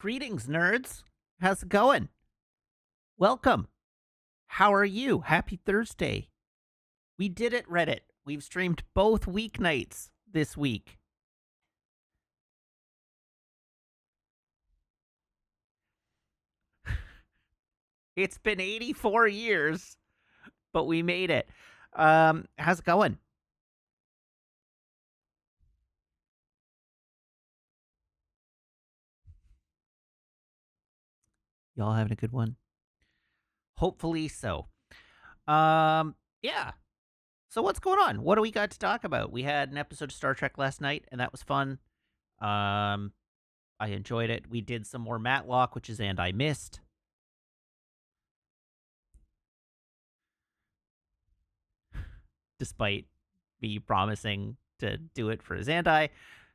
Greetings, nerds. How's it going? Welcome. How are you? Happy Thursday. We did it, Reddit. We've streamed both weeknights this week. It's been 84 years, but we made it. How's it going? Y'all having a good one? Hopefully so. Yeah. So what's going on? What do we got to talk about? We had an episode of Star Trek last night, and that was fun. Um, I enjoyed it. We did some more Matlock, which is and I missed. Despite me promising to do it for Zandai.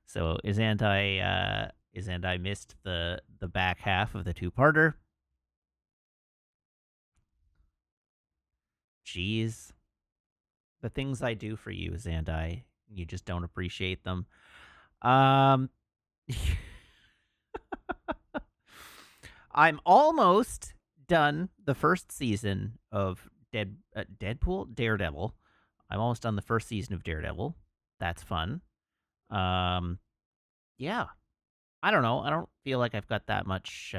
So Zandai missed the back half of the two-parter. Jeez. The things I do for you, Zandai, you just don't appreciate them. Um I'm almost done the first season of Deadpool Daredevil. I'm almost done the first season of Daredevil. That's fun. Um yeah, I don't know. I don't feel like I've got that much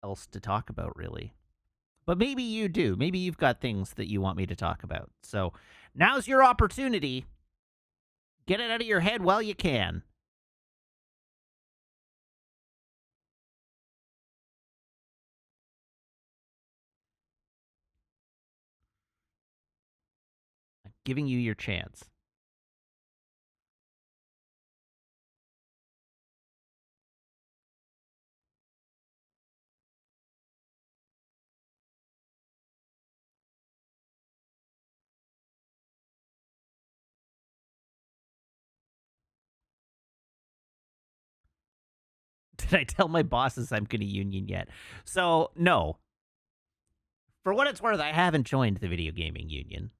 else to talk about, really. But maybe you do. Maybe you've got things that you want me to talk about. So now's your opportunity. Get it out of your head while you can. I'm giving you your chance. Did I tell my bosses I'm going to union yet? So, no. For what it's worth, I haven't joined the video gaming union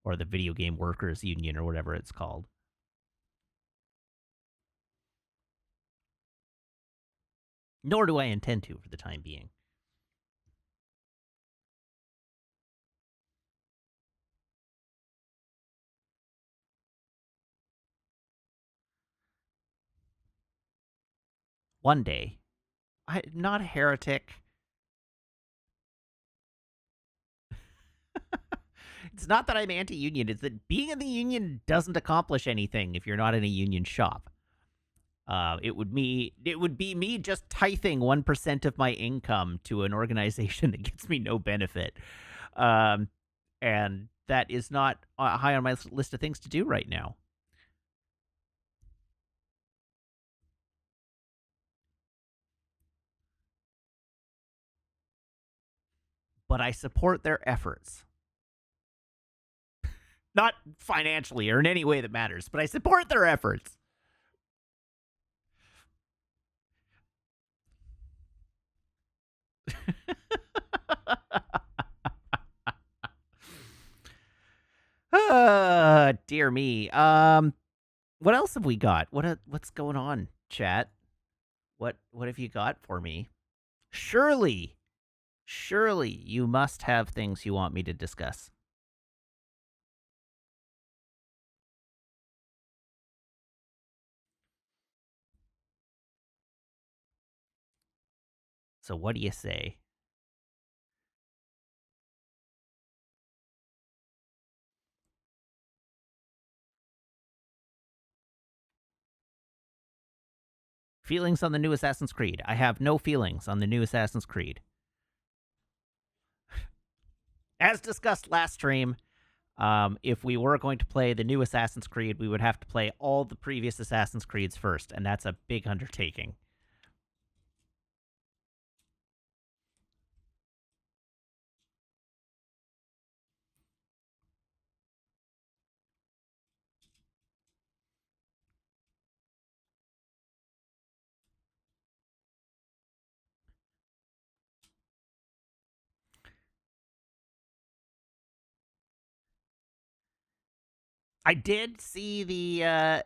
or the video game workers union or whatever it's called. Nor do I intend to for the time being. One day. I'm not a heretic. It's not that I'm anti-union. It's that being in the union doesn't accomplish anything if you're not in a union shop. It would be me just tithing 1% of my income to an organization that gets me no benefit, um, and that is not high on my list of things to do right now. But I support their efforts, not financially or in any way that matters, but I support their efforts. Dear me. What else have we got? What's going on, chat? What have you got for me? Surely, surely you must have things you want me to discuss. So what do you say? Feelings on the new Assassin's Creed. I have no feelings on the new Assassin's Creed. As discussed last stream, if we were going to play the new Assassin's Creed, we would have to play all the previous Assassin's Creeds first, and that's a big undertaking. I did see the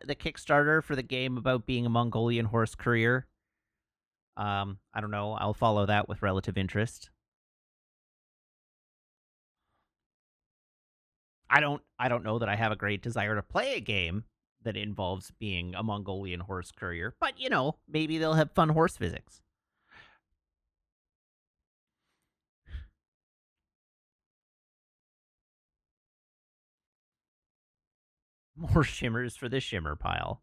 Kickstarter for the game about being a Mongolian horse courier. I don't know. I'll follow that with relative interest. I don't know that I have a great desire to play a game that involves being a Mongolian horse courier, but maybe they'll have fun horse physics. More shimmers for the shimmer pile.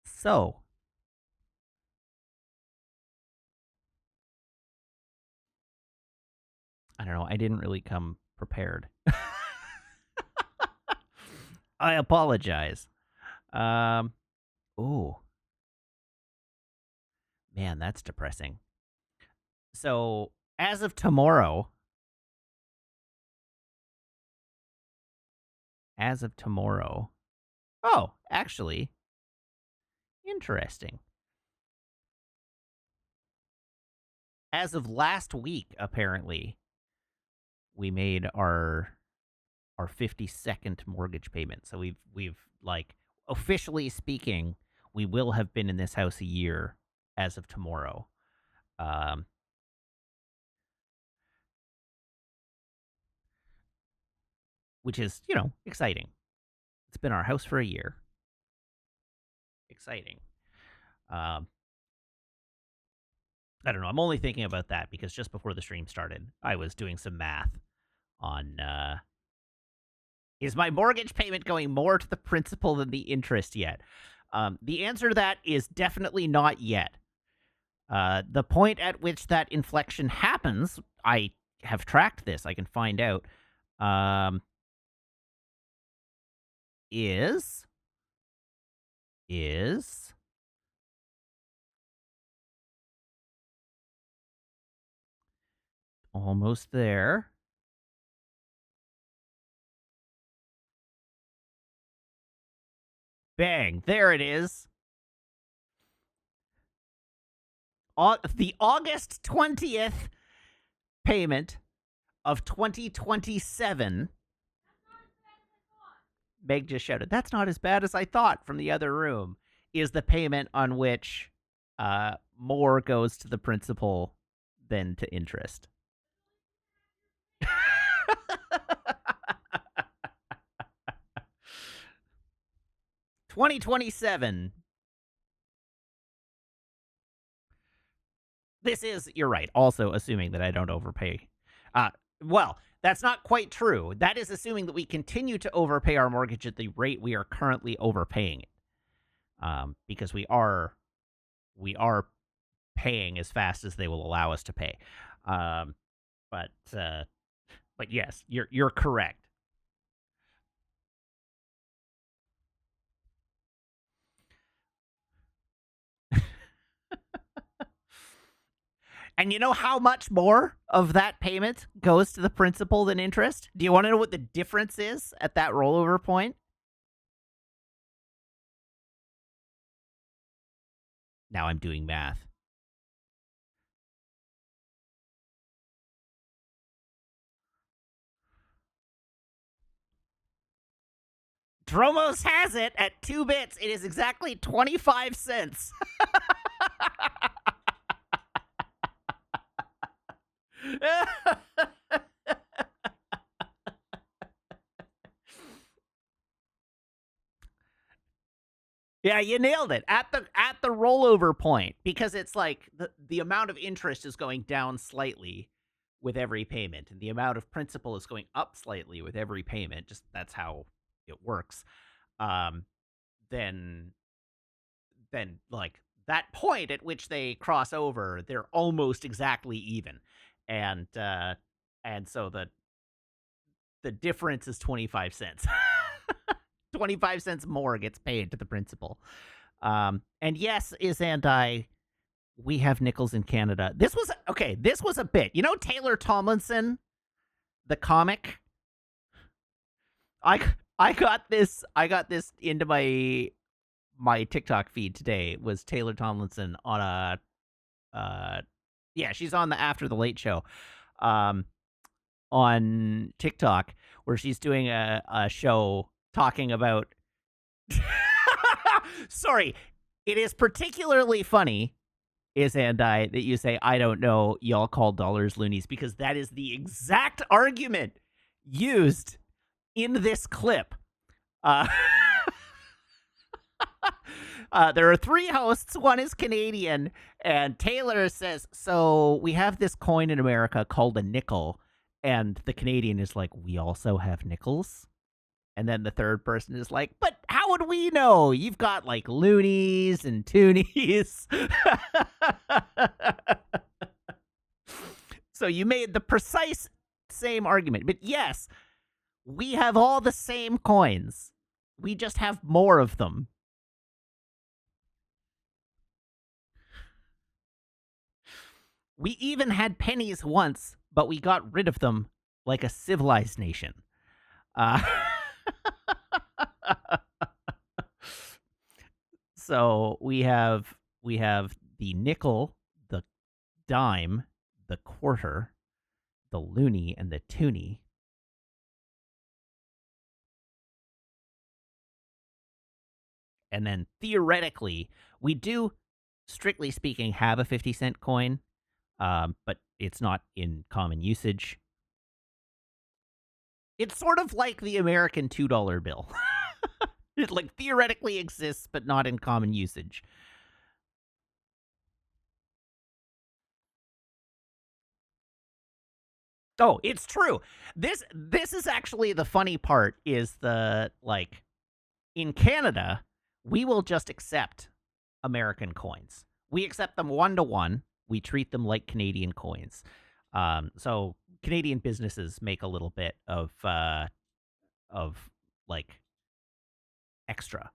So, I don't know. I didn't really come prepared. I apologize. Oh, man, that's depressing. So, as of tomorrow, oh, actually, interesting. As of last week, apparently, we made our 52nd mortgage payment. So we've like officially speaking, we will have been in this house a year as of tomorrow. Um, which is, exciting. It's been our house for a year. Exciting. Um, I don't know. I'm only thinking about that because just before the stream started, I was doing some math on is my mortgage payment going more to the principal than the interest yet? The answer to that is definitely not yet. The point at which that inflection happens, I have tracked this. I can find out. Is almost there. Bang! There it is. The August 20th payment of 2027. Meg just shouted, "That's not as bad as I thought," from the other room. Is the payment on which more goes to the principal than to interest. 2027. This is, you're right, also assuming that I don't overpay. Well, that's not quite true. That is assuming that we continue to overpay our mortgage at the rate we are currently overpaying it. Because we are paying as fast as they will allow us to pay. But yes, you're correct. And you know how much more of that payment goes to the principal than interest? Do you want to know what the difference is at that rollover point? Now I'm doing math. Dromos has it at 2 bits. It is exactly 25 cents. Yeah, you nailed it at the rollover point, because it's like the amount of interest is going down slightly with every payment, and the amount of principal is going up slightly with every payment. Just that's how it works. Um, then like that point at which they cross over, they're almost exactly even, and so the difference is 25 cents. 25 cents more gets paid to the principal. And yes, we have nickels in Canada. This was okay. This was a bit. You know Taylor Tomlinson, the comic. I got this. I got this into my TikTok feed today. Was Taylor Tomlinson on yeah, she's on the After the Late Show. on TikTok where she's doing a show talking about. Sorry, it is particularly funny, and I, that you say, I don't know, y'all call dollars loonies, because that is the exact argument used in this clip. Uh, there are three hosts. One is Canadian, and Taylor says, so we have this coin in America called a nickel, and the Canadian is like, we also have nickels? And then the third person is like, but how would we know? You've got like loonies and toonies. So you made the precise same argument. But yes, we have all the same coins. We just have more of them. We even had pennies once, but we got rid of them like a civilized nation. So we have the nickel, the dime, the quarter, the loonie, and the toonie. And then theoretically, we do, strictly speaking, have a 50-cent coin, but it's not in common usage. It's sort of like the American $2 bill. It like theoretically exists, but not in common usage. Oh, it's true. This is actually the funny part, is the, like, in Canada, we will just accept American coins. We accept them 1-to-1. We treat them like Canadian coins. So Canadian businesses make a little bit of like extra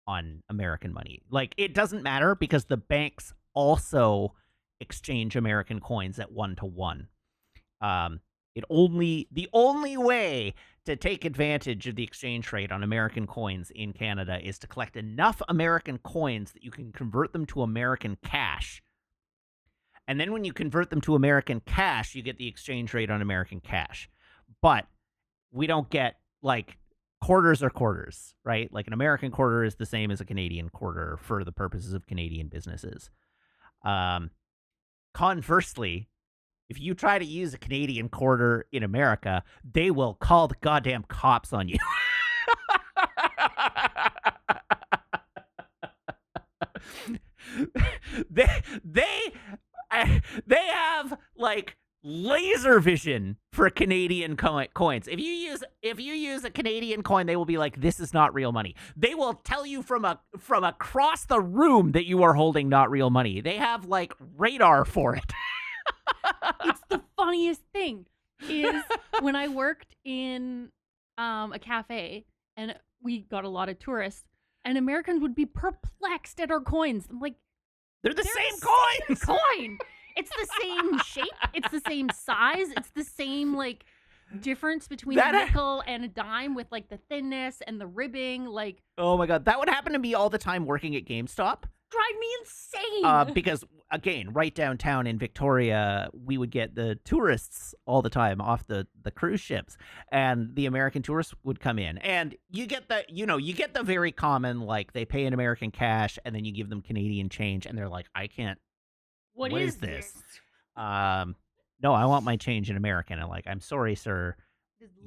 on American money. Like, it doesn't matter because the banks also exchange American coins at 1-to-1. The only way to take advantage of the exchange rate on American coins in Canada is to collect enough American coins that you can convert them to American cash. And then when you convert them to American cash, you get the exchange rate on American cash. But we don't get, like, quarters are quarters, right? Like, an American quarter is the same as a Canadian quarter for the purposes of Canadian businesses. Conversely, if you try to use a Canadian quarter in America, they will call the goddamn cops on you. they have like laser vision for Canadian coins. If you use a Canadian coin, they will be like, this is not real money. They will tell you from across the room that you are holding not real money. They have like radar for it. It's the funniest thing is when I worked in a cafe and we got a lot of tourists, and Americans would be perplexed at our coins. I'm like, they're the same coins. Coin. It's the same shape. It's the same size. It's the same like difference between a nickel and a dime with like the thinness and the ribbing. Like, oh my god, that would happen to me all the time working at GameStop. Drive me insane. Because again, right downtown in Victoria, we would get the tourists all the time off the cruise ships, and the American tourists would come in, and you get the very common, like, they pay in American cash and then you give them Canadian change and they're like, I can't. What is this? No, I want my change in American. And like, I'm sorry, sir.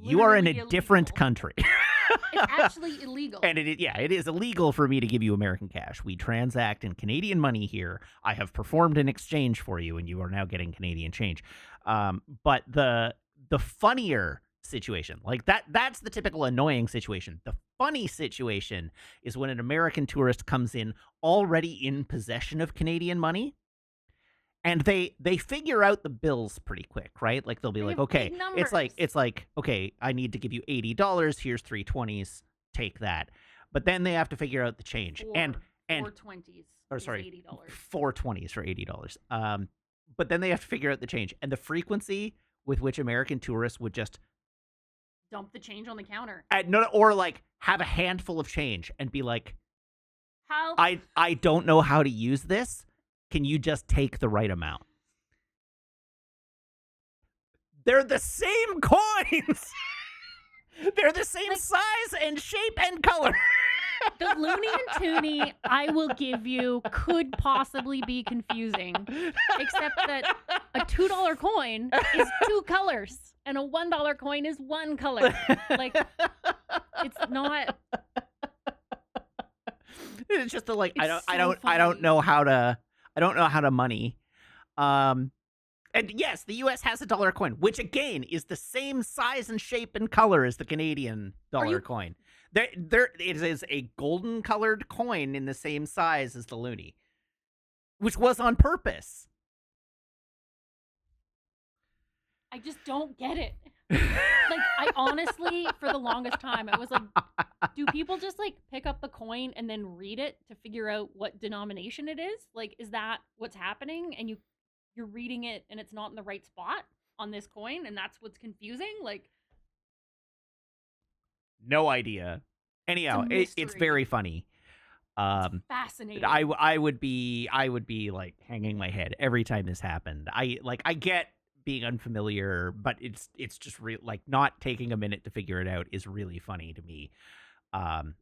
You are in a different country. It's actually illegal. And it is illegal for me to give you American cash. We transact in Canadian money here. I have performed an exchange for you, and you are now getting Canadian change. But the funnier situation, like that's the typical annoying situation. The funny situation is when an American tourist comes in already in possession of Canadian money. And they figure out the bills pretty quick, right? Like, they'll be like, okay, it's like, okay, I need to give you $80. Here's 3 20s. Take that. But then they have to figure out the change. And 4 20s. Or sorry, $80. 4 20s for $80. But then they have to figure out the change. And the frequency with which American tourists would just dump the change on the counter. Or like have a handful of change and be like, how? I don't know how to use this. Can you just take the right amount? They're the same coins. They're the same Like- size and shape and color. The Looney and Toonie, I will give you, could possibly be confusing, except that a $2 coin is 2 colors and a $1 coin is 1 color. Like, it's not. It's just like It's I so don't funny. know how to money. And yes, the U.S. has a dollar coin, which again is the same size and shape and color as the Canadian dollar coin. There, it is a golden colored coin in the same size as the loonie, which was on purpose. I just don't get it. Like, I honestly, for the longest time, I was like, do people just like pick up the coin and then read it to figure out what denomination it is? Like, is that what's happening? And you're reading it and it's not in the right spot on this coin, and that's what's confusing? Like, No idea. Anyhow, it's mystery. very funny. Fascinating. I would be like hanging my head every time this happened. I get being unfamiliar, but it's just real, like, not taking a minute to figure it out is really funny to me. And,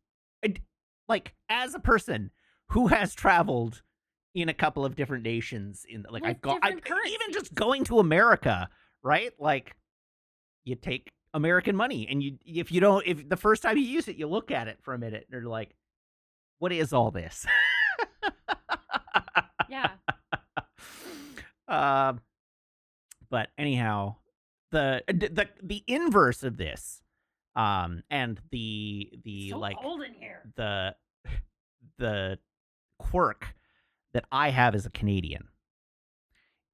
like, as a person who has traveled in a couple of different nations, in like With even different just going to America, right? Like, you take American money, and if the first time you use it, you look at it for a minute, and you're like, what is all this? Yeah. But anyhow, the inverse of this, and the So like cold in here. the quirk that I have as a Canadian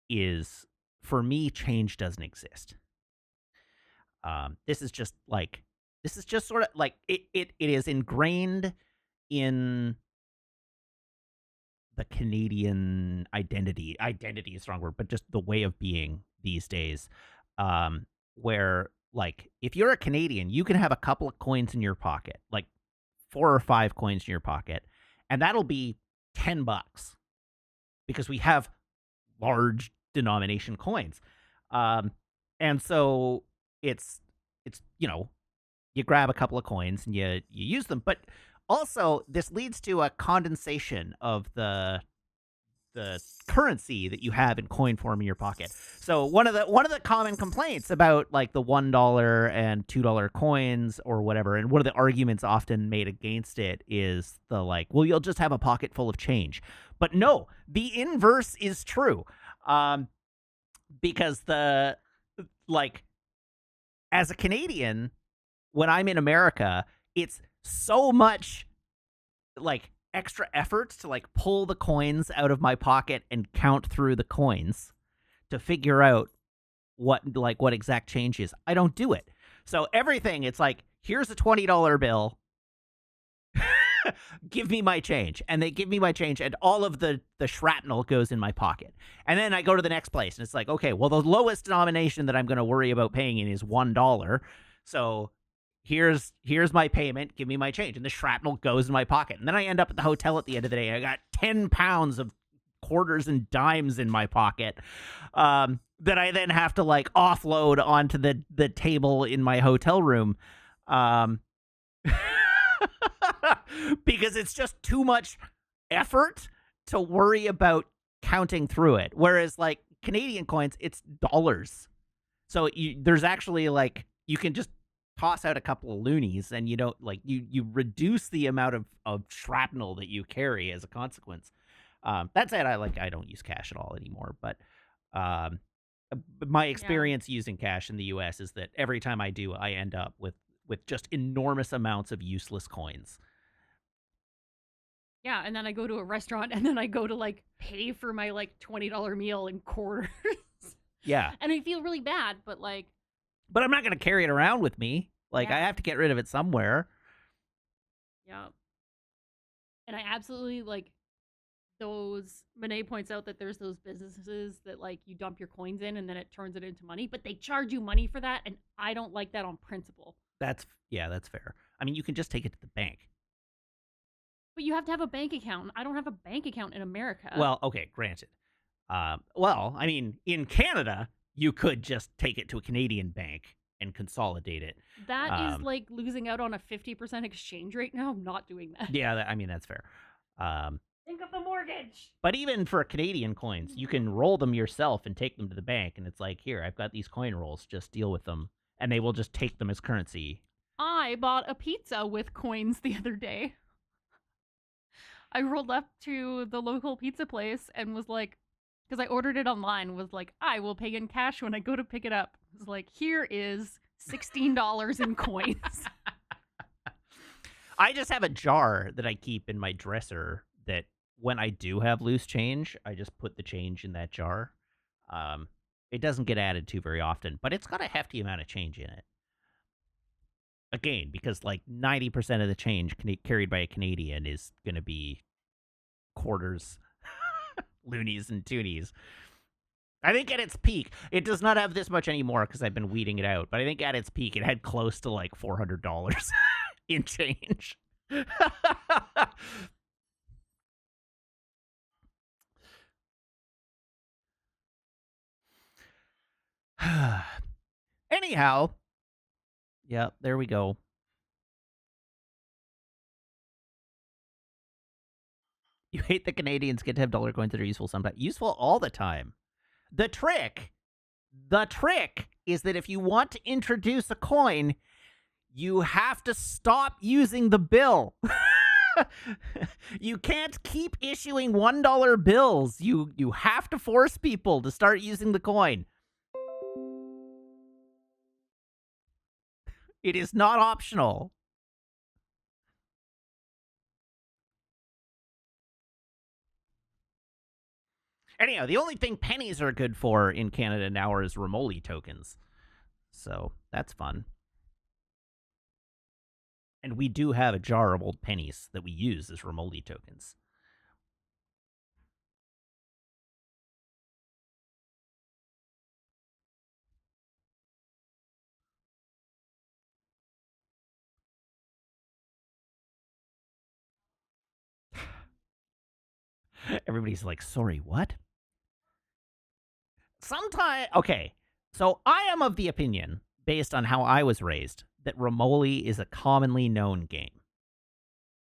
is, for me, change doesn't exist. This is just sort of like it is ingrained in the Canadian identity. Identity is a strong word, but just the way of being these days. Where, like, if you're a Canadian, you can have a couple of coins in your pocket, like 4 or 5 coins in your pocket, and that'll be $10 because we have large denomination coins. And so it's you grab a couple of coins and you use them, but also this leads to a condensation of the currency that you have in coin form in your pocket. So one of the common complaints about, like, the $1 and $2 coins or whatever, and one of the arguments often made against it is the, like, well, you'll just have a pocket full of change. But no, the inverse is true. Because as a Canadian, when I'm in America, it's so much, like, extra effort to, like, pull the coins out of my pocket and count through the coins to figure out what exact change is. I don't do it. So everything, it's like, here's a $20 bill. Give me my change. And they give me my change, and all of the shrapnel goes in my pocket. And then I go to the next place, and it's like, okay, well, the lowest denomination that I'm going to worry about paying in is $1. So here's my payment. Give me my change. And the shrapnel goes in my pocket. And then I end up at the hotel at the end of the day. I got 10 pounds of quarters and dimes in my pocket, that I then have to, like, offload onto the table in my hotel room. Because it's just too much effort to worry about counting through it. Whereas, like, Canadian coins, it's dollars. So there's actually, like, you can just toss out a couple of loonies, and you don't, like, you reduce the amount of shrapnel that you carry as a consequence. That said, I don't use cash at all anymore. But my experience using cash in the U.S. is that every time I do, I end up with just enormous amounts of useless coins. Yeah, and then I go to a restaurant, and then I go to, like, pay for my, like, $20 meal in quarters. Yeah. And I feel really bad, but, like... But I'm not going to carry it around with me. Like, Yeah. I have to get rid of it somewhere. Yeah. And I absolutely, like, those... Monet points out that there's those businesses that, like, you dump your coins in and then it turns it into money, but they charge you money for that, and I don't like that on principle. That's fair. I mean, you can just take it to the bank. But you have to have a bank account. I don't have a bank account in America. Well, okay, granted. Well, I mean, in Canada, you could just take it to a Canadian bank and consolidate it. That is like losing out on a 50% exchange rate now. I'm not doing that. Yeah, I mean, that's fair. Think of the mortgage. But even for Canadian coins, you can roll them yourself and take them to the bank. And it's like, here, I've got these coin rolls. Just deal with them. And they will just take them as currency. I bought a pizza with coins the other day. I rolled up to the local pizza place and was like, because I ordered it online, was like, I will pay in cash when I go to pick it up. It was like, here is $16 in coins. I just have a jar that I keep in my dresser that when I do have loose change, I just put the change in that jar. It doesn't get added to very often, but it's got a hefty amount of change in it. Again, because like 90% of the change carried by a Canadian is going to be quarters, loonies, and toonies. I think at its peak, it does not have this much anymore because I've been weeding it out, but I think at its peak, it had close to like $400 in change. Anyhow, yeah, there we go. You hate the Canadians get to have dollar coins that are useful sometimes. Useful all the time. The trick is that if you want to introduce a coin, you have to stop using the bill. You can't keep issuing $1 bills. You have to force people to start using the coin. It is not optional. Anyhow, the only thing pennies are good for in Canada now is Romoli tokens. So that's fun. And we do have a jar of old pennies that we use as Romoli tokens. Everybody's like, sorry, what? Okay, so I am of the opinion, based on how I was raised, that Romoli is a commonly known game.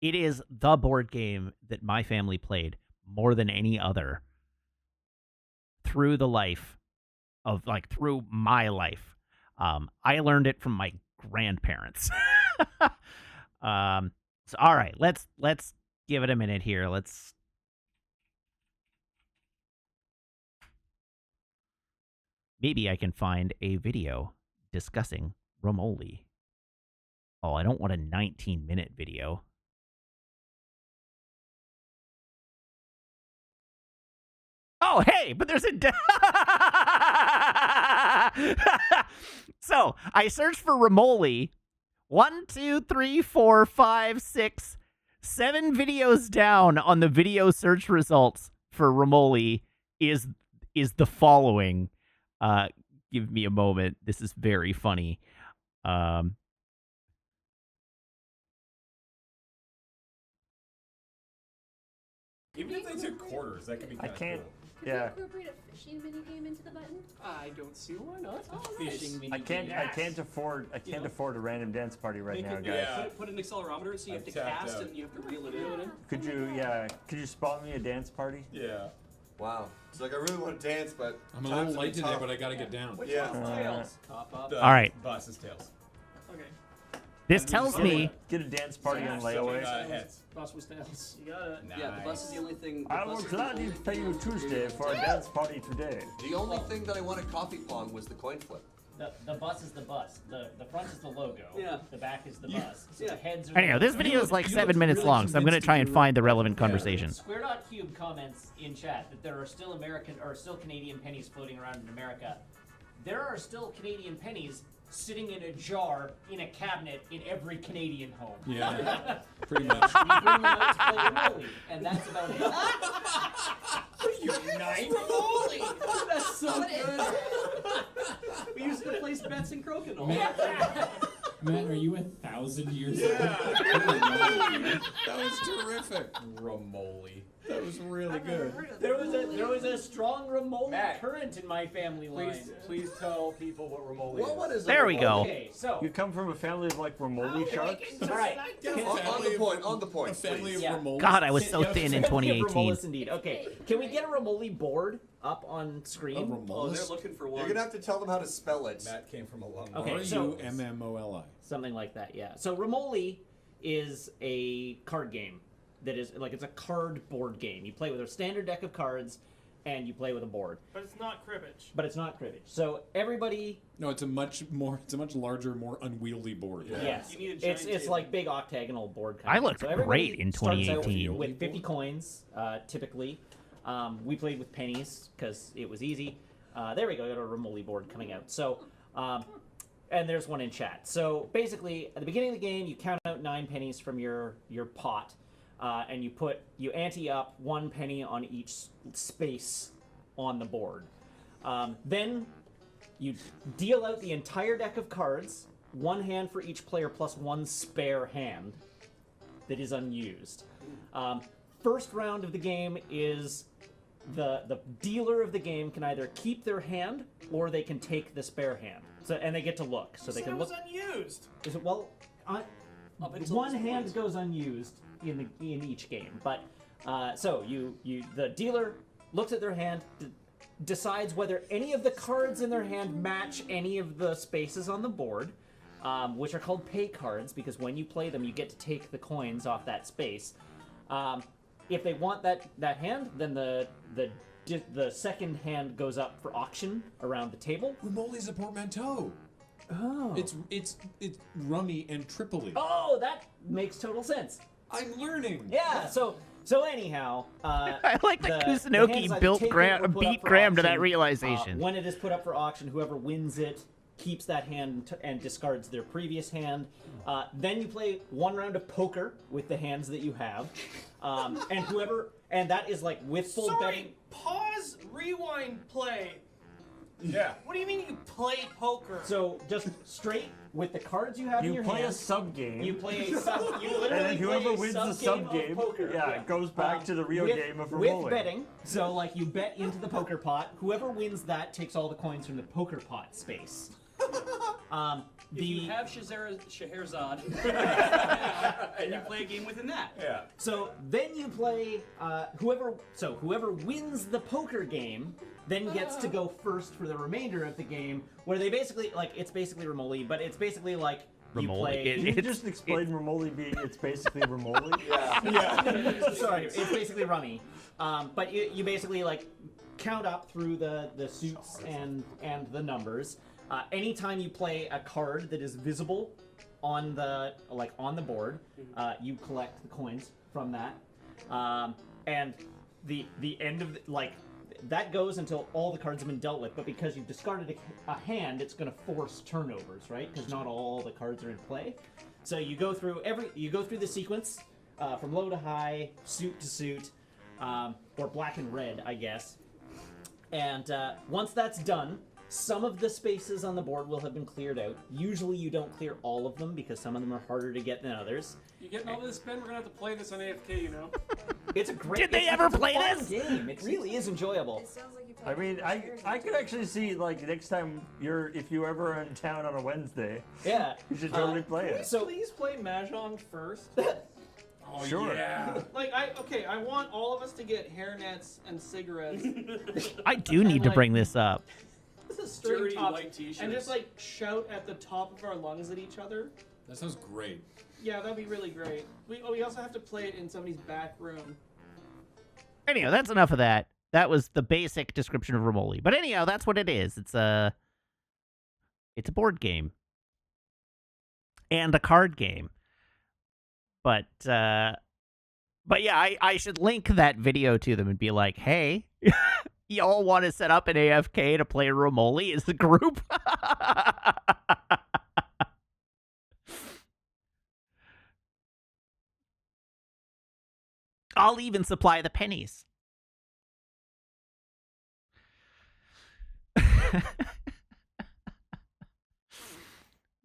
It is the board game that my family played more than any other through the life of, like, through my life. I learned it from my grandparents. So, all right, let's give it a minute here. Maybe I can find a video discussing Romoli. Oh, I don't want a 19-minute video. Oh, hey, but there's a... So, I searched for Romoli. 1, 2, 3, 4, 5, 6, 7 videos down on the video search results for Romoli is the following. Give me a moment. This is very funny. Even if they took quarters, that could be kind of cool. Could you incorporate a fishing minigame into the button? I don't see why not. Oh, Fishing nice. mini I can't afford a random dance party right now, guys. Yeah. Put an accelerometer so you have to tapped cast out. and you have to reel it in. Could you spot me a dance party? Yeah. Wow. It's like I really want to dance, but I'm a times little are light today, tough. but I gotta get down. Which Yeah. one's tails? Cop up. The All right. Bus is tails. Okay. This tells me... Get a dance party on layaway. Heads. Bus was tails. You got it. Yeah, the bus is the only thing. I will gladly pay you Tuesday for a dance party today. The only thing that I wanted coffee pong was the coin flip. The bus is the bus. The front is the logo. Yeah. The back is the bus. So Yeah. the heads are Anyhow, this video is like 7 minutes long, so I'm going to try and find the relevant conversation. Square.cube comments in chat that there are still Canadian pennies floating around in America. There are still Canadian pennies sitting in a jar in a cabinet in every Canadian home. Yeah. Pretty much. We bring them out to play Romoli, and that's about it. Holy! That's so good. We used to place bets in Crokinole. Matt, are you 1,000 years old? That was terrific. Romoli. That was was really good. There was a strong Romoli Matt, current in my family line. Please tell people what Romoli is. What is There we go. Okay, so You come from a family of like Romoli sharks? all right. On the point, on the point, A family please. of Yeah. Romolas. God, I was so thin in Family of 2018. Romolis indeed. Okay, can we get a Romoli board up on A screen? Oh, they're Romolas? looking for You're one. gonna have to tell them how to spell it. Matt came from a long Okay, line. so- R-U-M-M-O-L-I. Something like that, yeah. So Romoli is a card game that is like it's a card board game. You play with a standard deck of cards, and you play with a board. But it's not cribbage. But it's not cribbage. So everybody, No, it's a much larger, more unwieldy board. Yeah. yes, You need a giant it's table. like big octagonal board. Kind I of. looked So everybody great in starts out 2018. with 50 coins, typically. We played with pennies because it was easy. There we go. Got a Romoli board coming out. So. And there's one in chat. So basically, at the beginning of the game, you count out 9 pennies from your pot, and you ante up 1 penny on each space on the board. Then you deal out the entire deck of cards, 1 hand for each player plus 1 spare hand that is unused. First round of the game is the dealer of the game can either keep their hand or they can take the spare hand. So and they get to look. So they can look. It was unused. Is it well? until One this hand point. goes unused in each game, but so the dealer looks at their hand, decides whether any of the cards in their hand match any of the spaces on the board, which are called pay cards because when you play them, you get to take the coins off that space. If they want that hand, then the second hand goes up for auction around the table. Romoli's a portmanteau. Oh. It's rummy and Tripoli. Oh, that makes total sense. I'm learning. Yeah. So anyhow, I like that the hands Kusunoki either built take it or put up beat for Graham to that auction. realization. When it is put up for auction, whoever wins it keeps that hand and discards their previous hand. Then you play 1 round of poker with the hands that you have, and that is like with full betting. Pause, rewind, play. Yeah. What do you mean you play poker? So just straight with the cards you have in You your play a hands. sub game. You play a sub. You literally and then whoever play a wins the sub-game sub game, of poker. it goes back to the real with, game of with Romoli. betting. So like you bet into the poker pot. Whoever wins that takes all the coins from the poker pot space. If you have Scheherazade, and you play a game within that. Yeah. So then you play whoever wins the poker game then gets to go first for the remainder of the game, where they basically it's basically Romoli, but it's basically like you Romoli. play. Can you just explain Romoli being it's basically Romoli? Yeah. Sorry, it's basically rummy. But you basically count up through the suits and the numbers. Anytime you play a card that is visible on the board, you collect the coins from that. And the end of that goes until all the cards have been dealt with. But because you've discarded a hand, it's going to force turnovers, right? Because not all the cards are in play. So you go through the sequence from low to high, suit to suit, or black and red, I guess. And once that's done, some of the spaces on the board will have been cleared out. Usually you don't clear all of them because some of them are harder to get than others. You getting all this, Ben? We're gonna have to play this on AFK, you know. It's a great. Did they ever it's a play fun this? game? It really is enjoyable. It sounds like you I mean, I could actually see next time if you ever are in town on a Wednesday, Yeah. you should totally play it. So Please play Mahjong first. Oh, Sure. yeah. I want all of us to get hairnets and cigarettes. I do need to bring this up. This is string Dirty tops, white t-shirts. and just shout at the top of our lungs at each other. That sounds great. Yeah, that'd be really great. We also have to play it in somebody's back room. Anyhow, that's enough of that. That was the basic description of Romoli. But anyhow, that's what it is. It's a board game. And a card game. But yeah, I should link that video to them and be like, hey, y'all want to set up an AFK to play Romoli as a group? I'll even supply the pennies.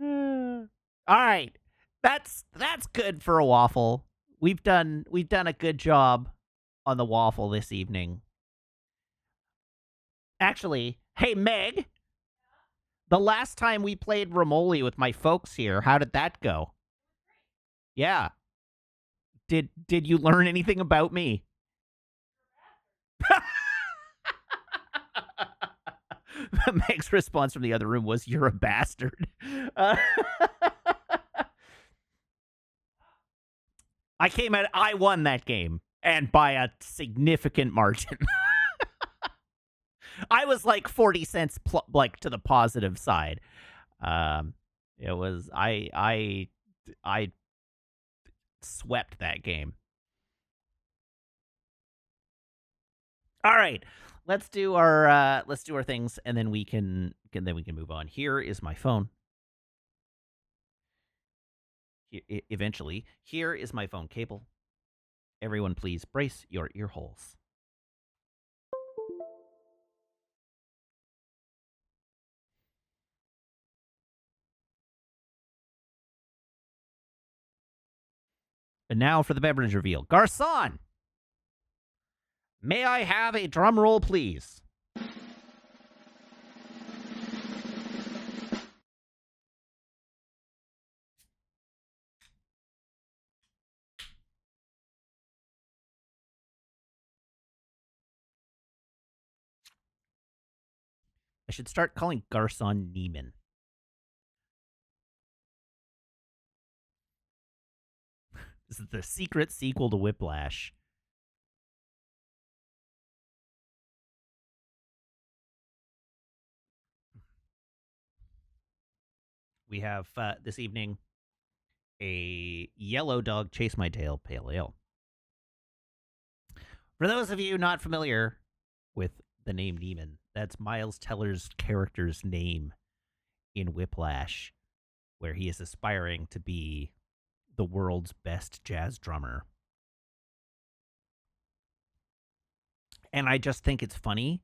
All right. That's good for a waffle. We've done a good job on the Waffle this evening. Actually, hey, Meg, the last time we played Ramoli with my folks here, how did that go? Yeah. Did you learn anything about me? Meg's response from the other room was, "You're a bastard." I won that game, and by a significant margin. I was like 40 cents like to the positive side. It was I swept that game. All right, let's do our things, and then we can move on. Here is my phone. Eventually, here is my phone cable. Everyone, please brace your ear holes. And now for the beverage reveal. Garçon! May I have a drum roll, please? I should start calling Garçon Neiman. This is the secret sequel to Whiplash. We have, this evening, a Yellow Dog Chase My Tail Pale Ale. For those of you not familiar with the name Neiman, that's Miles Teller's character's name in Whiplash, where he is aspiring to be the world's best jazz drummer. And I just think it's funny.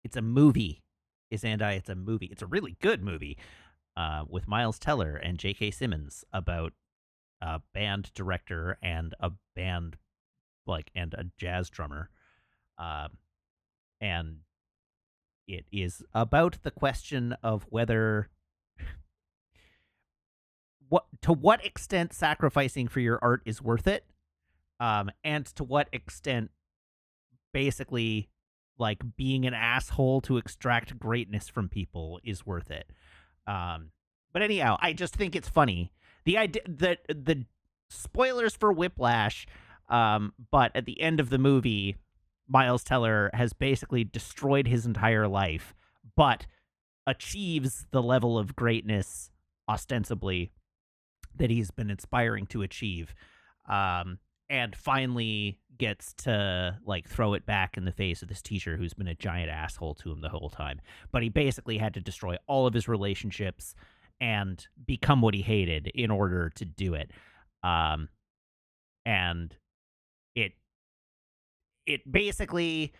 It's a movie. It's a movie. It's a really good movie with Miles Teller and J.K. Simmons about a band director and a band, and a jazz drummer. And it is about the question of whether to what extent sacrificing for your art is worth it, and to what extent basically like being an asshole to extract greatness from people is worth it. But anyhow, I just think it's funny. The idea that the spoilers for Whiplash, but at the end of the movie, Miles Teller has basically destroyed his entire life, but achieves the level of greatness ostensibly that he's been aspiring to achieve, and finally gets to like throw it back in the face of this teacher who's been a giant asshole to him the whole time. But he basically had to destroy all of his relationships and become what he hated in order to do it. And it basically,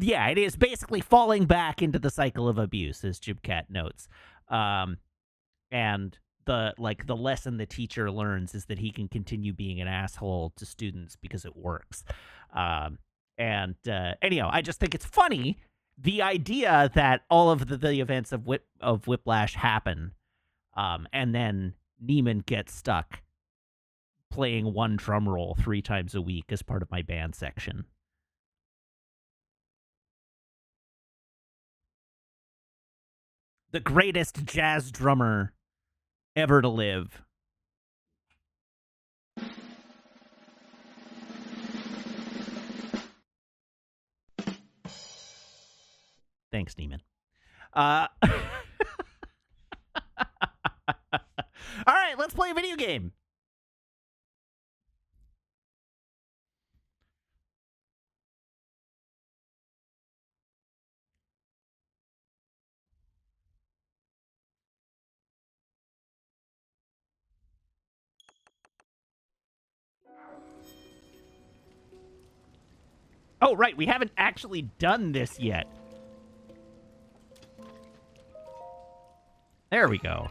yeah, it is basically falling back into the cycle of abuse, as Jibcat notes. And the lesson the teacher learns is that he can continue being an asshole to students because it works. Anyhow, I just think it's funny, the idea that all of the events of Whiplash happen, and then Neiman gets stuck playing one drum roll 3 times a week as part of my band section. The greatest jazz drummer ever to live. Thanks, Neiman. All right, let's play a video game. Oh, right, we haven't actually done this yet. There we go.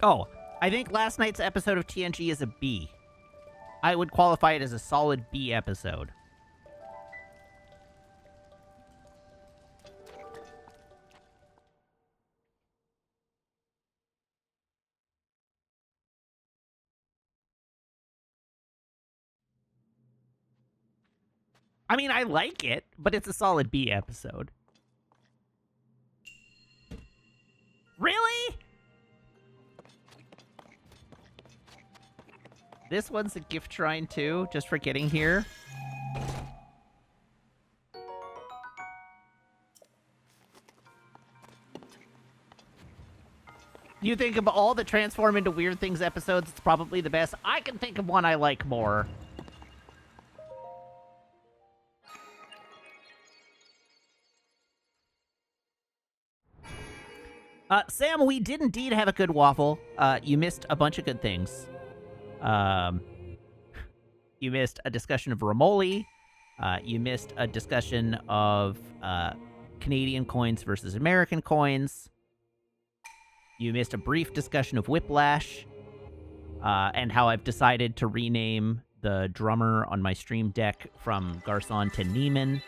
Oh, I think last night's episode of TNG is a B. I would qualify it as a solid B episode. I mean, I like it, but it's a solid B episode. Really? This one's a gift shrine too, just for getting here. You think of all the Transform into Weird Things episodes, it's probably the best. I can think of one I like more. Sam, we did indeed have a good waffle. You missed a bunch of good things. You missed a discussion of Romoli. You missed a discussion of Canadian coins versus American coins. You missed a brief discussion of Whiplash, and how I've decided to rename the drummer on my stream deck from Garçon to Neiman,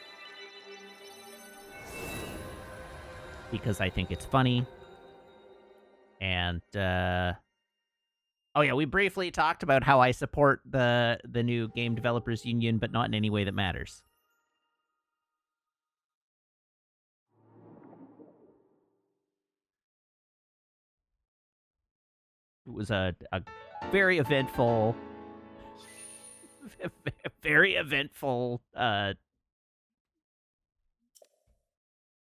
because I think it's funny. And, oh yeah, we briefly talked about how I support the new Game Developers Union, but not in any way that matters. It was a very eventful,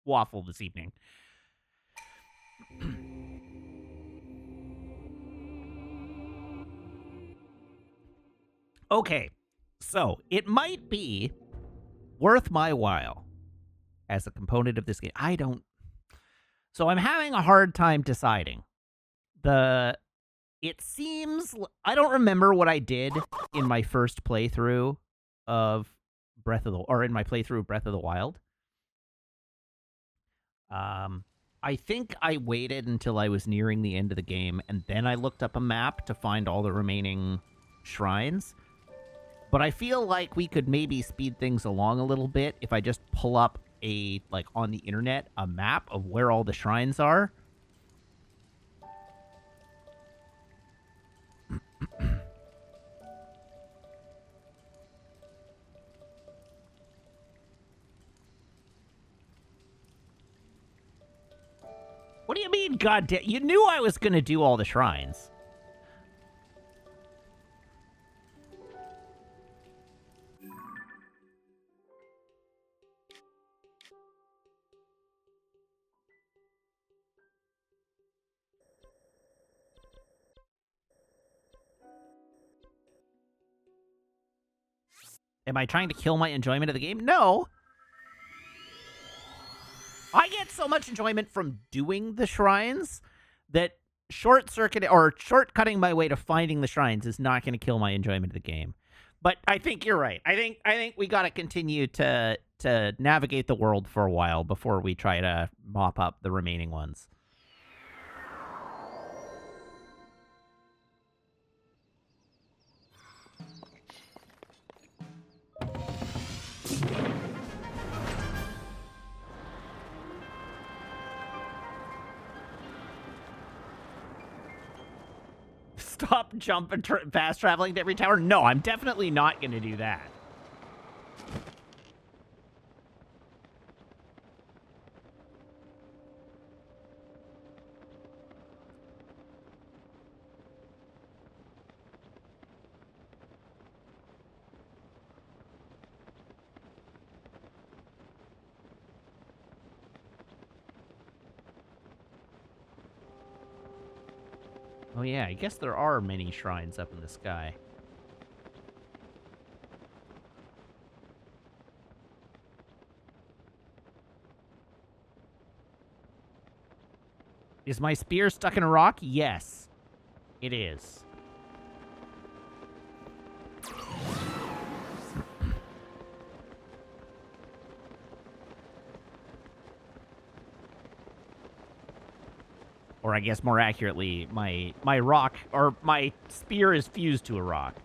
waffle this evening. Okay, so it might be worth my while as a component of this game. So I'm having a hard time deciding. It seems, I don't remember what I did in my first playthrough of in my playthrough of Breath of the Wild. I think I waited until I was nearing the end of the game, and then I looked up a map to find all the remaining shrines. But I feel like we could maybe speed things along a little bit if I just pull up on the internet, a map of where all the shrines are. What do you mean, goddamn? You knew I was going to do all the shrines. Am I trying to kill my enjoyment of the game? No. I get so much enjoyment from doing the shrines that shortcutting my way to finding the shrines is not going to kill my enjoyment of the game. But I think you're right. I think we got to continue to navigate the world for a while before we try to mop up the remaining ones. Stop jumping fast traveling to every tower? No, I'm definitely not going to do that. Oh yeah, I guess there are many shrines up in the sky. Is my spear stuck in a rock? Yes, it is. Or I guess more accurately, my rock, or my spear is fused to a rock.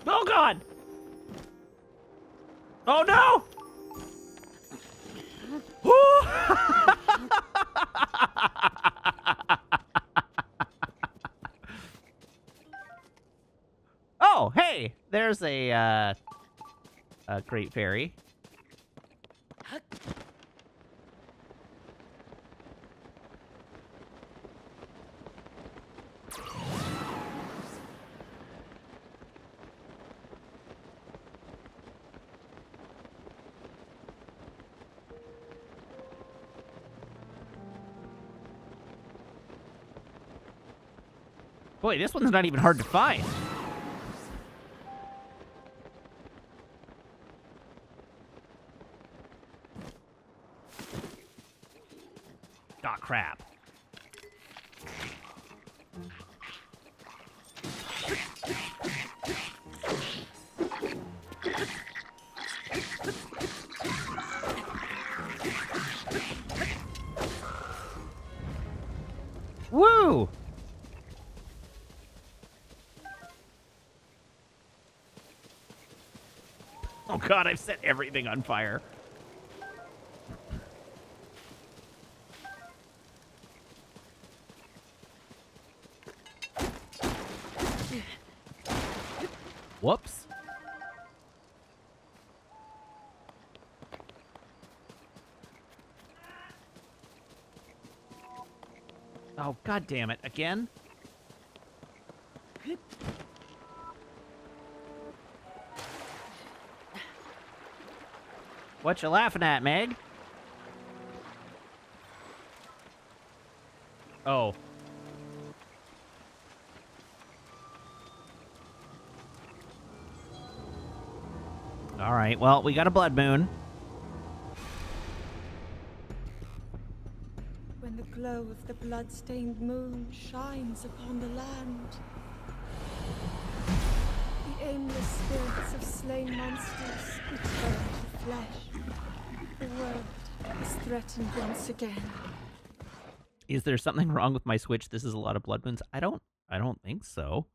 Oh, God! Oh, no! Oh, hey! There's a great fairy. Boy, this one's not even hard to find. Aw, crap. Woo! Oh God, I've set everything on fire. Whoops. Oh, God damn it. Again? What you laughing at, Meg? Oh. All right, well, we got a blood moon. When the glow of the blood-stained moon shines upon the land, the aimless spirits of slain monsters return to flesh. The world is threatened once again. Is there something wrong with my Switch? This is a lot of blood moons. I don't think so.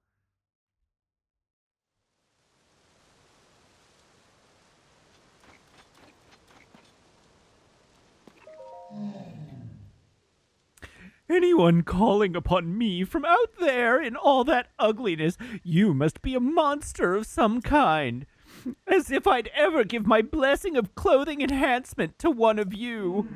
Anyone calling upon me from out there in all that ugliness, you must be a monster of some kind. As if I'd ever give my blessing of clothing enhancement to one of you.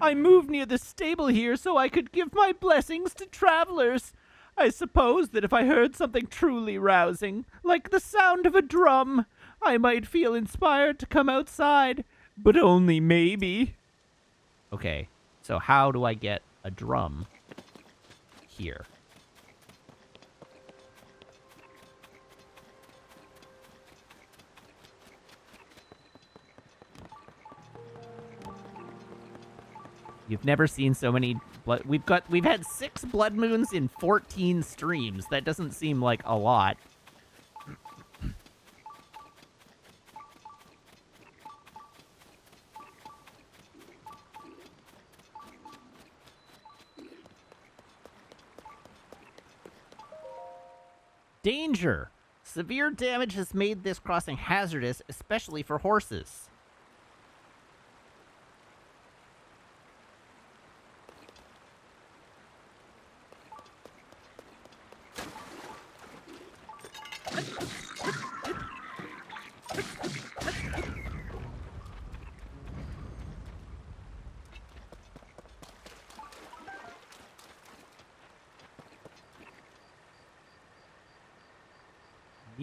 I moved near the stable here so I could give my blessings to travelers. I suppose that if I heard something truly rousing, like the sound of a drum, I might feel inspired to come outside, but only maybe. Okay, so how do I get a drum here? You've never seen so many blood. We've had 6 blood moons in 14 streams. That doesn't seem like a lot. Danger! Severe damage has made this crossing hazardous, especially for horses.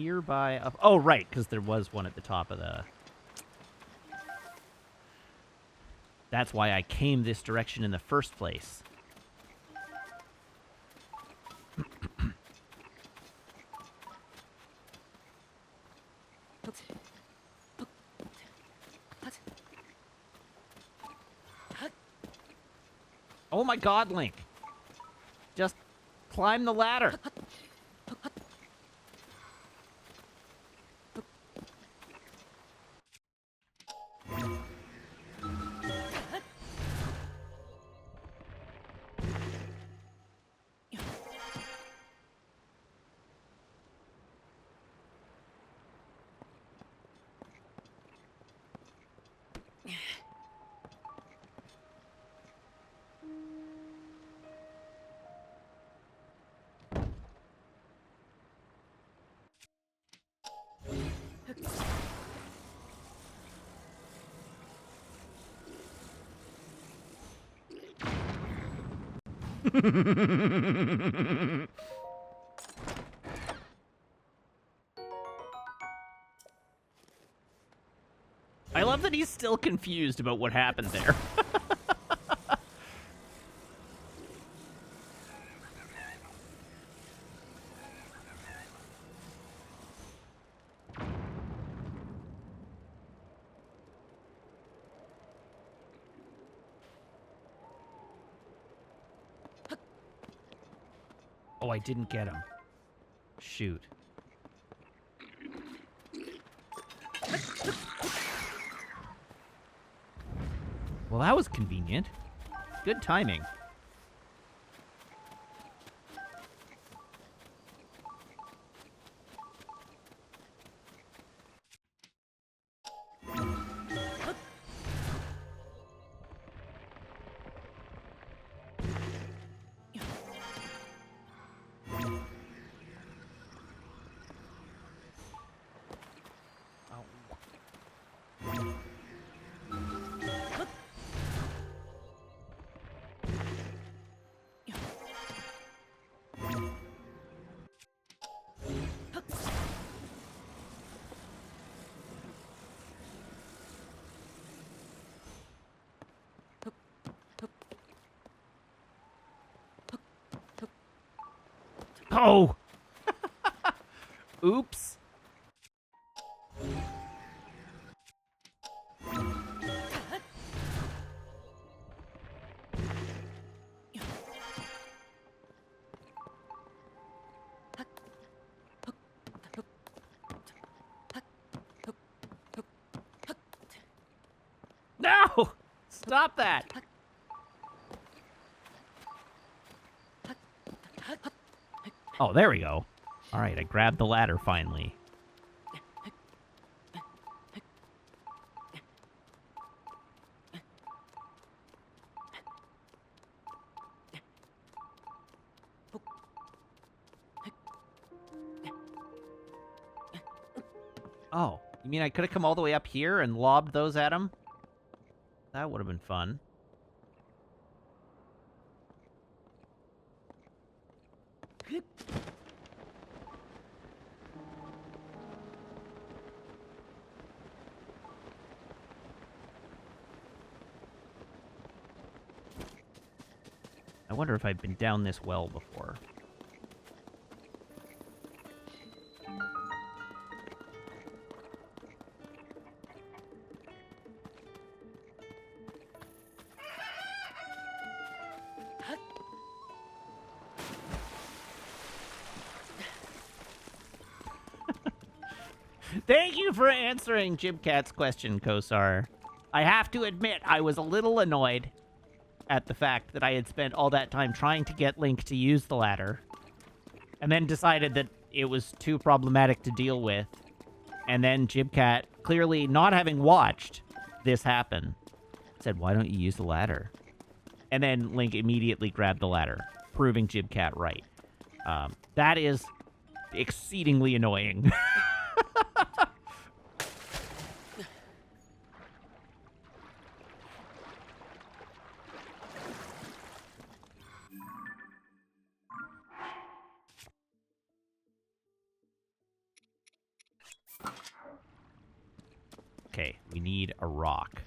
nearby. Oh, right, because there was one at the top of the. That's why I came this direction in the first place. Oh my god, Link. Just climb the ladder. I love that he's still confused about what happened there. Oh, I didn't get him. Shoot. Well, that was convenient. Good timing. Oh! Oops. No! Stop that! Oh, there we go. All right, I grabbed the ladder finally. Oh, you mean I could have come all the way up here and lobbed those at him? That would have been fun. I wonder if I've been down this well before. Thank you for answering Jibcat's question, Kosar. I have to admit, I was a little annoyed at the fact that I had spent all that time trying to get Link to use the ladder, and then decided that it was too problematic to deal with, and then Jibcat, clearly not having watched this happen, said, "Why don't you use the ladder?" And then Link immediately grabbed the ladder, proving Jibcat right. That is exceedingly annoying. Okay, we need a rock.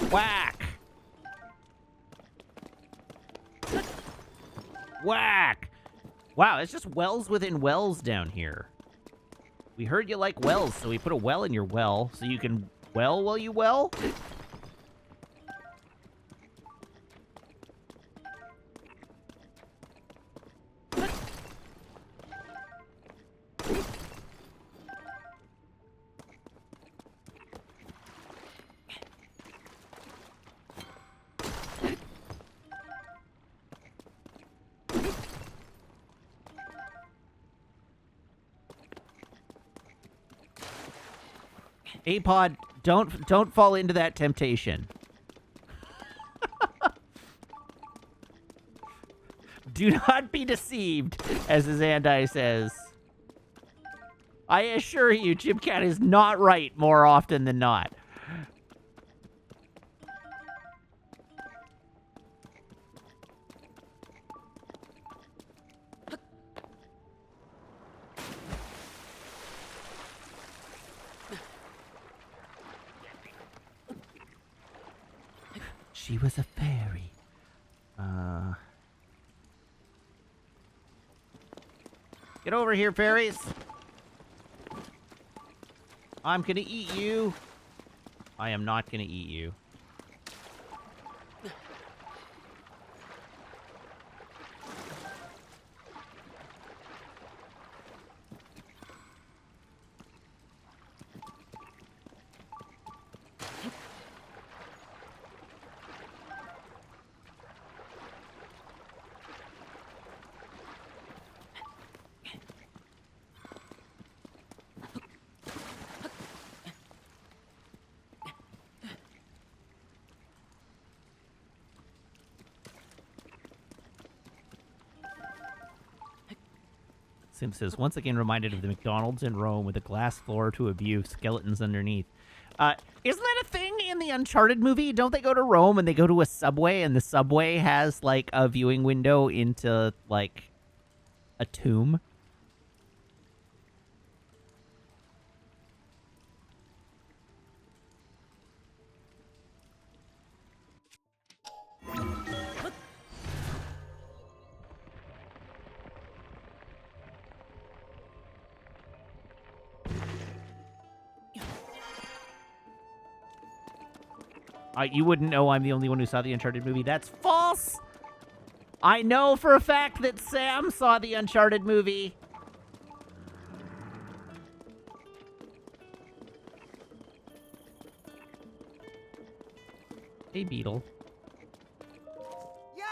Whack! Whack! Wow, it's just wells within wells down here. We heard you like wells, so we put a well in your well so you can well while you well? Apod, don't fall into that temptation. Do not be deceived, as Zandai says. I assure you, Chipcat is not right more often than not. She was a fairy. Get over here, fairies. I'm gonna eat you. I am not gonna eat you. Sim says, once again reminded of the McDonald's in Rome with a glass floor to a view of skeletons underneath. Isn't that a thing in the Uncharted movie? Don't they go to Rome and they go to a subway and the subway has, like, a viewing window into, like, a tomb? You wouldn't know I'm the only one who saw the Uncharted movie. That's false! I know for a fact that Sam saw the Uncharted movie. Hey, Beetle. Yeah!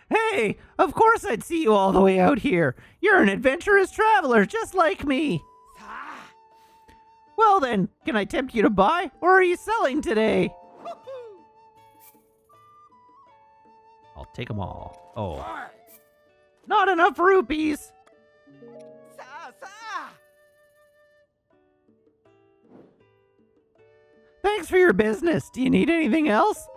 Hey! Of course I'd see you all the way out here. You're an adventurous traveler, just like me. Well then, can I tempt you to buy, or are you selling today? I'll take them all. Oh. Not enough rupees! Thanks for your business. Do you need anything else?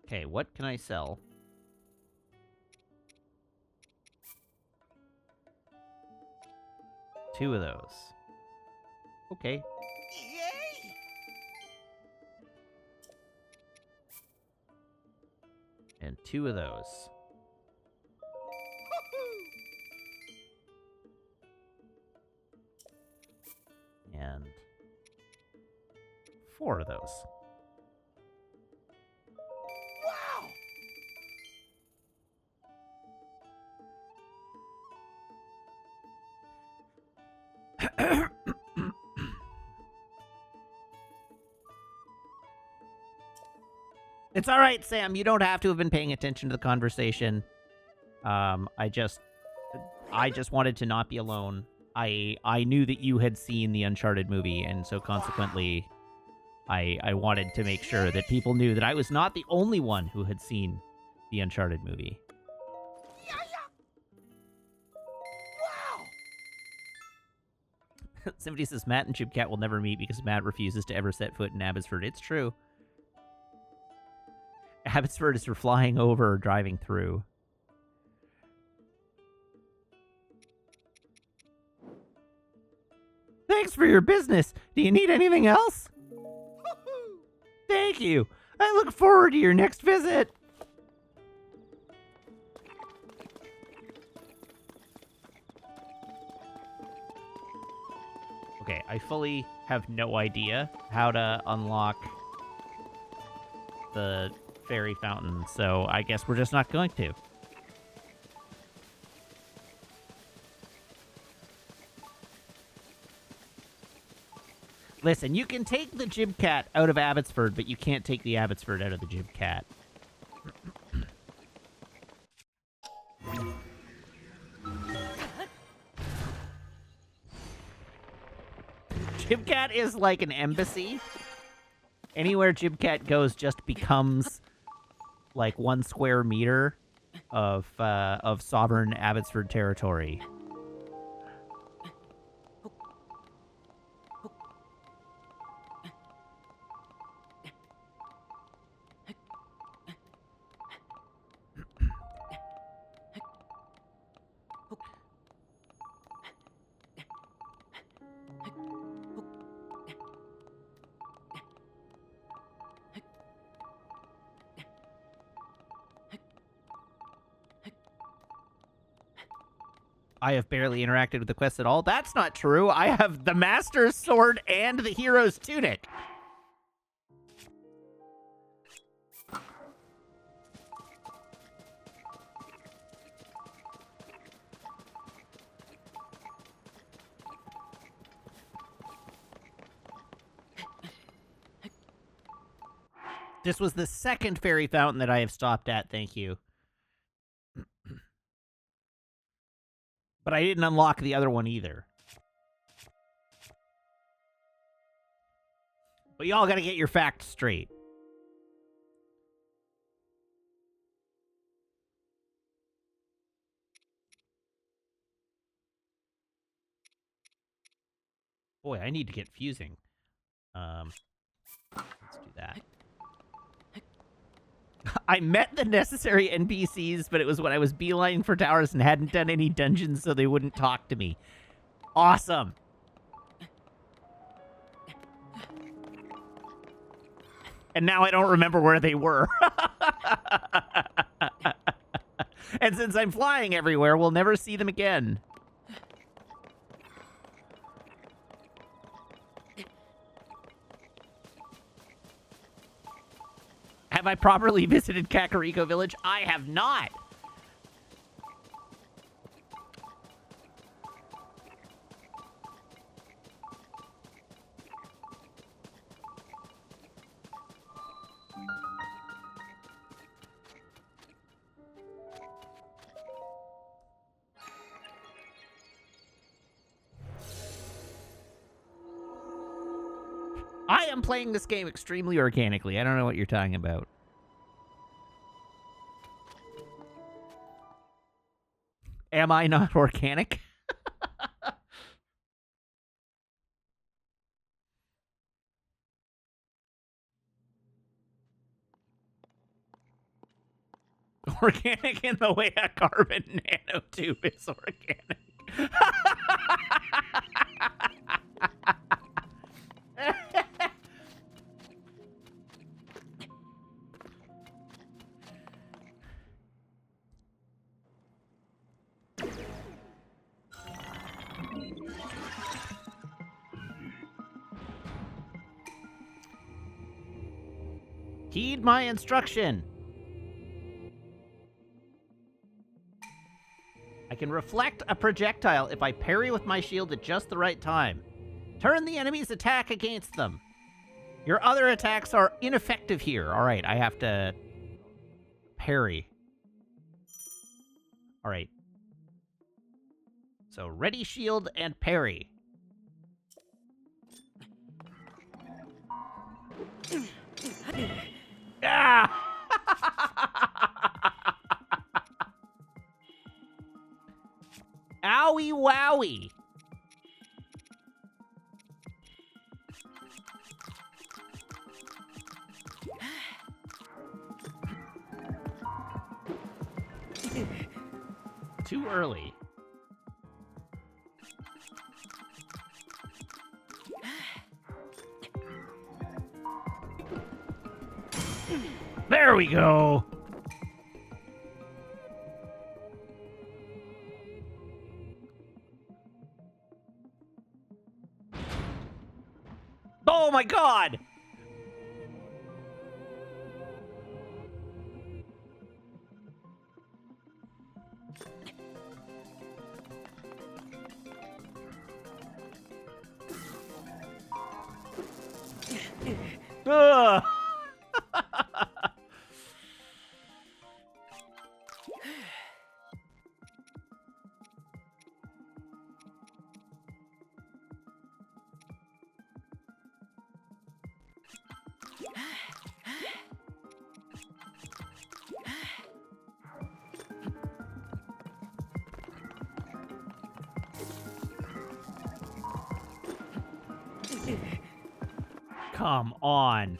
Okay, what can I sell? Two of those. Okay. And two of those. And four of those. Wow! It's all right, Sam. You don't have to have been paying attention to the conversation. I just wanted to not be alone. I knew that you had seen the Uncharted movie, and so consequently, I wanted to make sure that people knew that I was not the only one who had seen the Uncharted movie. Wow! Somebody says Matt and Chipcat will never meet because Matt refuses to ever set foot in Abbotsford. It's true. Abbotsford as we're flying over or driving through. Thanks for your business. Do you need anything else? Thank you. I look forward to your next visit. Okay, I fully have no idea how to unlock the fairy fountain, so I guess we're just not going to. Listen, you can take the Jibcat out of Abbotsford, but you can't take the Abbotsford out of the Jibcat. Jibcat is like an embassy. Anywhere Jibcat goes just becomes like 1 square meter of sovereign Abbotsford territory. I have barely interacted with the quest at all. That's not true. I have the Master's Sword and the Hero's Tunic. This was the second fairy fountain that I have stopped at, thank you. But I didn't unlock the other one either. But y'all gotta get your facts straight. Boy, I need to get fusing. Let's do that. I met the necessary NPCs, but it was when I was beelining for towers and hadn't done any dungeons, so they wouldn't talk to me. Awesome. And now I don't remember where they were. And since I'm flying everywhere, we'll never see them again. Have I properly visited Kakariko Village? I have not. I am playing this game extremely organically. I don't know what you're talking about. Am I not organic? Organic in the way a carbon nanotube is organic. Heed my instruction. I can reflect a projectile if I parry with my shield at just the right time. Turn the enemy's attack against them. Your other attacks are ineffective here. All right, I have to parry. All right. So ready shield and parry. Ah! Owie wowie. too early. There we go. Oh my god! Ugh. Come on.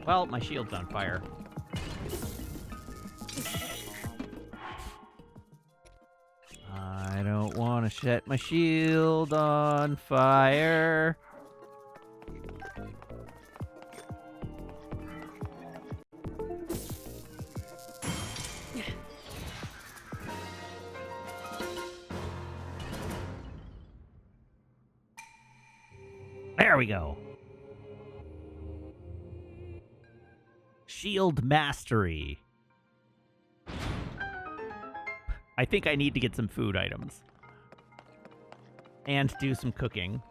Well, my shield's on fire. I don't want to set my shield on fire. There we go. Shield mastery. I think I need to get some food items. And do some cooking.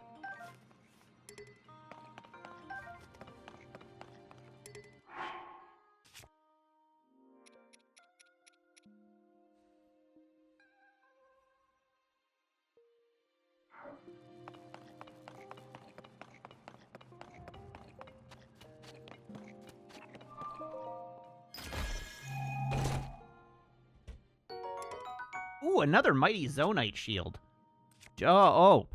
Ooh, another mighty Zonite shield. Dope.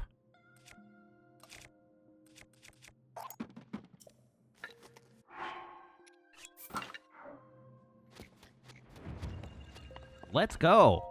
Let's go.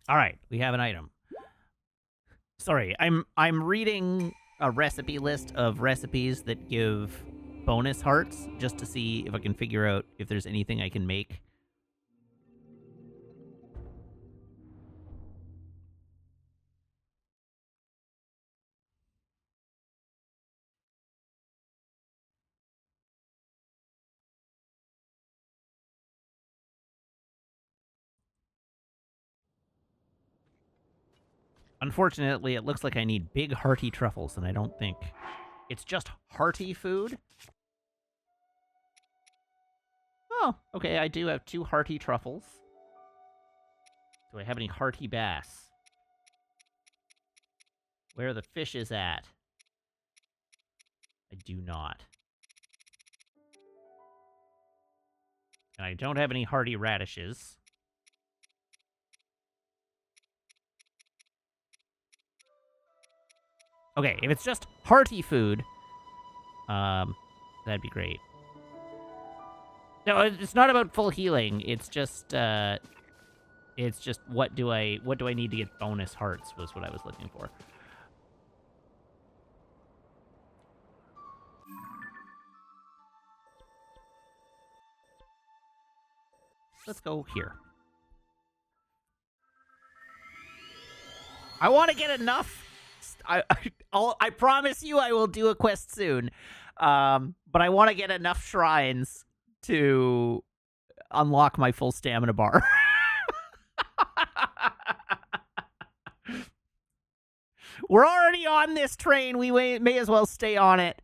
All right, we have an item. Sorry, I'm reading a recipe list of recipes that give bonus hearts just to see if I can figure out if there's anything I can make. Unfortunately, it looks like I need big hearty truffles, and I don't think it's just hearty food. Oh, okay, I do have 2 hearty truffles. Do I have any hearty bass? Where are the fishes at? I do not. And I don't have any hearty radishes. Okay, if it's just hearty food, that'd be great. No, it's not about full healing. It's just what do I need to get bonus hearts was what I was looking for. Let's go here. I want to get enough. I promise you I will do a quest soon. But I want to get enough shrines to unlock my full stamina bar. We're already on this train. We may as well stay on it.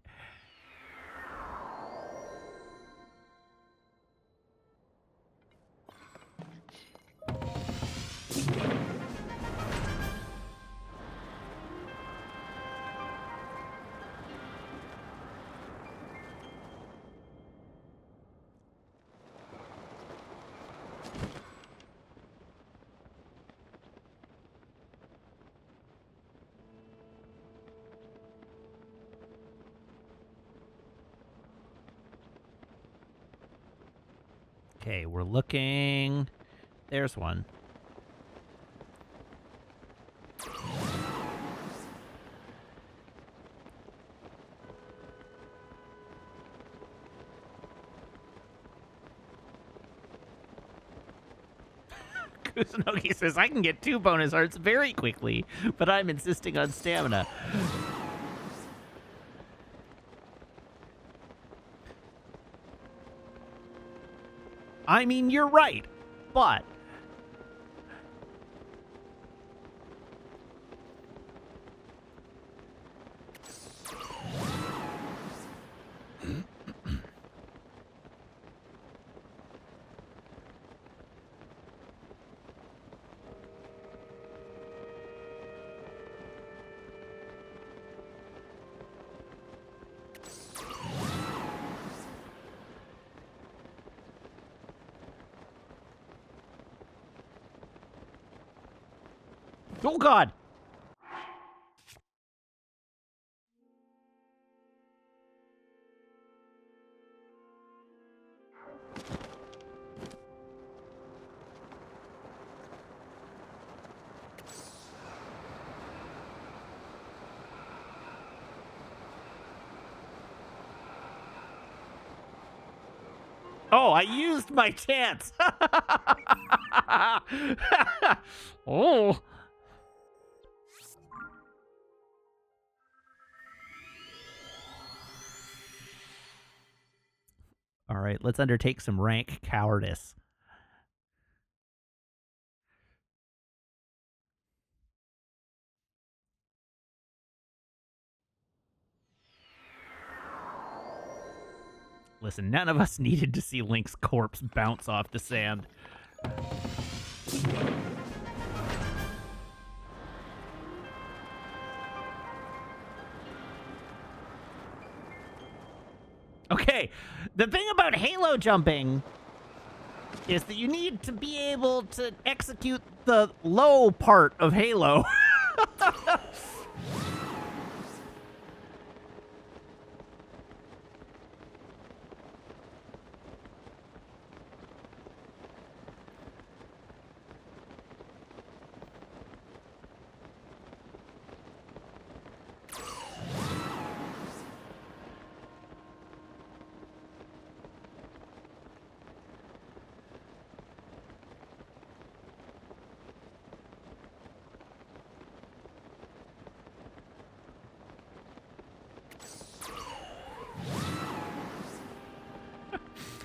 Okay, we're looking. There's one. Kusunoki says, I can get 2 bonus hearts very quickly, but I'm insisting on stamina. I mean, you're right, but... Oh, God! Oh, I used my chance! Oh! All right, let's undertake some rank cowardice. Listen, none of us needed to see Link's corpse bounce off the sand. Okay, the thing about Halo jumping is that you need to be able to execute the low part of Halo.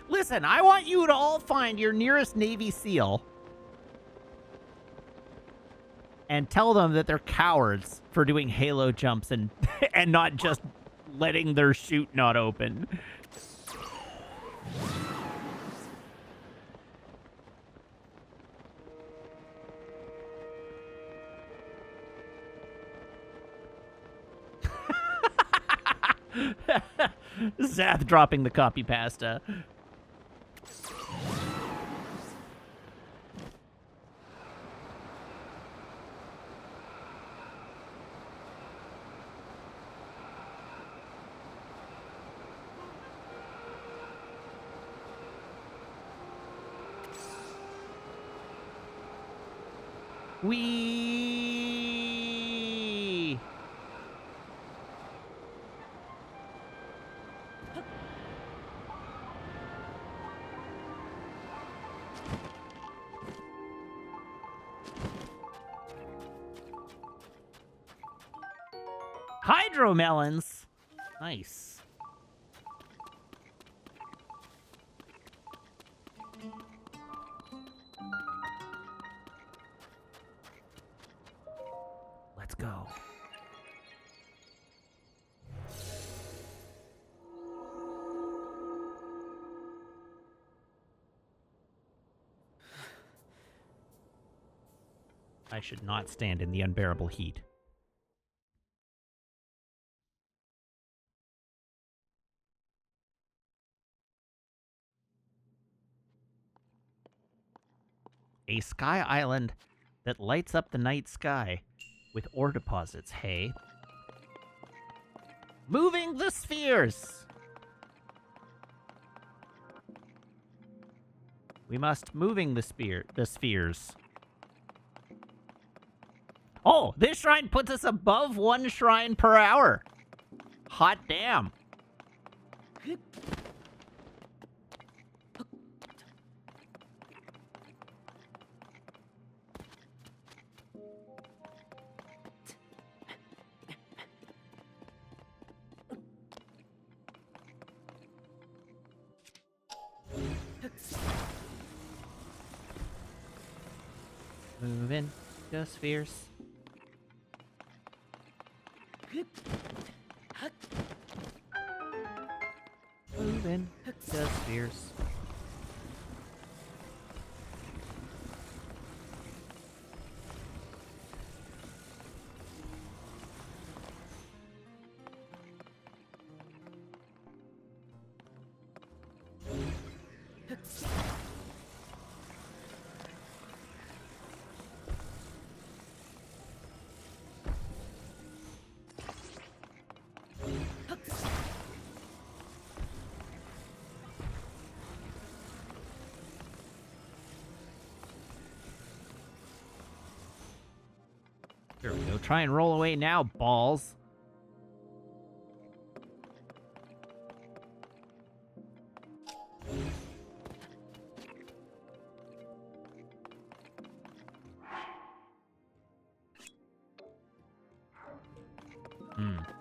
Listen, I want you to all find your nearest Navy SEAL and tell them that they're cowards for doing Halo jumps and and not just letting their chute not open. Zath dropping the copy pasta. Whee! Hydromelons! Nice. Let's go. I should not stand in the unbearable heat. A sky island that lights up the night sky with ore deposits, hey? Moving the spheres! We must moving the spheres. Oh, this shrine puts us above 1 shrine per hour. Hot damn. Moving the spheres. Moving the spheres. There we go. Try and roll away now, balls.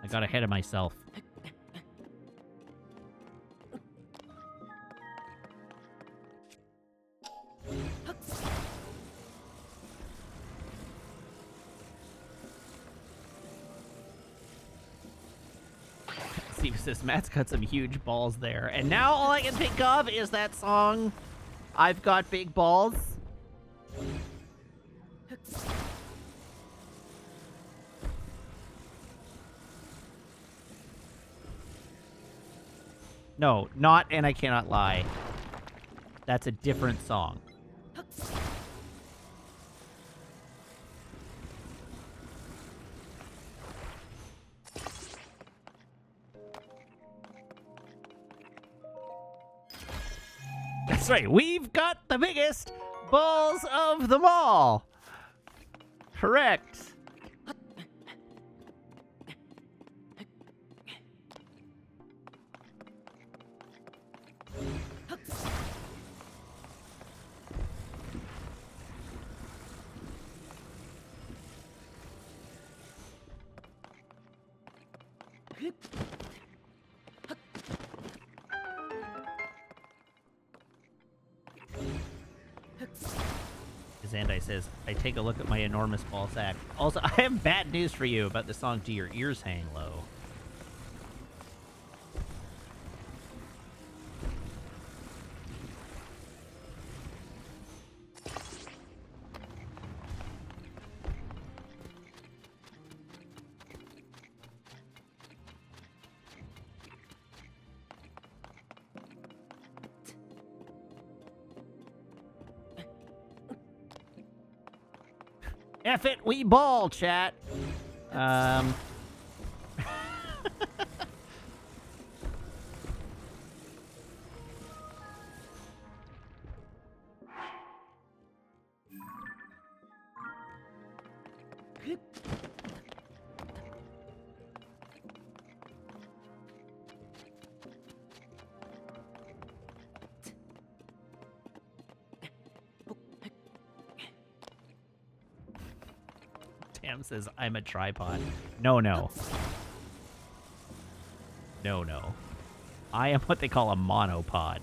I got ahead of myself. Steve says Matt's got some huge balls there. And now all I can think of is that song, I've Got Big Balls. No, not And I Cannot Lie. That's a different song. That's right, we've got the biggest balls of them all. Correct. Zandai says, I take a look at my enormous ball sack. Also, I have bad news for you about the song Do Your Ears Hang Low. F it, we ball, chat. Sam says, I'm a tripod. No, no. No, no. I am what they call a monopod.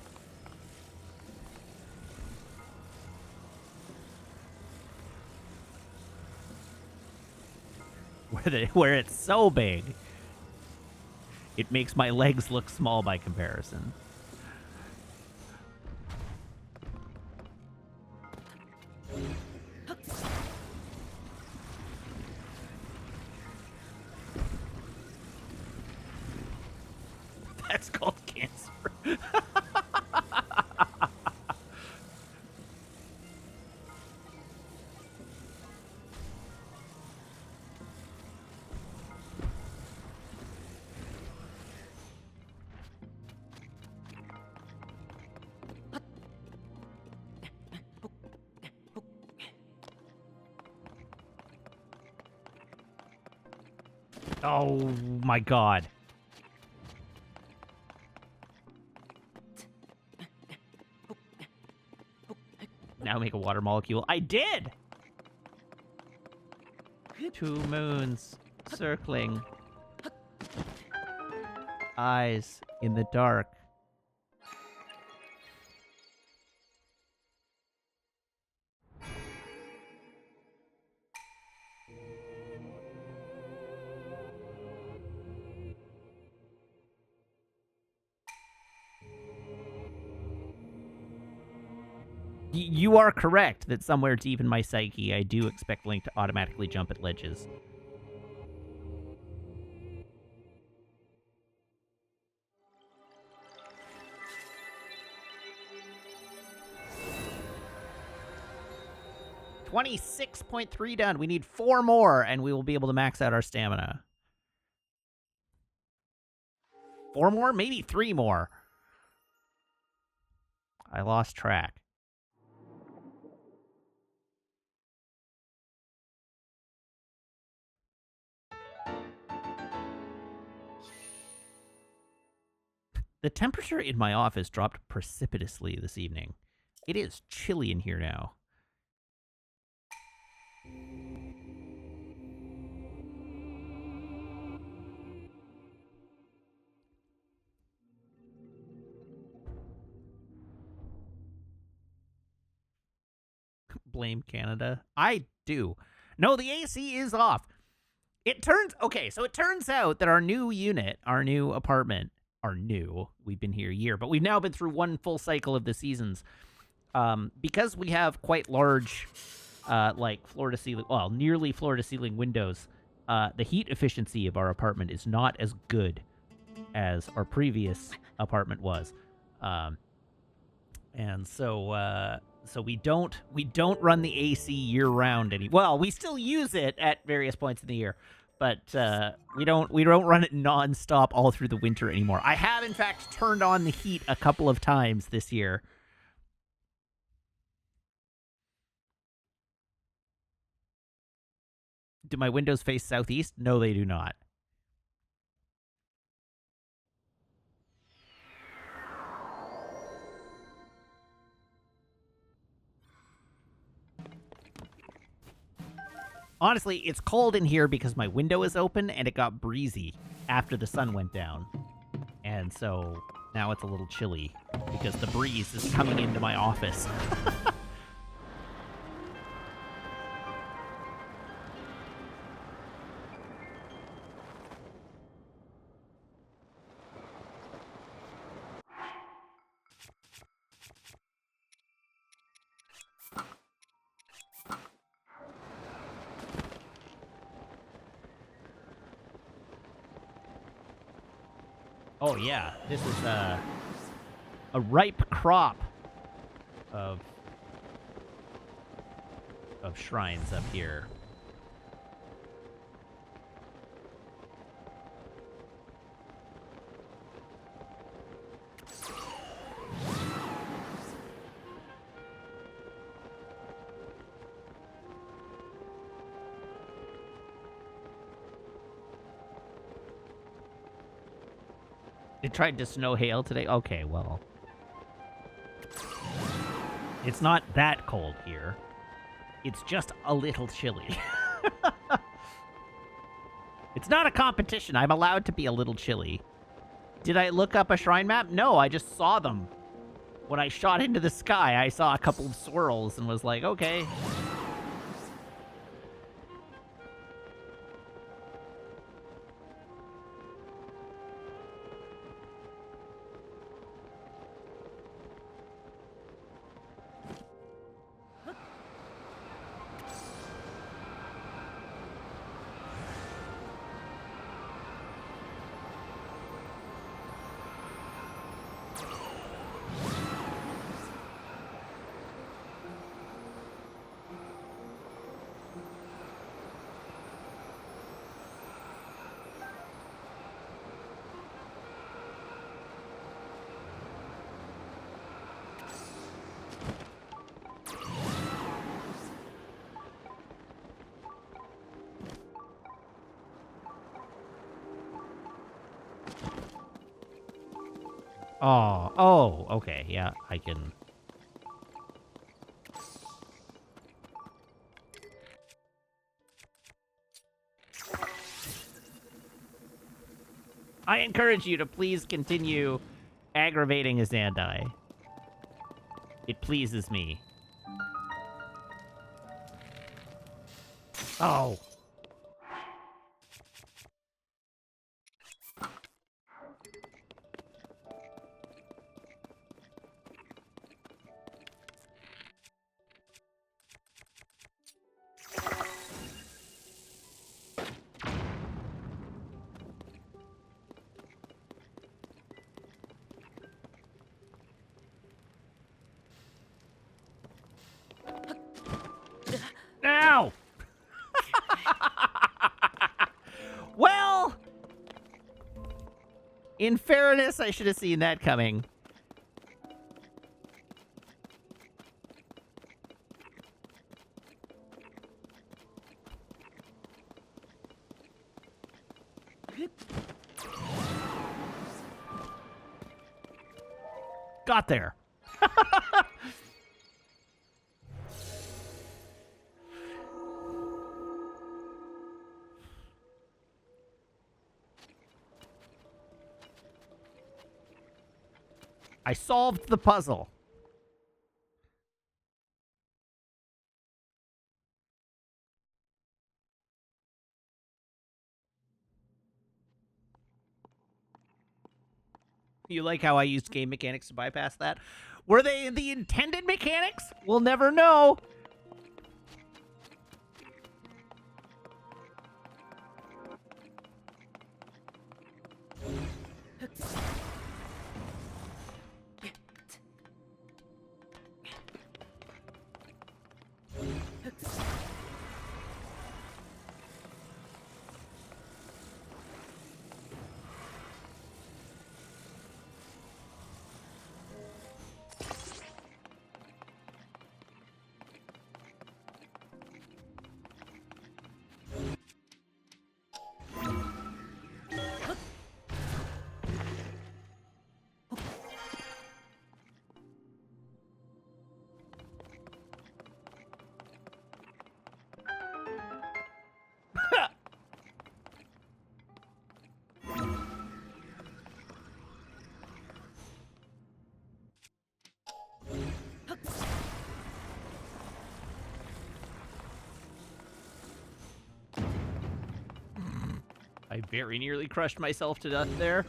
Where it's so big, it makes my legs look small by comparison. That's called cancer. Oh my god. Now make a water molecule. I did! 2 moons circling. Eyes in the dark. You are correct that somewhere deep in my psyche, I do expect Link to automatically jump at ledges. $26.3 done. We need 4 more, and we will be able to max out our stamina. 4 more? Maybe 3 more. I lost track. The temperature in my office dropped precipitously this evening. It is chilly in here now. Blame Canada. I do. No, the AC is off. It turns out that our new unit, our new apartment, we've been here a year, but we've now been through 1 full cycle of the seasons. Because we have quite large, like floor-to-ceiling, well, nearly floor-to-ceiling windows, the heat efficiency of our apartment is not as good as our previous apartment was. And so we don't run the AC year-round well, we still use it at various points in the year. But we don't run it non-stop all through the winter anymore. I have, in fact, turned on the heat a couple of times this year. Do my windows face southeast? No, they do not. Honestly, it's cold in here because my window is open and it got breezy after the sun went down. And so now it's a little chilly because the breeze is coming into my office. Oh yeah, this is a ripe crop of shrines up here. It tried to snow hail today? Okay, well. It's not that cold here. It's just a little chilly. It's not a competition. I'm allowed to be a little chilly. Did I look up a shrine map? No, I just saw them. When I shot into the sky, I saw a couple of swirls and was like, okay. Oh, okay, yeah, I can... I encourage you to please continue aggravating Azandai. It pleases me. Oh. Ow! Well, in fairness, I should have seen that coming. Got there. I solved the puzzle. You like how I used game mechanics to bypass that? Were they the intended mechanics? We'll never know. I very nearly crushed myself to death there.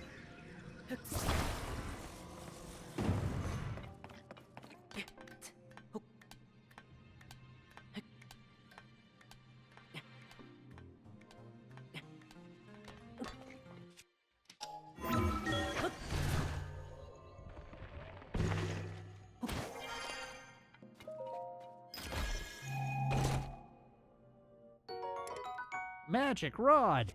Magic rod.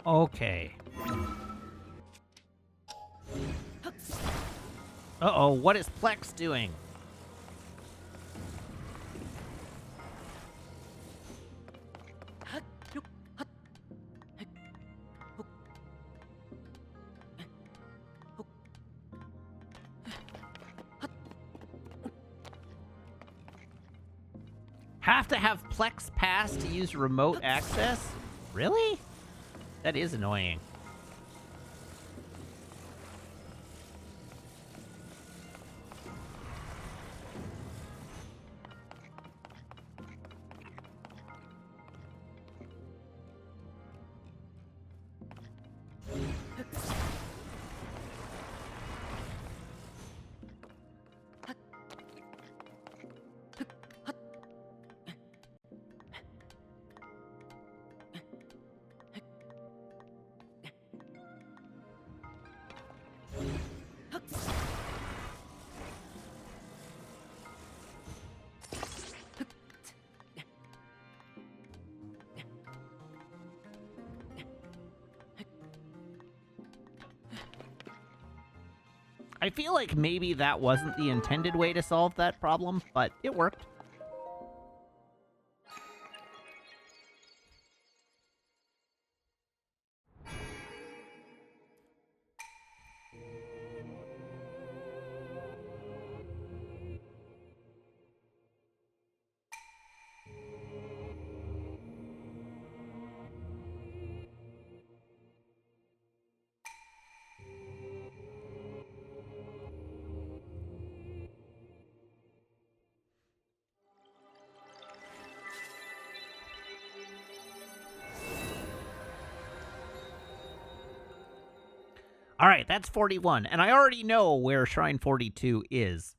Okay. Uh-oh, what is Plex doing? Have to have Plex Pass to use remote access? Really? That is annoying. I feel like maybe that wasn't the intended way to solve that problem, but it worked. All right, that's 41, and I already know where Shrine 42 is.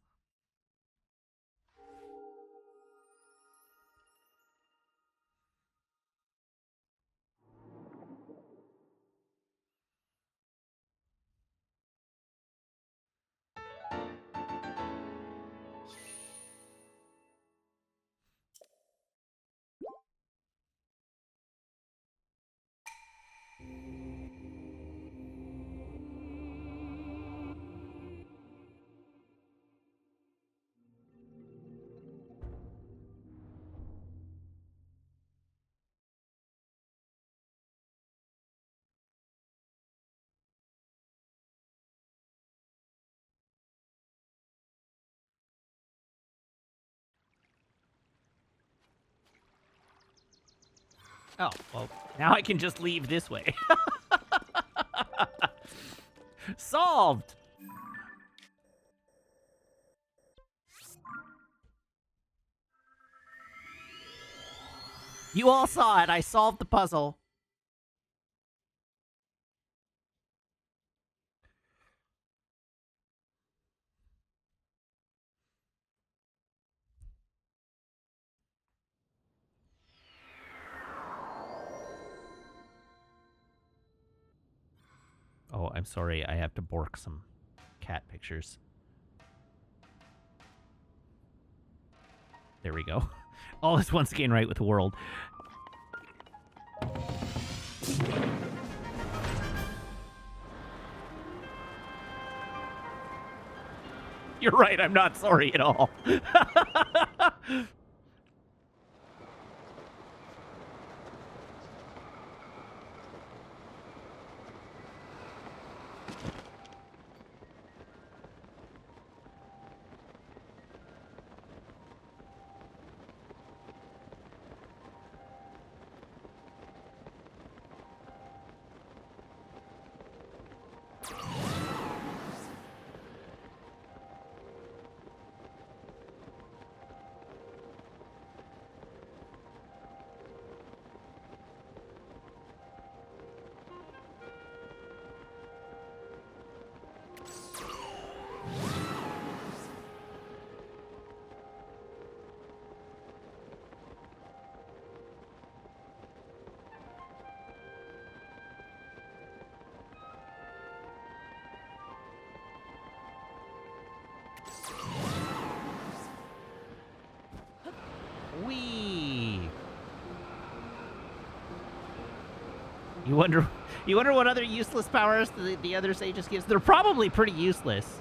Oh, well, now I can just leave this way. Solved! You all saw it. I solved the puzzle. Oh, I'm sorry. I have to bork some cat pictures. There we go. All is once again right with the world. You're right. I'm not sorry at all. You wonder what other useless powers the other sages gives. They're probably pretty useless.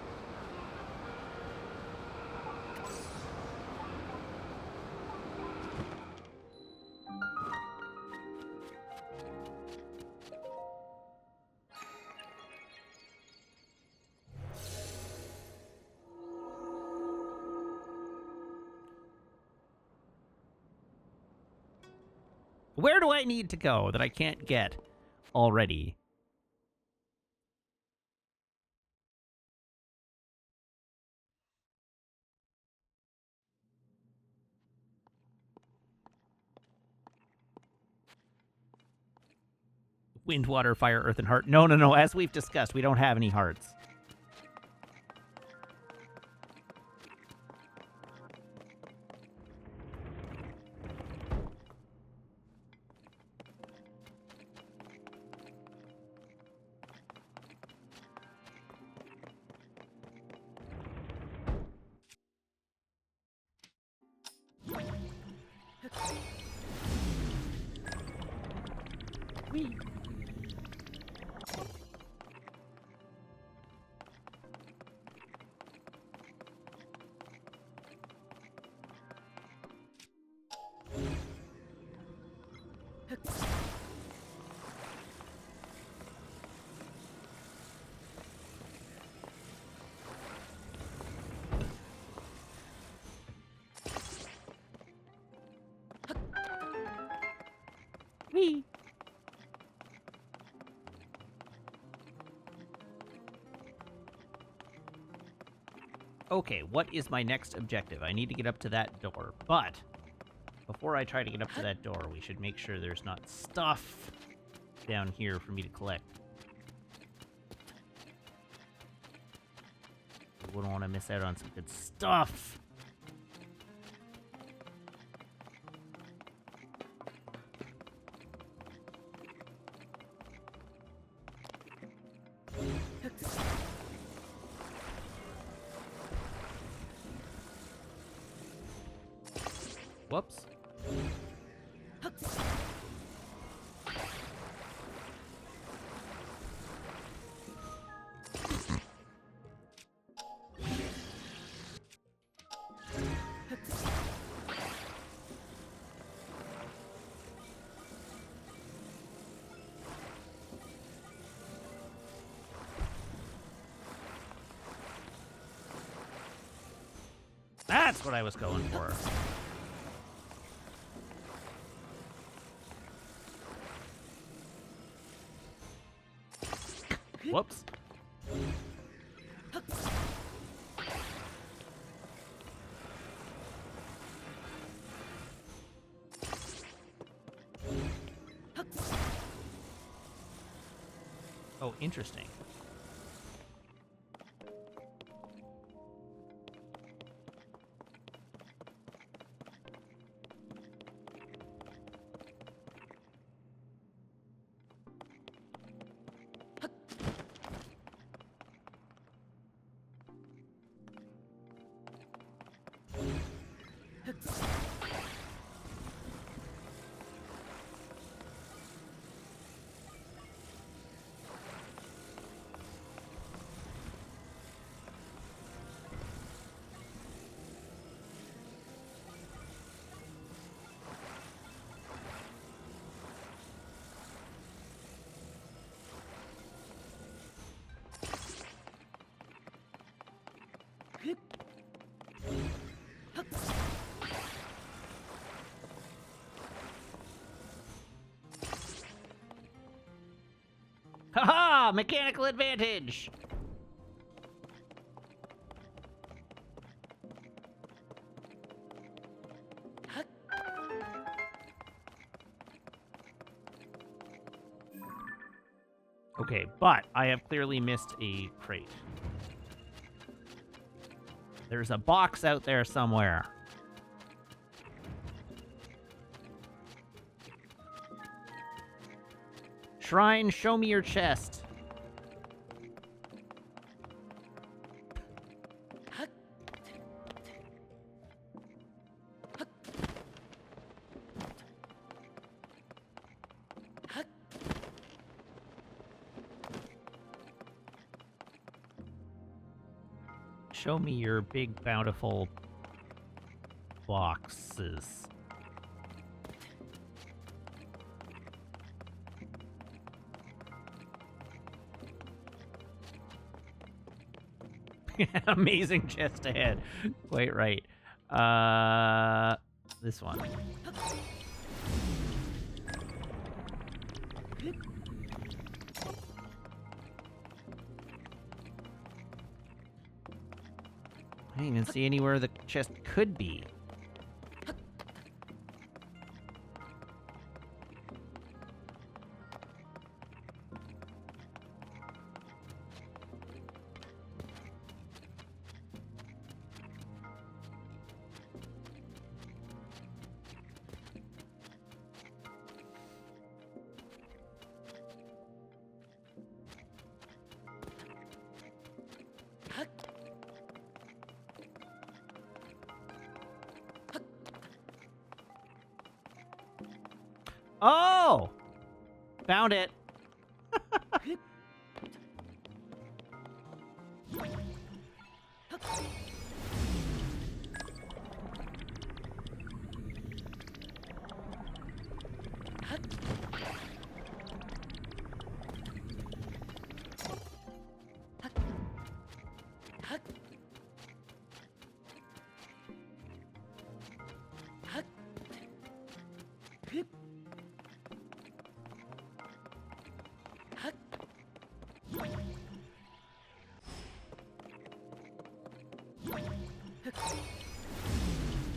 Where do I need to go that I can't get already? Wind, water, fire, earth, and heart. No. As we've discussed, we don't have any hearts. Wee. Wee. Okay, what is my next objective? I need to get up to that door, but before I try to get up to that door, we should make sure there's not stuff down here for me to collect. I wouldn't want to miss out on some good stuff. Whoops. That's what I was going for. Whoops. Oh, interesting. Haha! Mechanical advantage! Okay, but I have clearly missed a crate. There's a box out there somewhere. Shrine, show me your chest. Show me your big, bountiful boxes. Amazing chest ahead. Quite right. This one. I didn't even see anywhere the chest could be. Oh! Found it.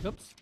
Oops.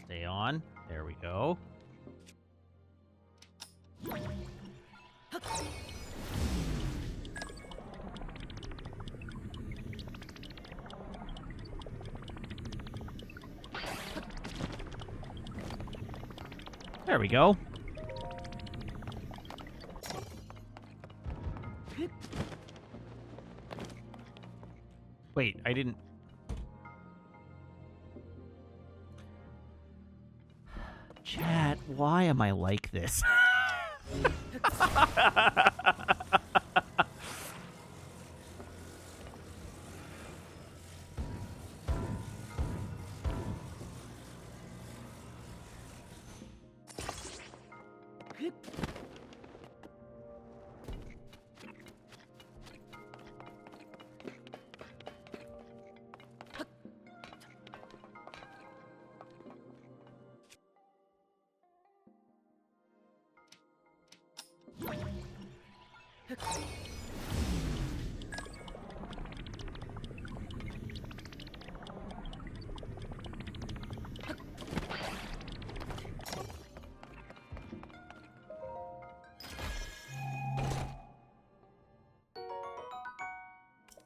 Stay on. There we go. There we go. Wait, I didn't... Chat, why am I like this?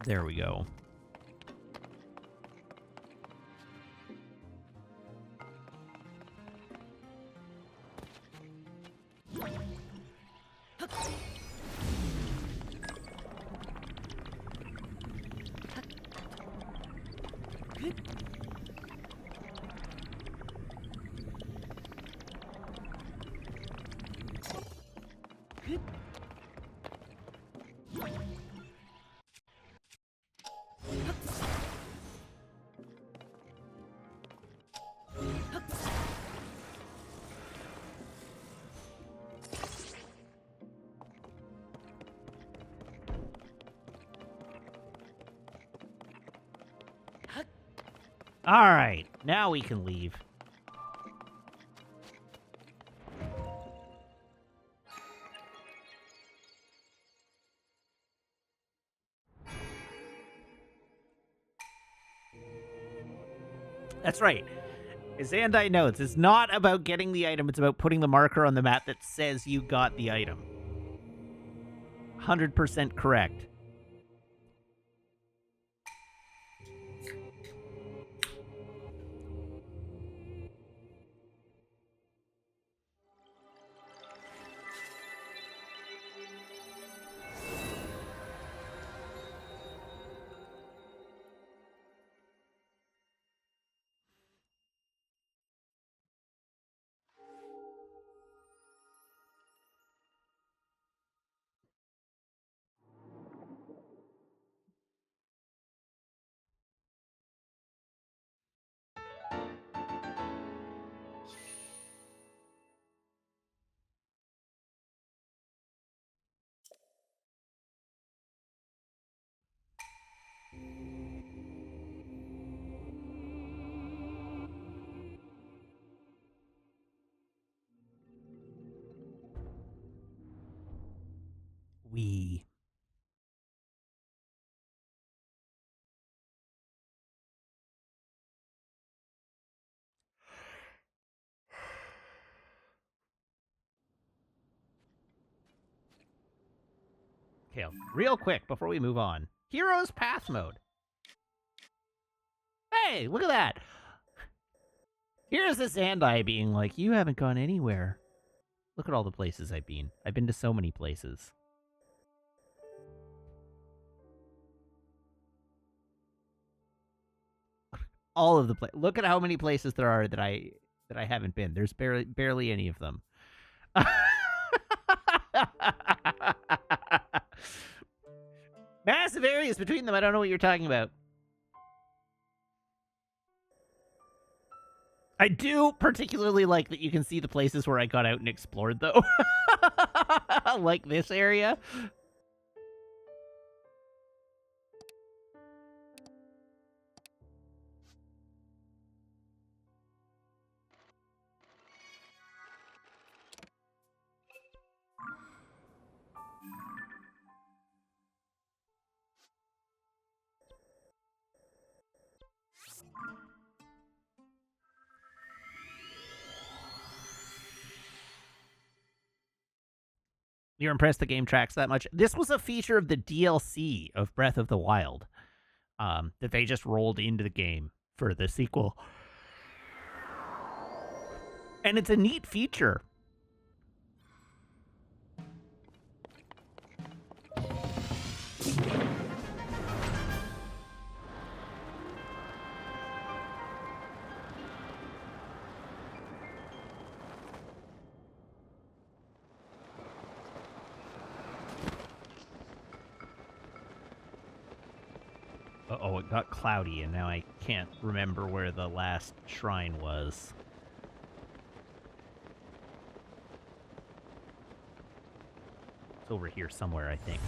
There we go. All right, now we can leave. That's right. Zandai notes, it's not about getting the item, it's about putting the marker on the map that says you got the item. 100% correct. We. Okay, real quick before we move on. Heroes Path Mode. Hey, look at that. Here's this Zandai being like, you haven't gone anywhere. Look at all the places I've been. I've been to so many places. All of the places. Look at how many places there are that I haven't been. There's barely any of them. Massive areas between them. I don't know what you're talking about. I do particularly like that you can see the places where I got out and explored, though. Like this area. You're impressed the game tracks that much? This was a feature of the DLC of Breath of the Wild that they just rolled into the game for the sequel. And it's a neat feature. Uh-oh, it got cloudy, and now I can't remember where the last shrine was. It's over here somewhere, I think.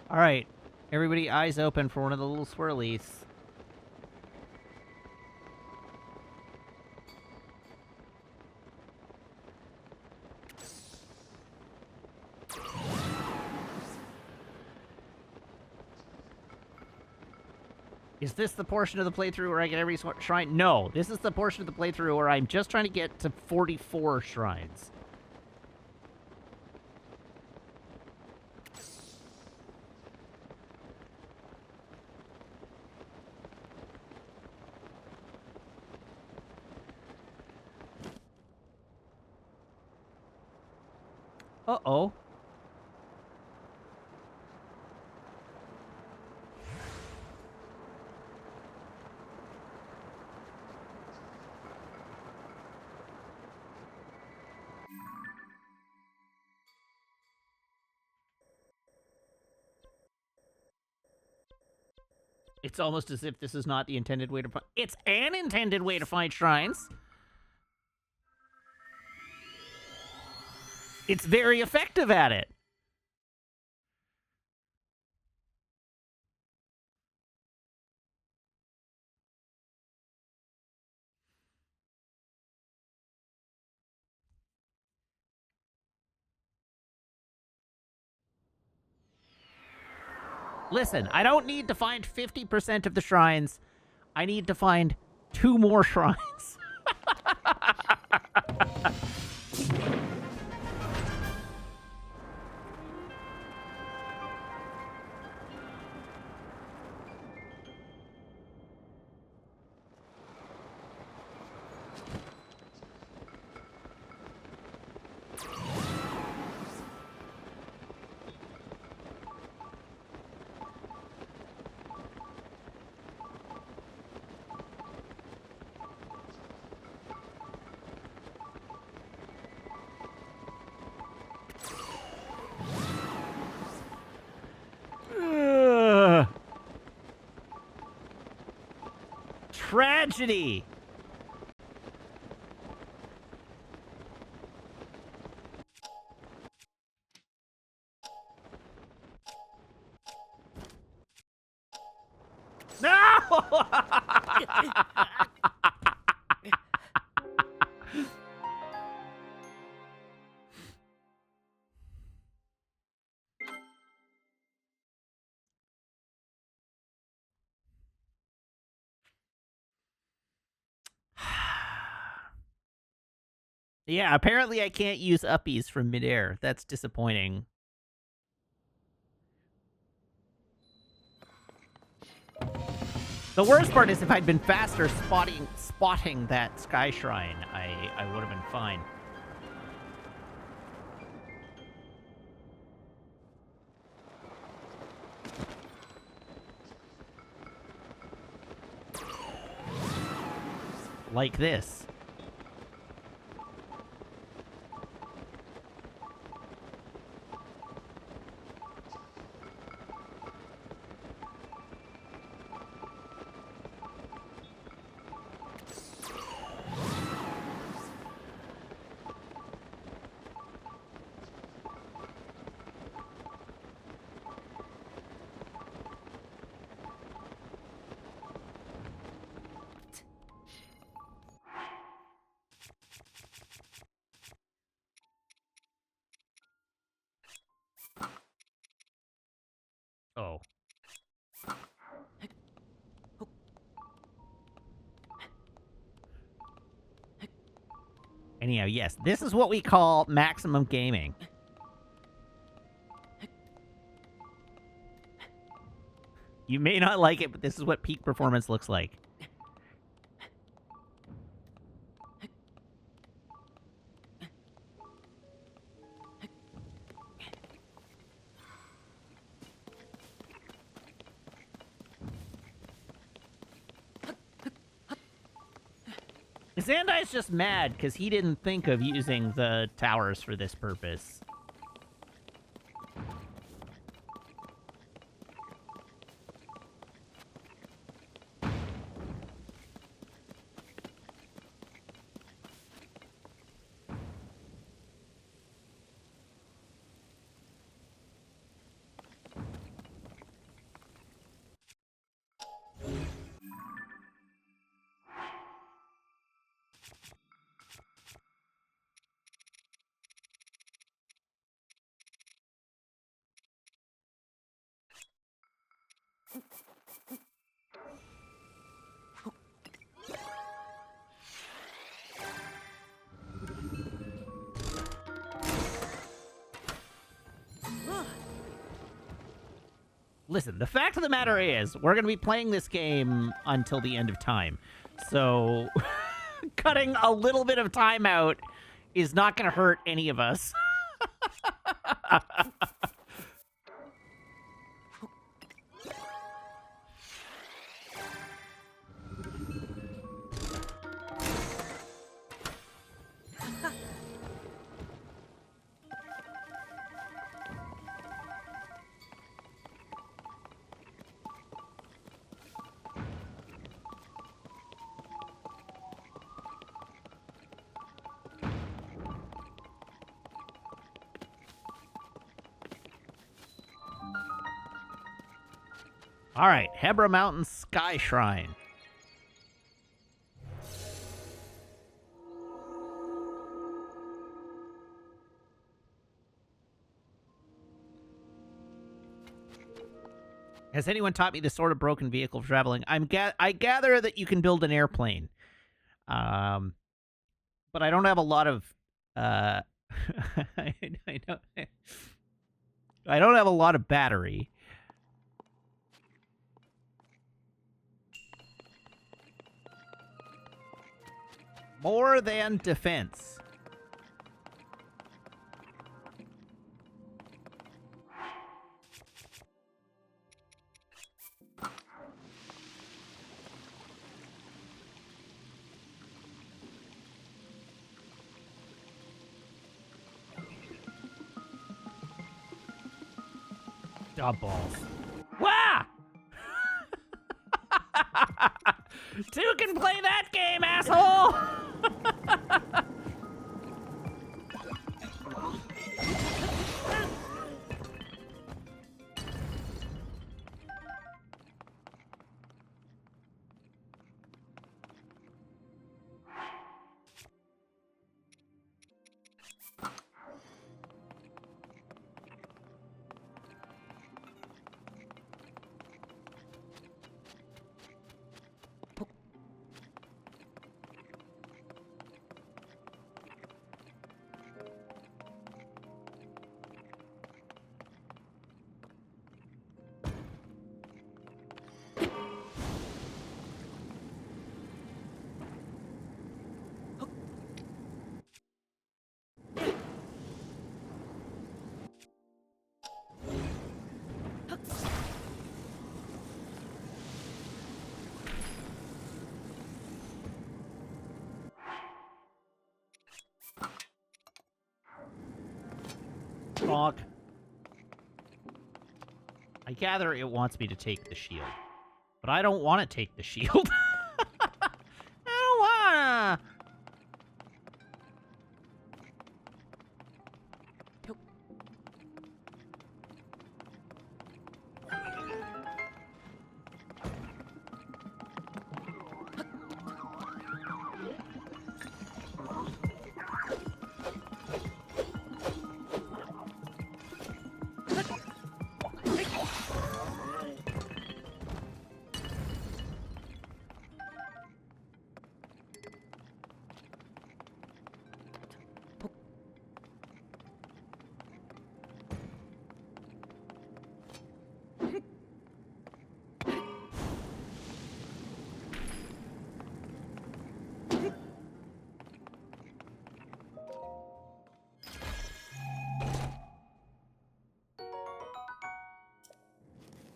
All right, everybody, eyes open for one of the little swirlies. Is this the portion of the playthrough where I get every shrine? No, this is the portion of the playthrough where I'm just trying to get to 44 shrines. Uh-oh. It's almost as if this is not the intended way to find... It's an intended way to find shrines. It's very effective at it. Listen, I don't need to find 50% of the shrines. I need to find 2 more shrines. Ugh. Tragedy. No! Yeah, apparently I can't use uppies from midair. That's disappointing. The worst part is if I'd been faster spotting that sky shrine, I would have been fine. Like this. Oh. Anyhow, yes, this is what we call maximum gaming. You may not like it, but this is what peak performance looks like. Zandai's just mad because he didn't think of using the towers for this purpose. Listen, the fact of the matter is, we're going to be playing this game until the end of time. So, cutting a little bit of time out is not going to hurt any of us. All right, Hebra Mountain Sky Shrine. Has anyone taught me the sort of broken vehicle for traveling? I gather that you can build an airplane. But I don't have a lot of I don't have a lot of battery. More than defense. Dog balls. Wah! Two can play that game, asshole! Bonk. I gather it wants me to take the shield. But I don't want to take the shield. I don't wanna.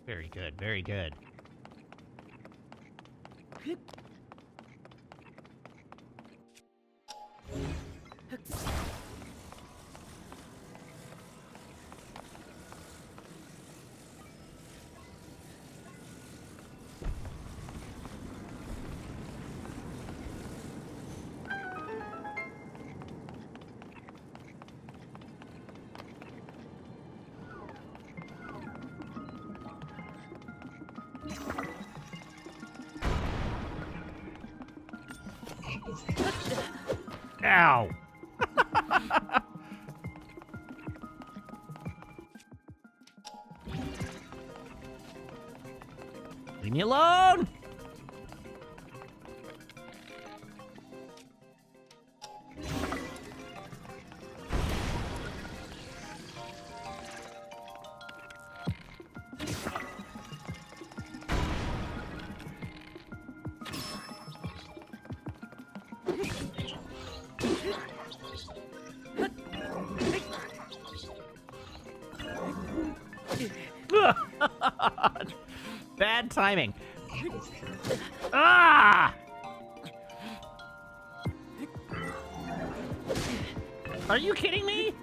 Very good, very good. Ow! Leave me alone! Bad timing. Ah! Are you kidding me?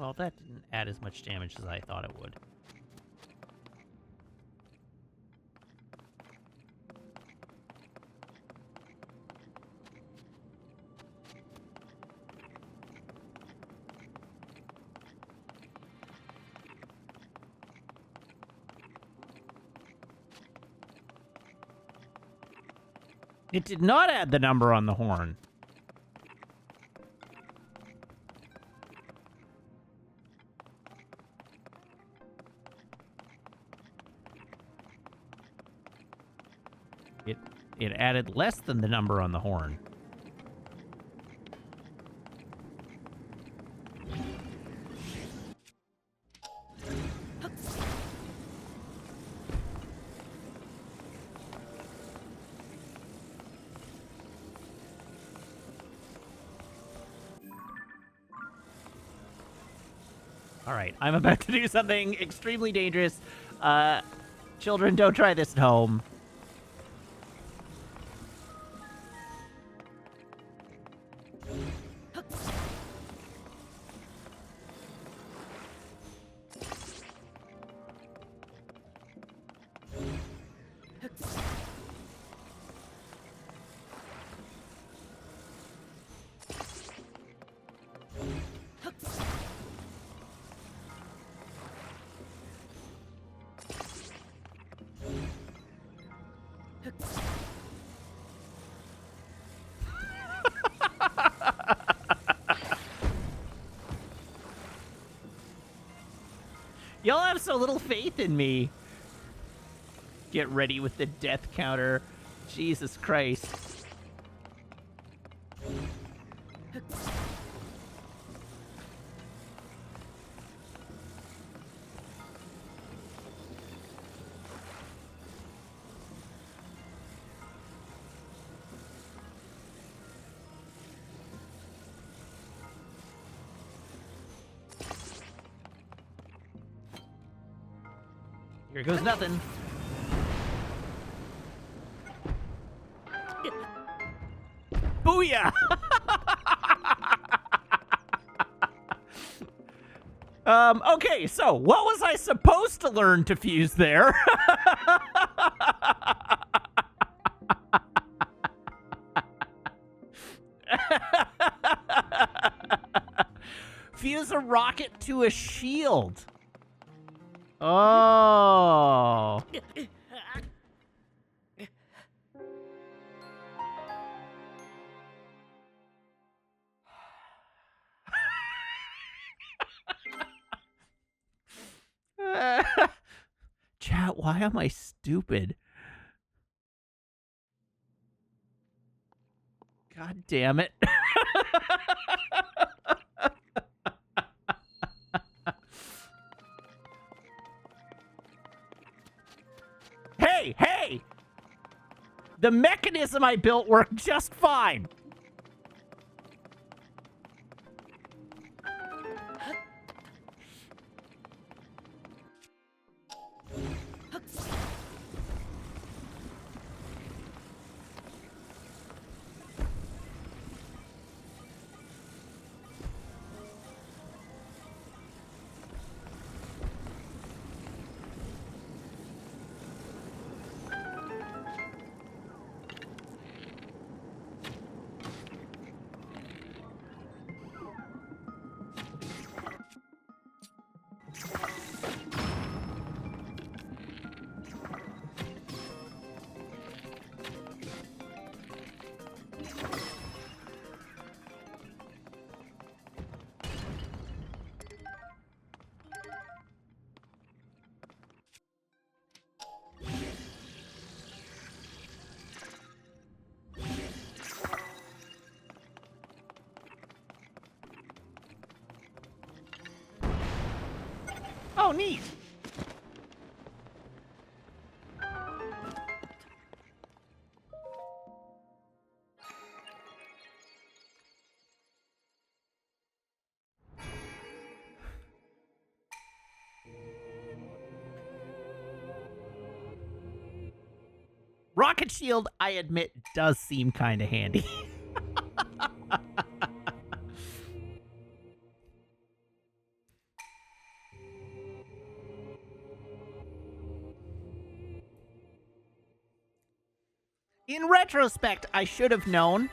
Well, that didn't add as much damage as I thought it would. It did not add the number on the horn. It added less than the number on the horn. All right, I'm about to do something extremely dangerous. Children, don't try this at home. Y'all have so little faith in me. Get ready with the death counter. Jesus Christ. Here goes nothing. Booyah! Okay, so what was I supposed to learn to fuse there? Fuse a rocket to a shield. Oh. Chat, why am I stupid? God damn it. Hey, hey! The mechanism I built worked just fine. Oh, neat. Rocket shield, I admit, does seem kind of handy. In retrospect, I should have known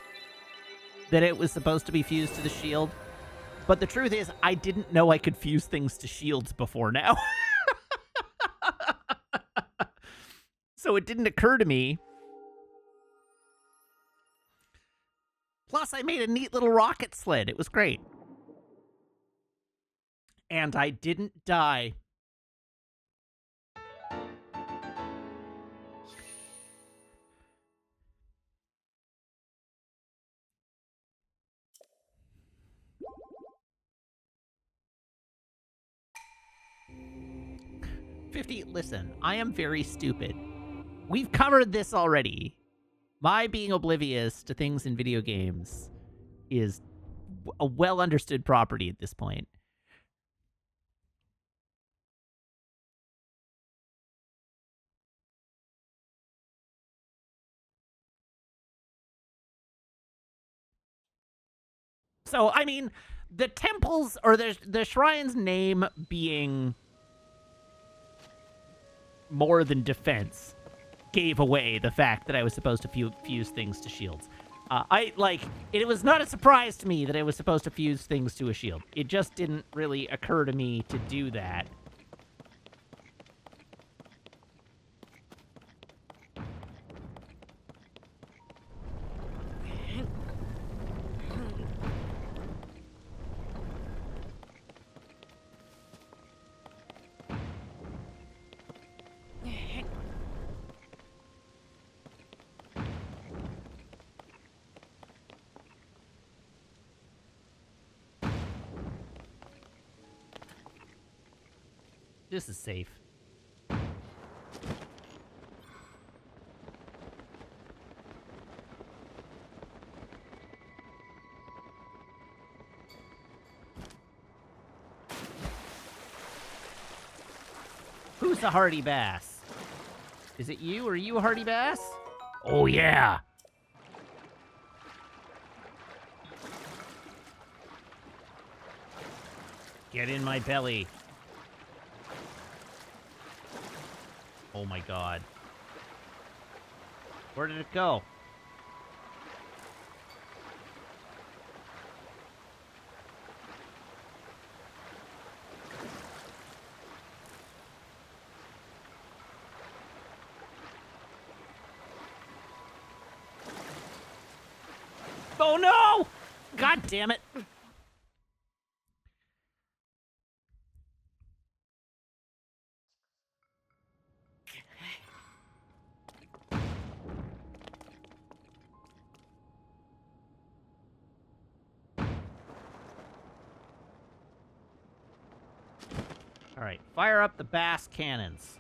that it was supposed to be fused to the shield. But the truth is, I didn't know I could fuse things to shields before now. So it didn't occur to me. Plus, I made a neat little rocket sled. It was great. And I didn't die. Listen, I am very stupid. We've covered this already. My being oblivious to things in video games is a well understood property at this point. So, I mean, the temples or the shrine's name being more than defense gave away the fact that I was supposed to fuse things to shields. It was not a surprise to me that I was supposed to fuse things to a shield. It just didn't really occur to me to do that. This is safe. Who's a hardy bass? Is it you? Are you a hardy bass? Oh, yeah. Get in my belly. Oh my god. Where did it go? Oh no! God damn it. All right, fire up the bass cannons.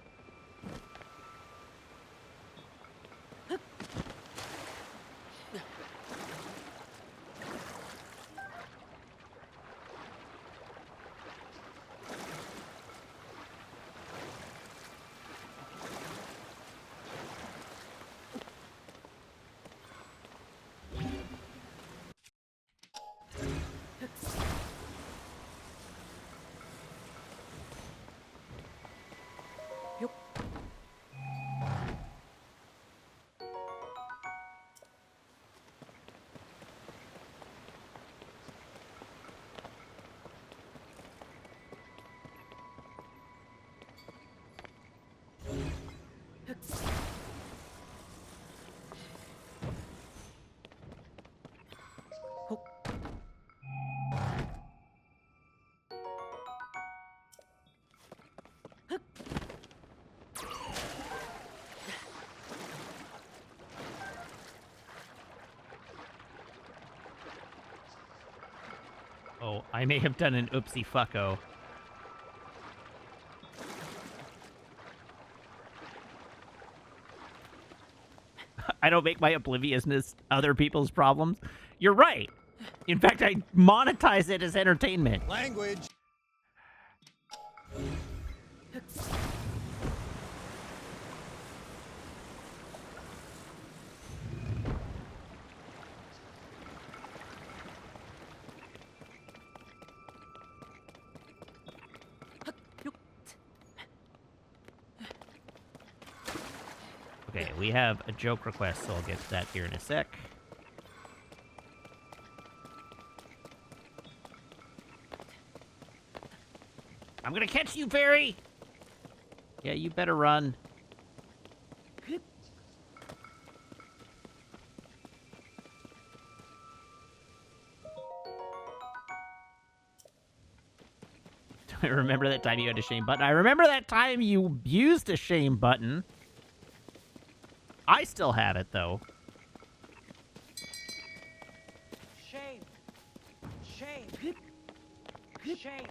Oh, I may have done an oopsie fucko. I don't make my obliviousness other people's problems. You're right. In fact, I monetize it as entertainment. Language. Okay, we have a joke request, so I'll get to that here in a sec. I'm gonna catch you, fairy! Yeah, you better run. I remember that time you had a shame button. I remember that time you abused a shame button. I still have it, though. Shame. Shame. Shame.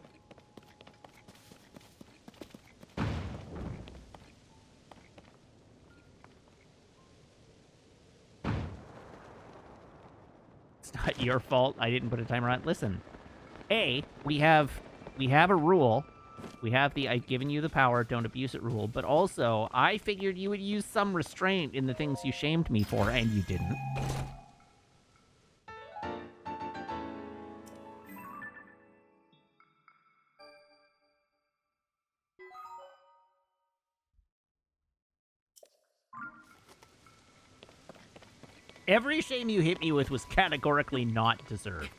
It's not your fault. I didn't put a timer on. Listen, we have a rule. We have the I've given you the power, don't abuse it rule. But also, I figured you would use some restraint in the things you shamed me for, and you didn't. Every shame you hit me with was categorically not deserved.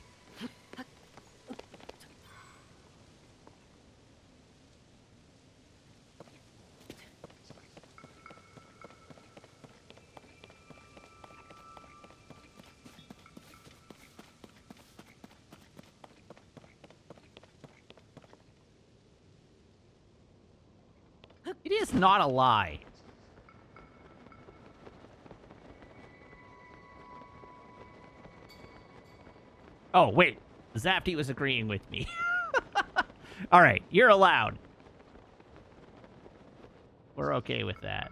It is not a lie. Oh, wait. Zapty was agreeing with me. All right, you're allowed. We're okay with that.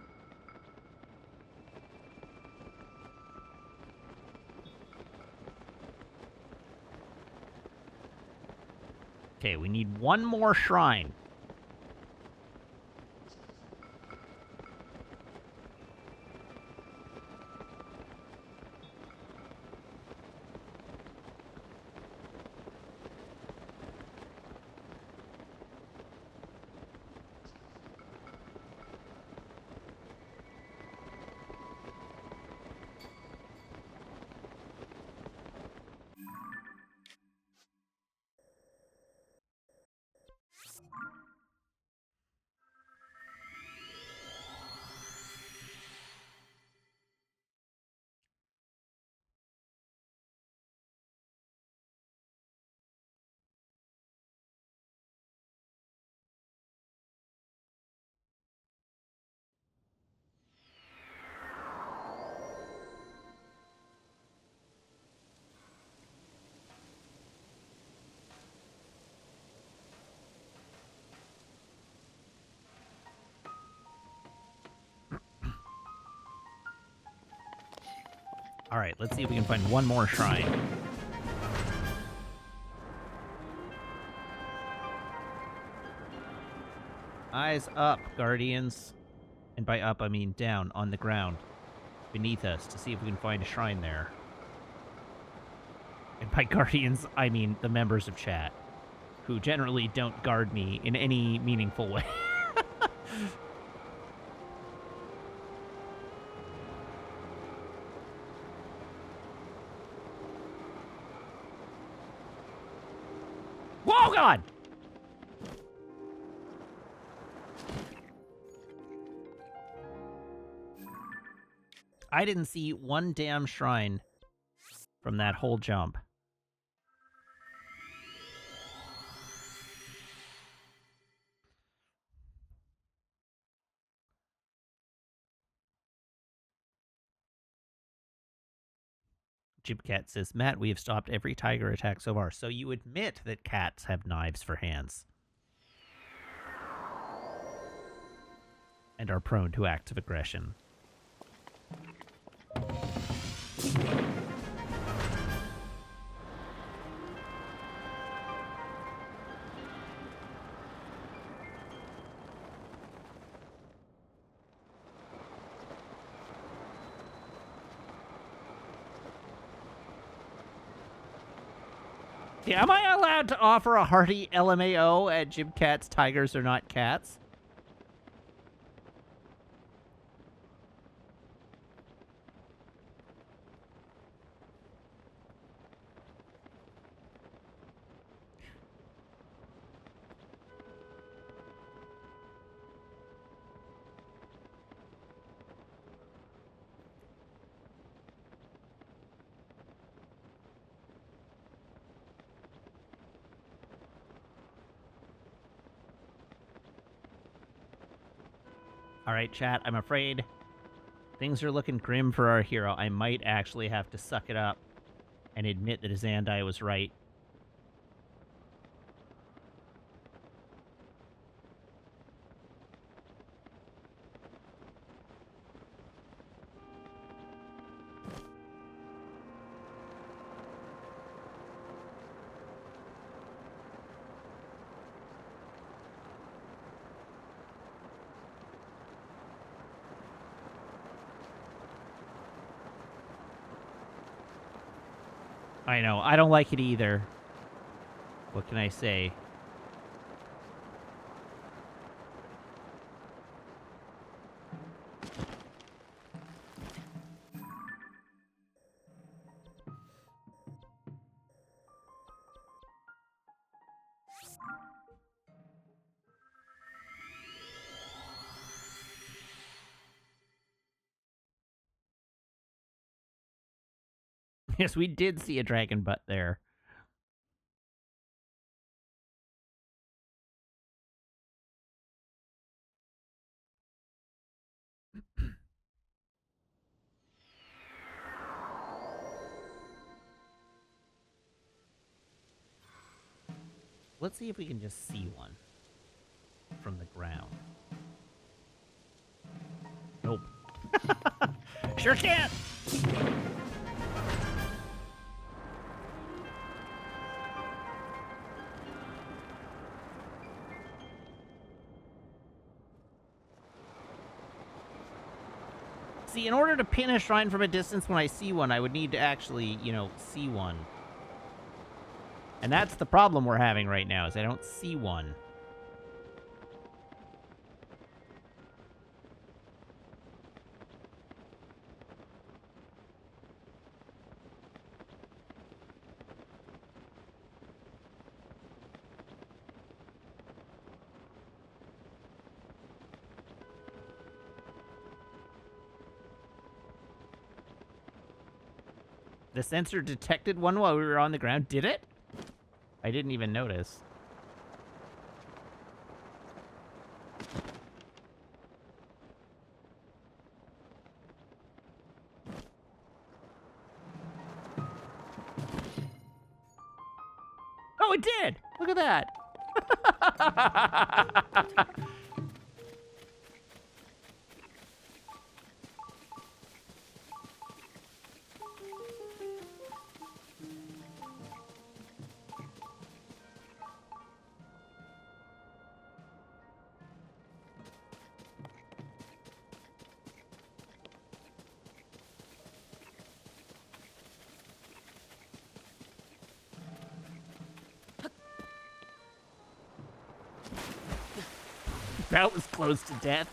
Okay, we need one more shrine. All right, let's see if we can find one more shrine. Eyes up, Guardians. And by up, I mean down, on the ground, beneath us, to see if we can find a shrine there. And by Guardians, I mean the members of chat, who generally don't guard me in any meaningful way. Whoa, God! I didn't see one damn shrine from that whole jump. Jibcat says, Matt, we have stopped every tiger attack so far. So you admit that cats have knives for hands. And are prone to acts of aggression. Yeah, am I allowed to offer a hearty LMAO at Jibcat's Tigers Are Not Cats? Alright, chat, I'm afraid things are looking grim for our hero. I might actually have to suck it up and admit that Zandai was right. I know, I don't like it either. What can I say? Yes, we did see a dragon butt there. Let's see if we can just see one from the ground. Nope. Sure can't! See, in order to pin a shrine from a distance when I see one, I would need to actually, you know, see one. And that's the problem we're having right now, is I don't see one. The sensor detected one while we were on the ground. Did it? I didn't even notice. Oh, it did! Look at that! That was close to death.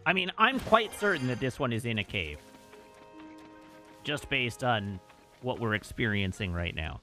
I mean, I'm quite certain that this one is in a cave. Just based on what we're experiencing right now.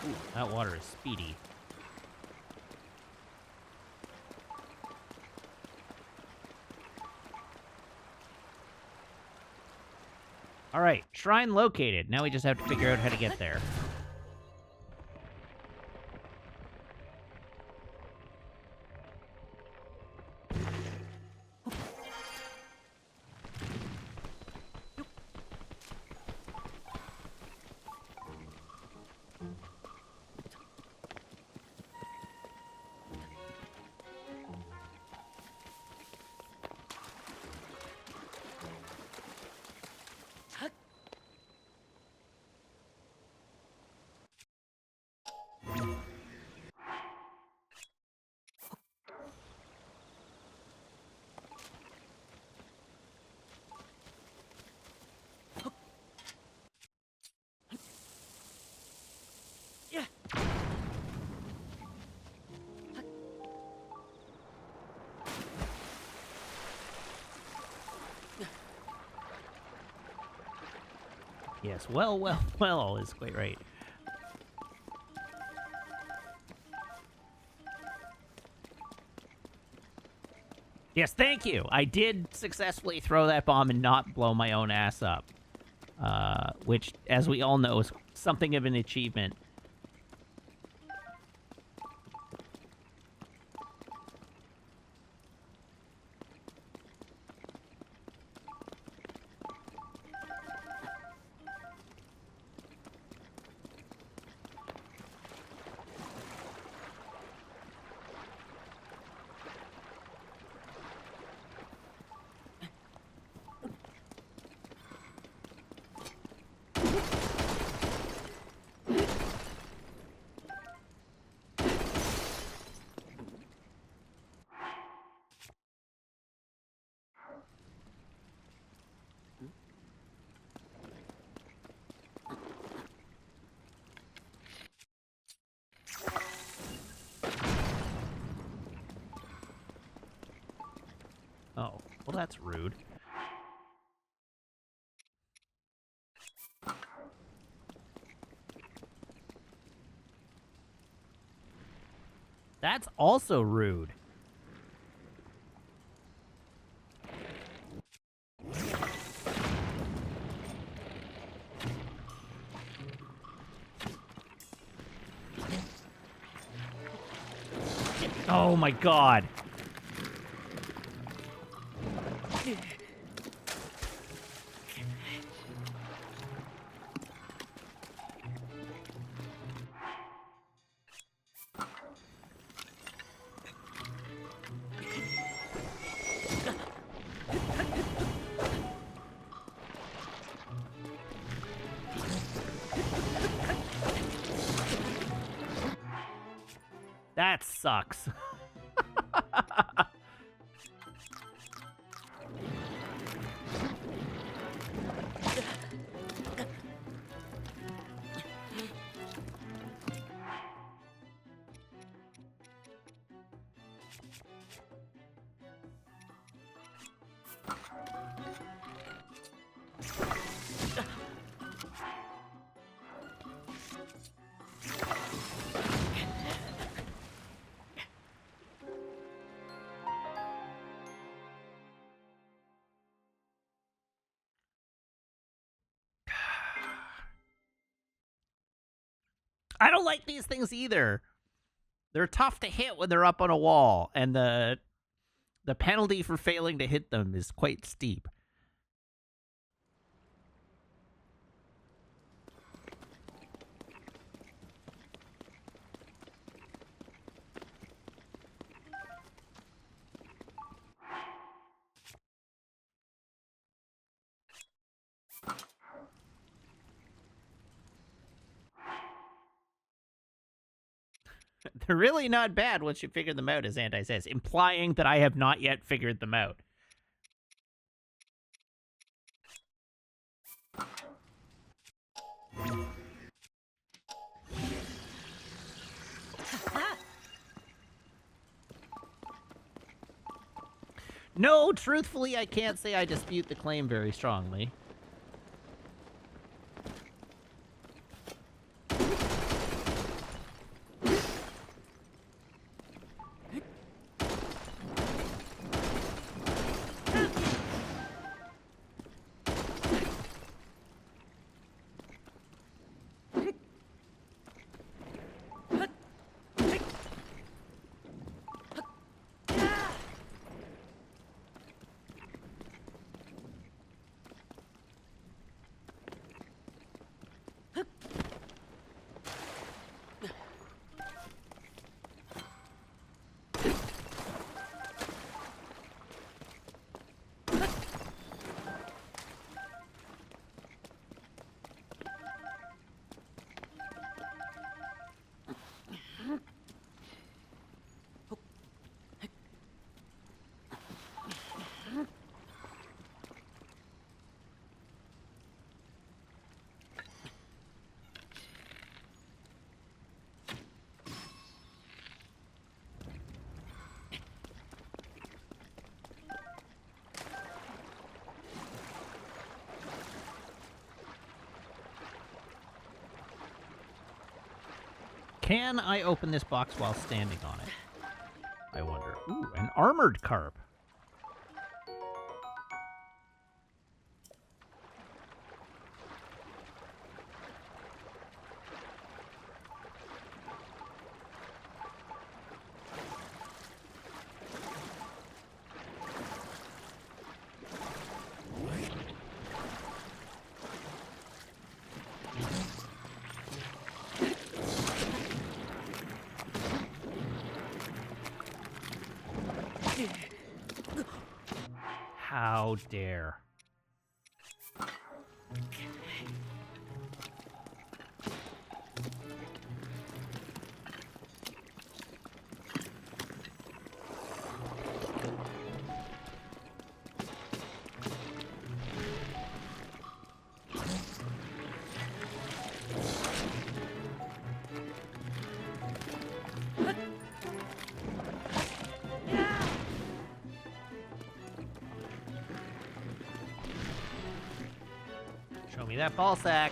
Ooh, that water is speedy. All right, shrine located. Now we just have to figure out how to get there. Yes, well is quite right. Yes, thank you. I did successfully throw that bomb and not blow my own ass up. Which, as we all know, is something of an achievement. Oh, well that's rude. That's also rude. Oh my god. That sucks. I don't like these things either. They're tough to hit when they're up on a wall, and the penalty for failing to hit them is quite steep. They're really not bad once you figure them out, as Anti says, implying that I have not yet figured them out. No, truthfully, I can't say I dispute the claim very strongly. Can I open this box while standing on it? I wonder. Ooh, an armored carp. How dare. Show me that ball sack.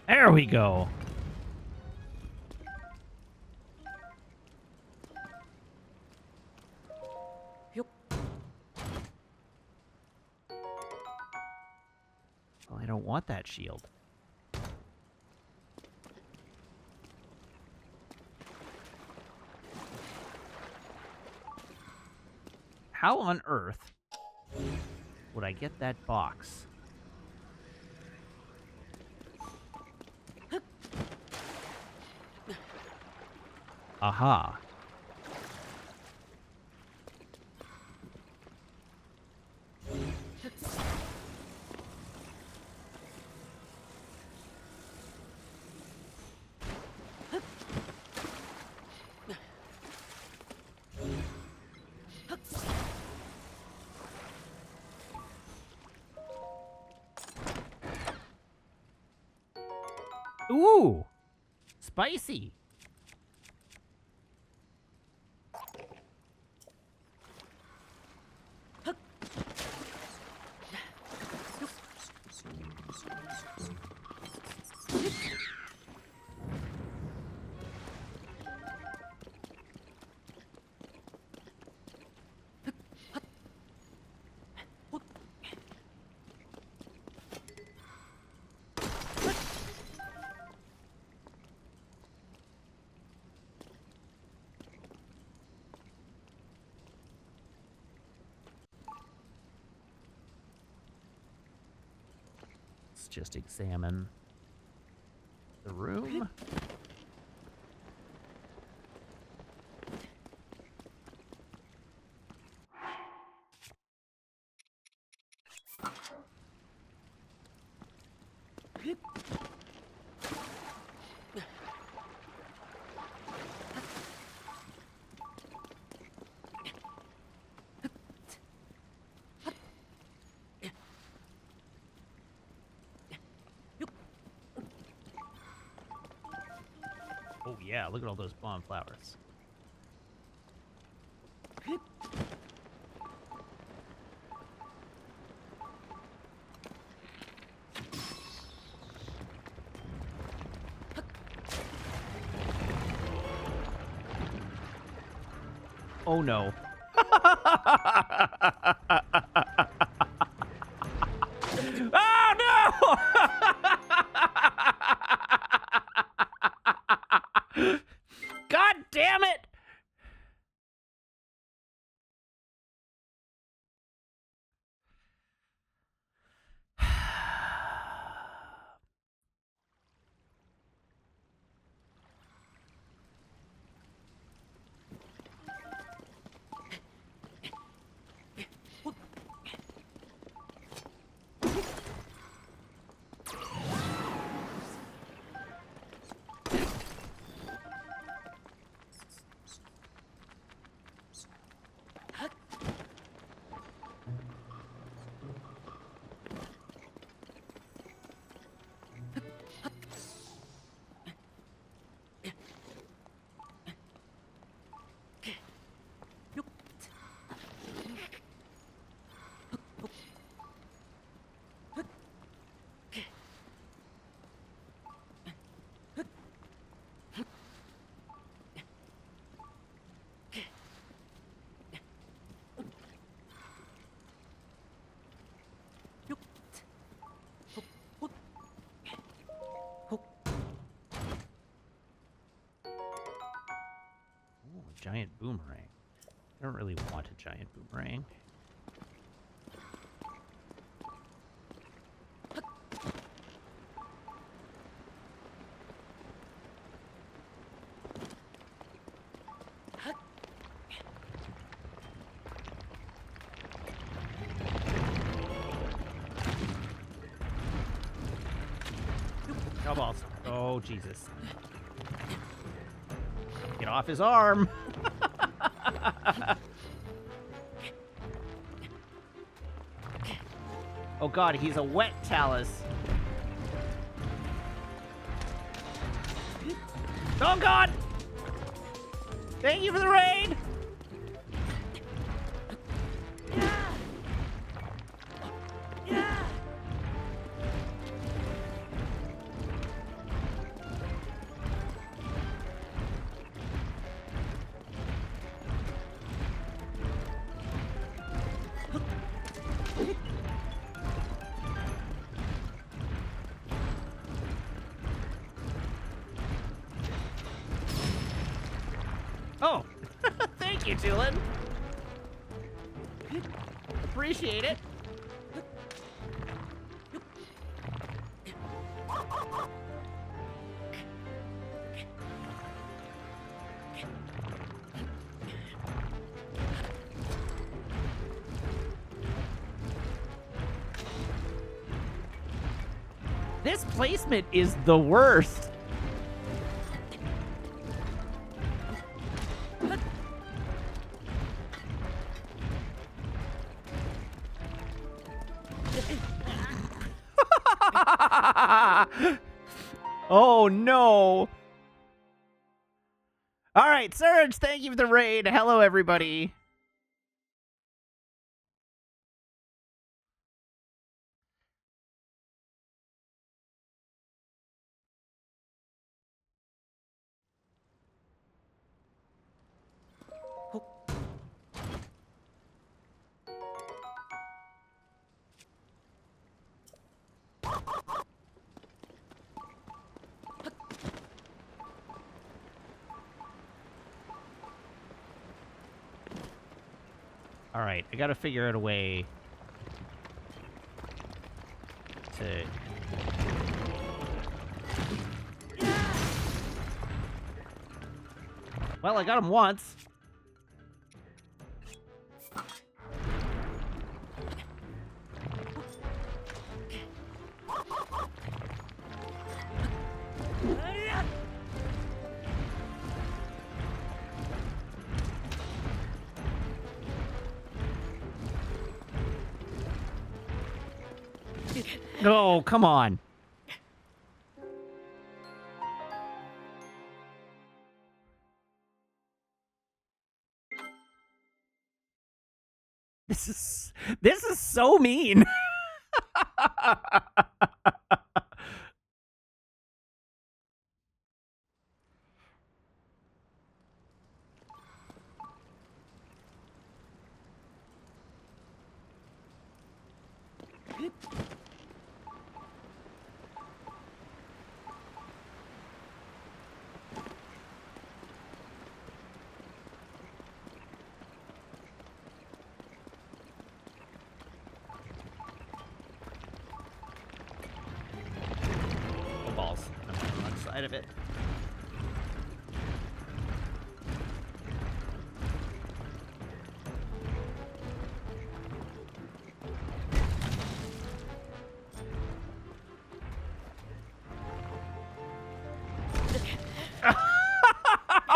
There we go. Well, I don't want that shield. How on earth would I get that box? Aha. Ooh, spicy. Let's just examine the room. Oh yeah, look at all those bomb flowers. Oh no. Oh no! God damn it! giant boomerang. I don't really want a giant boomerang. No balls. Oh, Jesus. Get off his arm. Oh god, he's a wet talus. Oh god! Thank you for the raid! Oh, thank you, Tulin. Appreciate it. This placement is the worst. Oh no. All right, Surge, thank you for the raid. Hello, everybody. All right, I gotta figure out a way to... Well, I got him once. Oh, come on. This is so mean. Balls. I'm on the wrong side of it.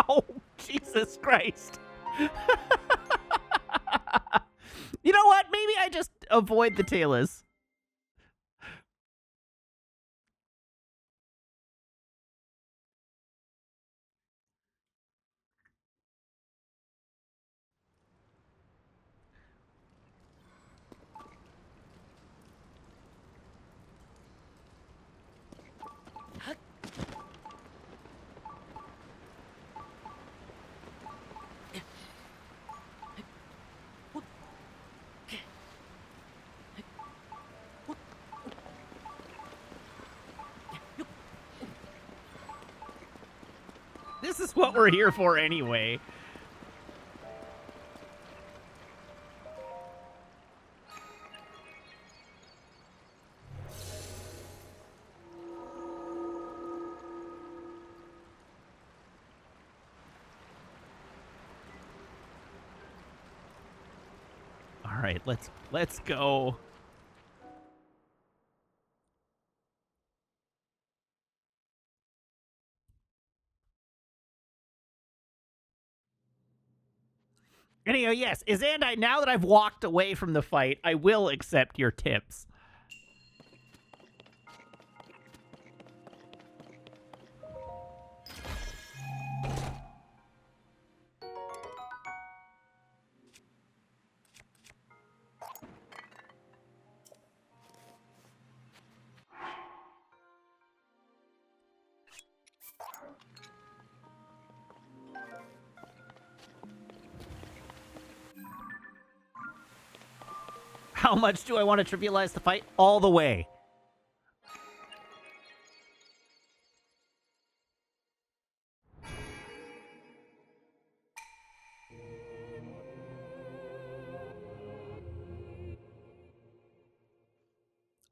Oh, Jesus Christ. You know what? Maybe I just avoid the tailors. This is what we're here for anyway. right, let's go. Anyhow, yes, Izandai, now that I've walked away from the fight, I will accept your tips. How much do I want to trivialize the fight? All the way.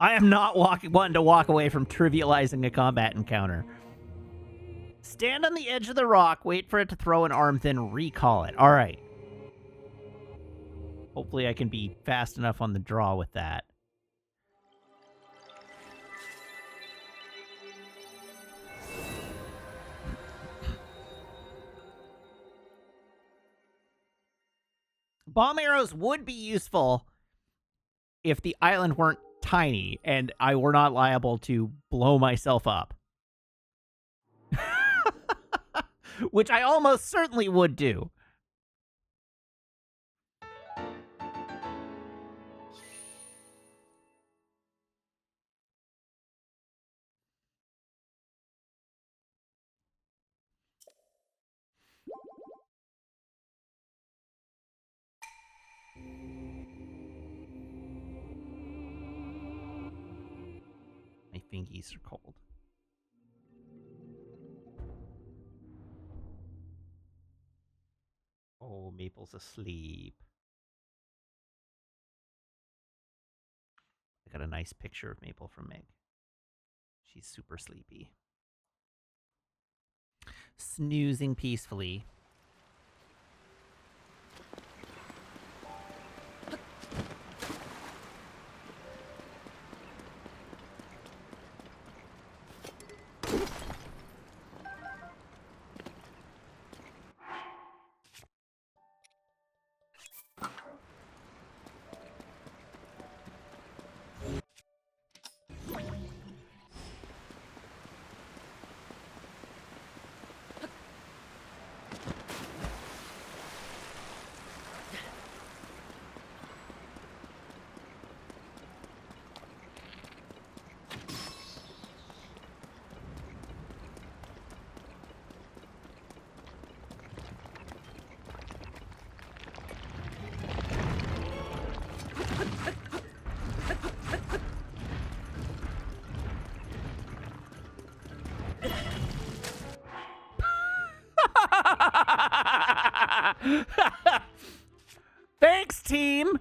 I am not one to walk away from trivializing a combat encounter. Stand on the edge of the rock, wait for it to throw an arm, then recall it. All right. Hopefully I can be fast enough on the draw with that. Bomb arrows would be useful if the island weren't tiny and I were not liable to blow myself up. Which I almost certainly would do. My fingies are cold. Oh, Maple's asleep. I got a nice picture of Maple from Meg. She's super sleepy. Snoozing peacefully. Thanks, team!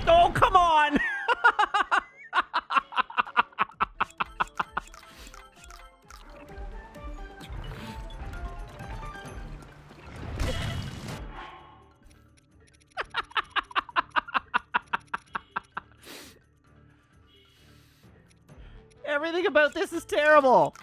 Oh, come on! Everything about this is terrible.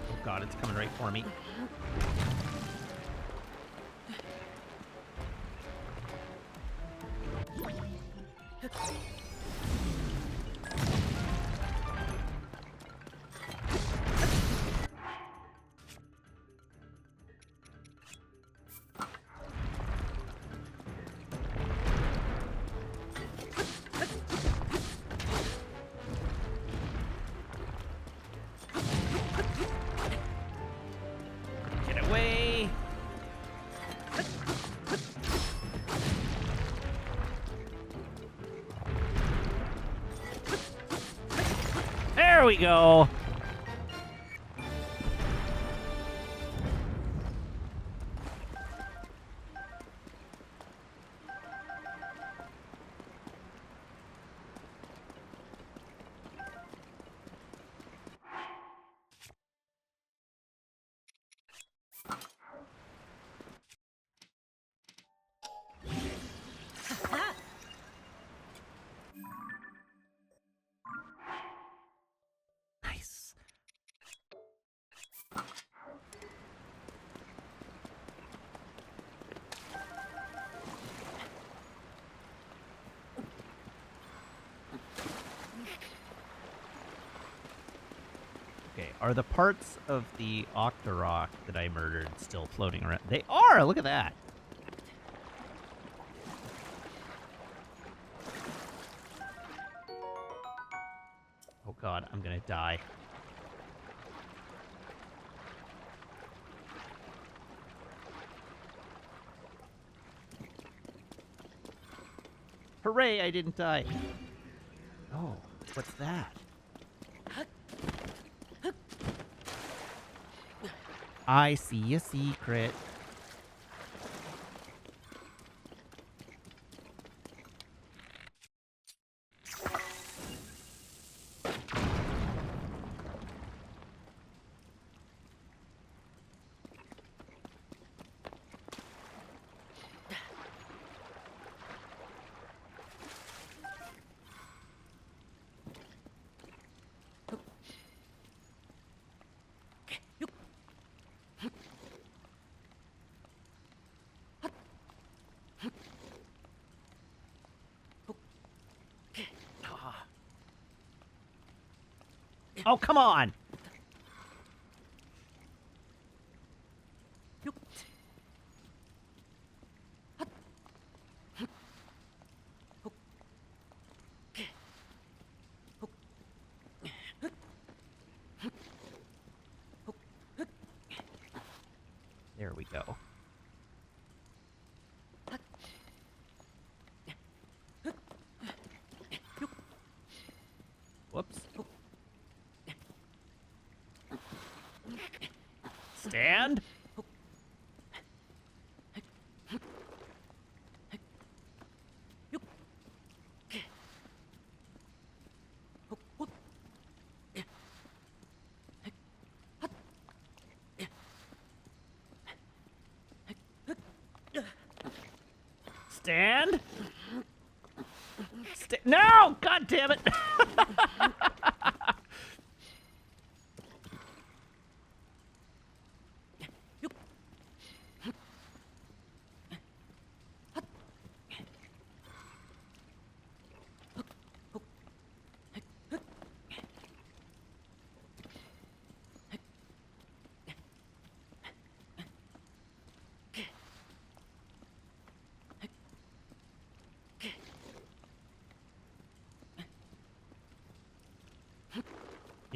Oh God, it's coming right for me. Get away! There we go! Nice. Okay, are the parts of the Octorok that I murdered still floating around? They are! Look at that! Oh God, I'm gonna die. Hooray, I didn't die. Oh, what's that? I see a secret. Oh, come on! There we go. Whoops. Stand. Stand. No! God damn it!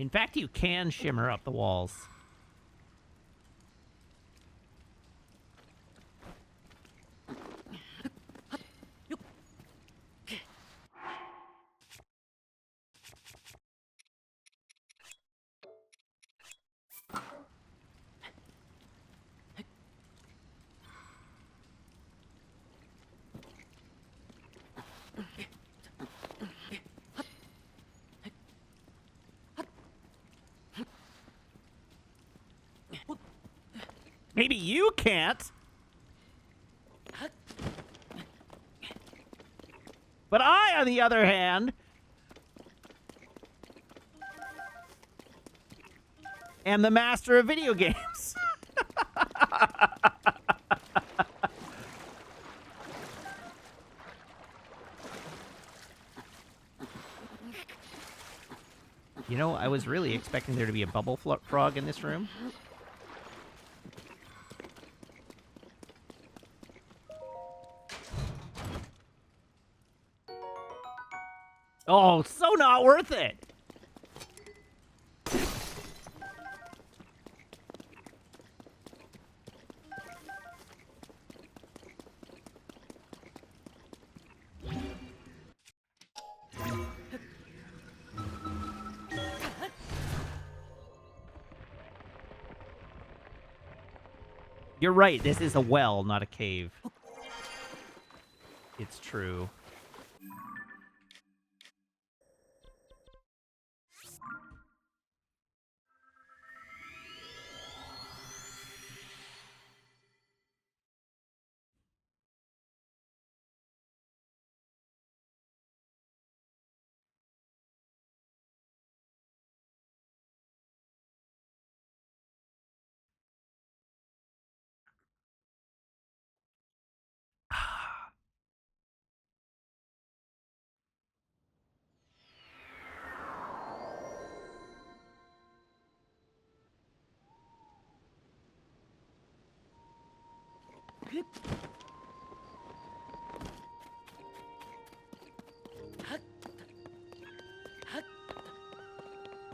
In fact, you can shimmer up the walls. Maybe you can't. But I, on the other hand, am the master of video games. You know, I was really expecting there to be a bubble frog in this room. Oh, so not worth it. You're right, this is a well, not a cave. It's true.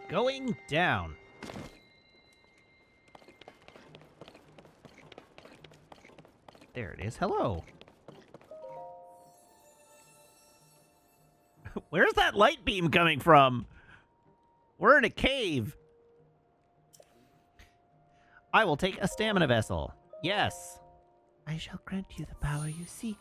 Going down. There it is. Hello. Where's that light beam coming from? We're in a cave. I will take a stamina vessel. Yes. I shall grant you the power you seek.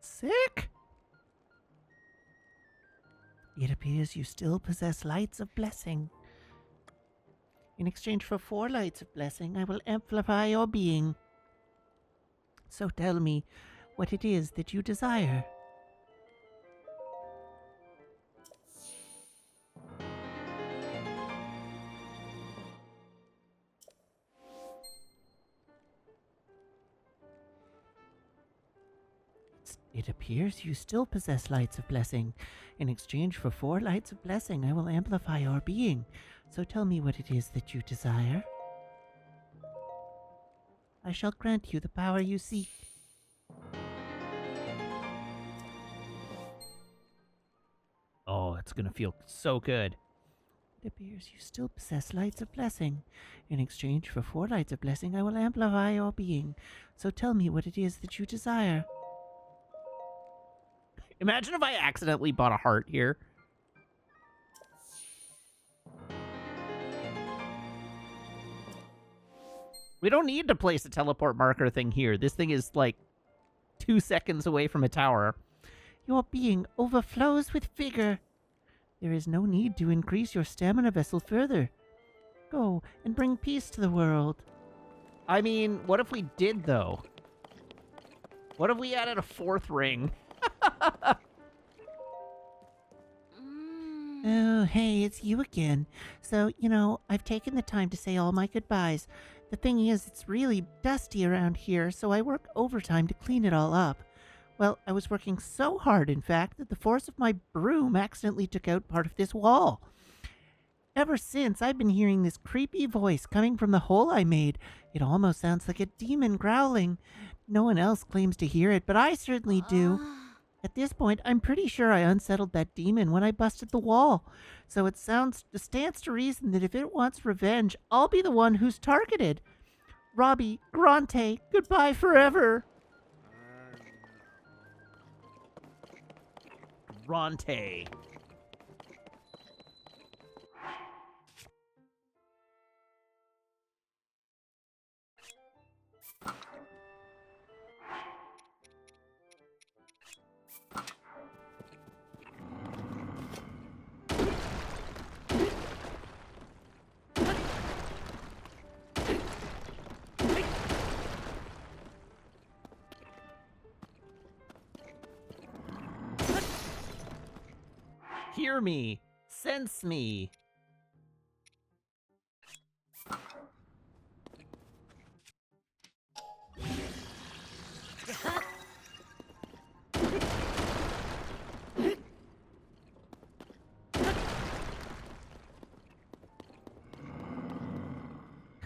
Sick? It appears you still possess lights of blessing. In exchange for 4 lights of blessing, I will amplify your being. So tell me what it is that you desire. It appears you still possess lights of blessing. In exchange for 4 lights of blessing, I will amplify your being. So tell me what it is that you desire. I shall grant you the power you seek. Oh, it's gonna feel so good. It appears you still possess lights of blessing. In exchange for 4 lights of blessing, I will amplify your being. So tell me what it is that you desire. Imagine if I accidentally bought a heart here. We don't need to place a teleport marker thing here. This thing is like 2 seconds away from a tower. Your being overflows with vigor. There is no need to increase your stamina vessel further. Go and bring peace to the world. I mean, what if we did, though? What if we added a 4th ring? Oh, hey, it's you again. So, you know, I've taken the time to say all my goodbyes. The thing is, it's really dusty around here, so I work overtime to clean it all up. Well, I was working so hard, in fact, that the force of my broom accidentally took out part of this wall. Ever since, I've been hearing this creepy voice coming from the hole I made. It almost sounds like a demon growling. No one else claims to hear it, but I certainly do. At this point, I'm pretty sure I unsettled that demon when I busted the wall. So it stands to reason that if it wants revenge, I'll be the one who's targeted. Robbie, Grante, goodbye forever. Grante. Hear me. Sense me.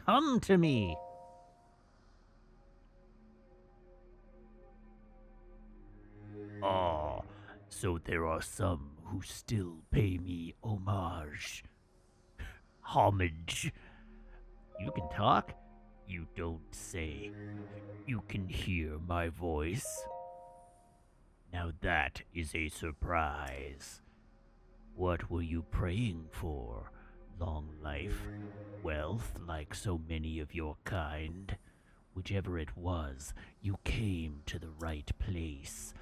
Come to me. Ah, so there are some who still pay me homage. Homage. You can talk? You don't say. You can hear my voice? Now that is a surprise. What were you praying for? Long life? Wealth, like so many of your kind? Whichever it was, you came to the right place.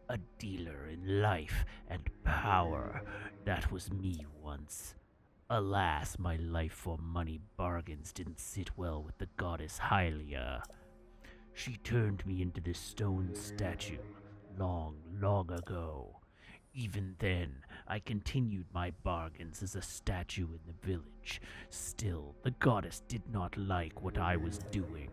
A dealer in life and power. That was me once. Alas, my life for money bargains didn't sit well with the goddess Hylia. She turned me into this stone statue long, long ago. Even then, I continued my bargains as a statue in the village. Still, the goddess did not like what I was doing.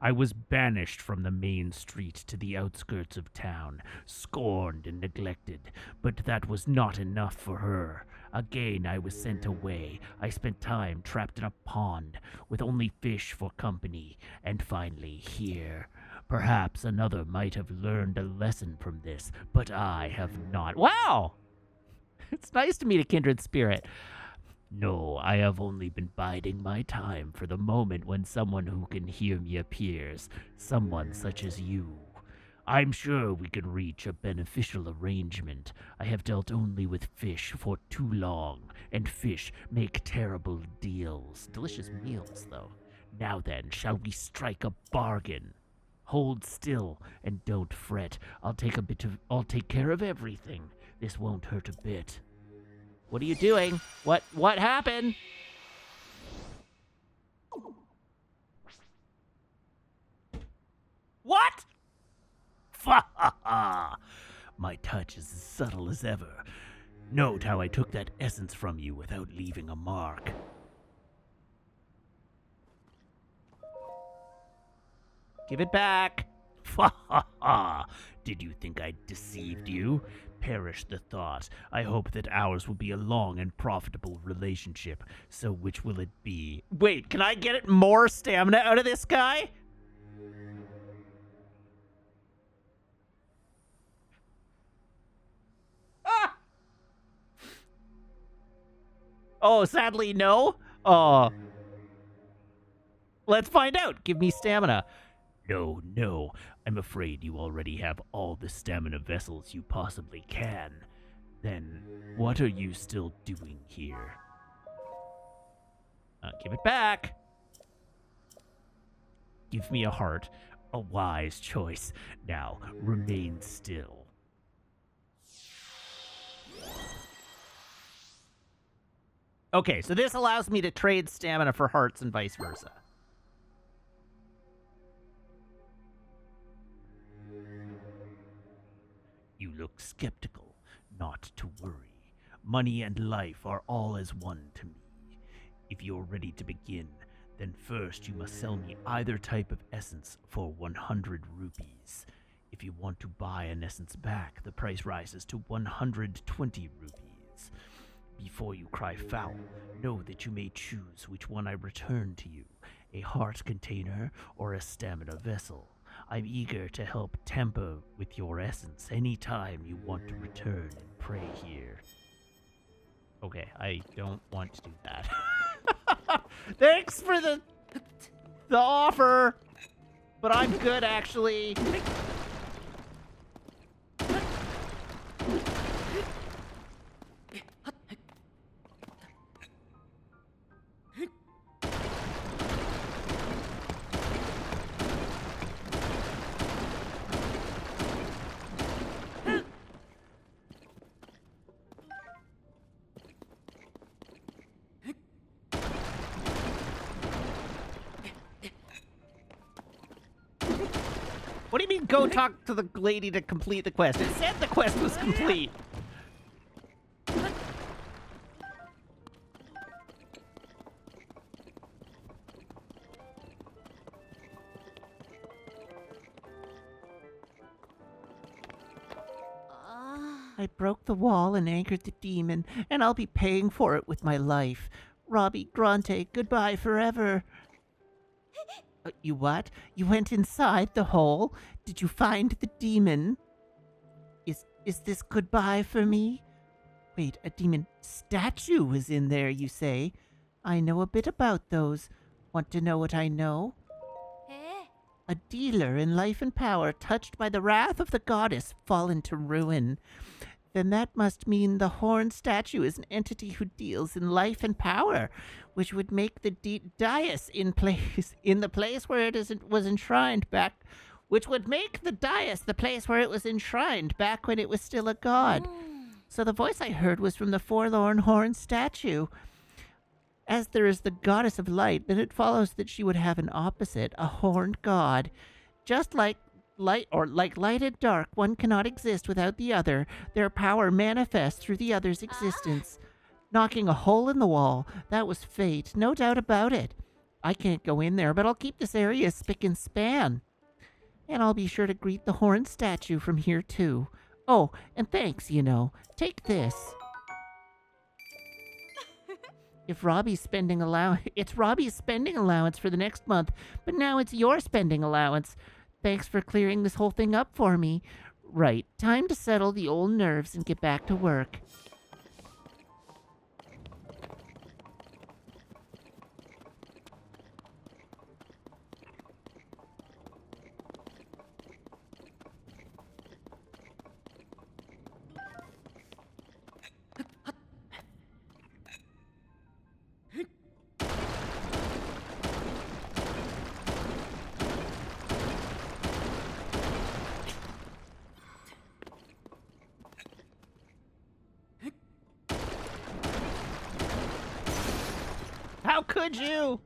I was banished from the main street to the outskirts of town, scorned and neglected, but that was not enough for her. Again, I was sent away. I spent time trapped in a pond, with only fish for company, and finally here. Perhaps another might have learned a lesson from this, but I have not. Wow! It's nice to meet a kindred spirit. No, I have only been biding my time for the moment when someone who can hear me appears, someone such as you. I'm sure we can reach a beneficial arrangement. I have dealt only with fish for too long, and fish make terrible deals. Delicious meals, though. Now then, shall we strike a bargain? Hold still, and don't fret. I'll take care of everything. This won't hurt a bit. What are you doing? What happened? What? Fa ha ha! My touch is as subtle as ever. Note how I took that essence from you without leaving a mark. Give it back. Fa ha ha! Did you think I deceived you? Perish the thought. I hope that ours will be a long and profitable relationship. So which will it be? Wait, can I get more stamina out of this guy? Ah! Oh, sadly, no? Oh. Let's find out. Give me stamina. No. I'm afraid you already have all the stamina vessels you possibly can. Then, what are you still doing here? Give it back. Give me a heart. A wise choice. Now, remain still. Okay, so this allows me to trade stamina for hearts and vice versa. You look skeptical. Not to worry. Money and life are all as one to me. If you're ready to begin, then first you must sell me either type of essence for 100 rupees. If you want to buy an essence back, the price rises to 120 rupees. Before you cry foul, know that you may choose which one I return to you, a heart container or a stamina vessel. I'm eager to help tamper with your essence anytime you want to return and pray here. Okay, I don't want to do that. Thanks for the offer, but I'm good actually. What do you mean, go talk to the lady to complete the quest? It said the quest was complete. I broke the wall and anchored the demon, and I'll be paying for it with my life. Robbie Grante, goodbye forever. You what? You went inside the hole? Did you find the demon? Is this goodbye for me? Wait, a demon statue is in there, you say? I know a bit about those. Want to know what I know? A dealer in life and power, touched by the wrath of the goddess, fallen to ruin. Then that must mean the horn statue is an entity who deals in life and power, which would make the dais in the place where it was enshrined back, which would make the dais the place where it was enshrined back when it was still a god. So the voice I heard was from the forlorn horn statue. As there is the goddess of light, then it follows that she would have an opposite, a horned god. Just like light and dark, one cannot exist without the other. Their power manifests through the other's existence. Knocking a hole in the wall, that was fate, no doubt about it. I can't go in there, but I'll keep this area spick and span. And I'll be sure to greet the horned statue from here too. Oh, and thanks, you know. Take this. It's Robbie's spending allowance for the next month, but now it's your spending allowance. Thanks for clearing this whole thing up for me. Right, time to settle the old nerves and get back to work. How could you?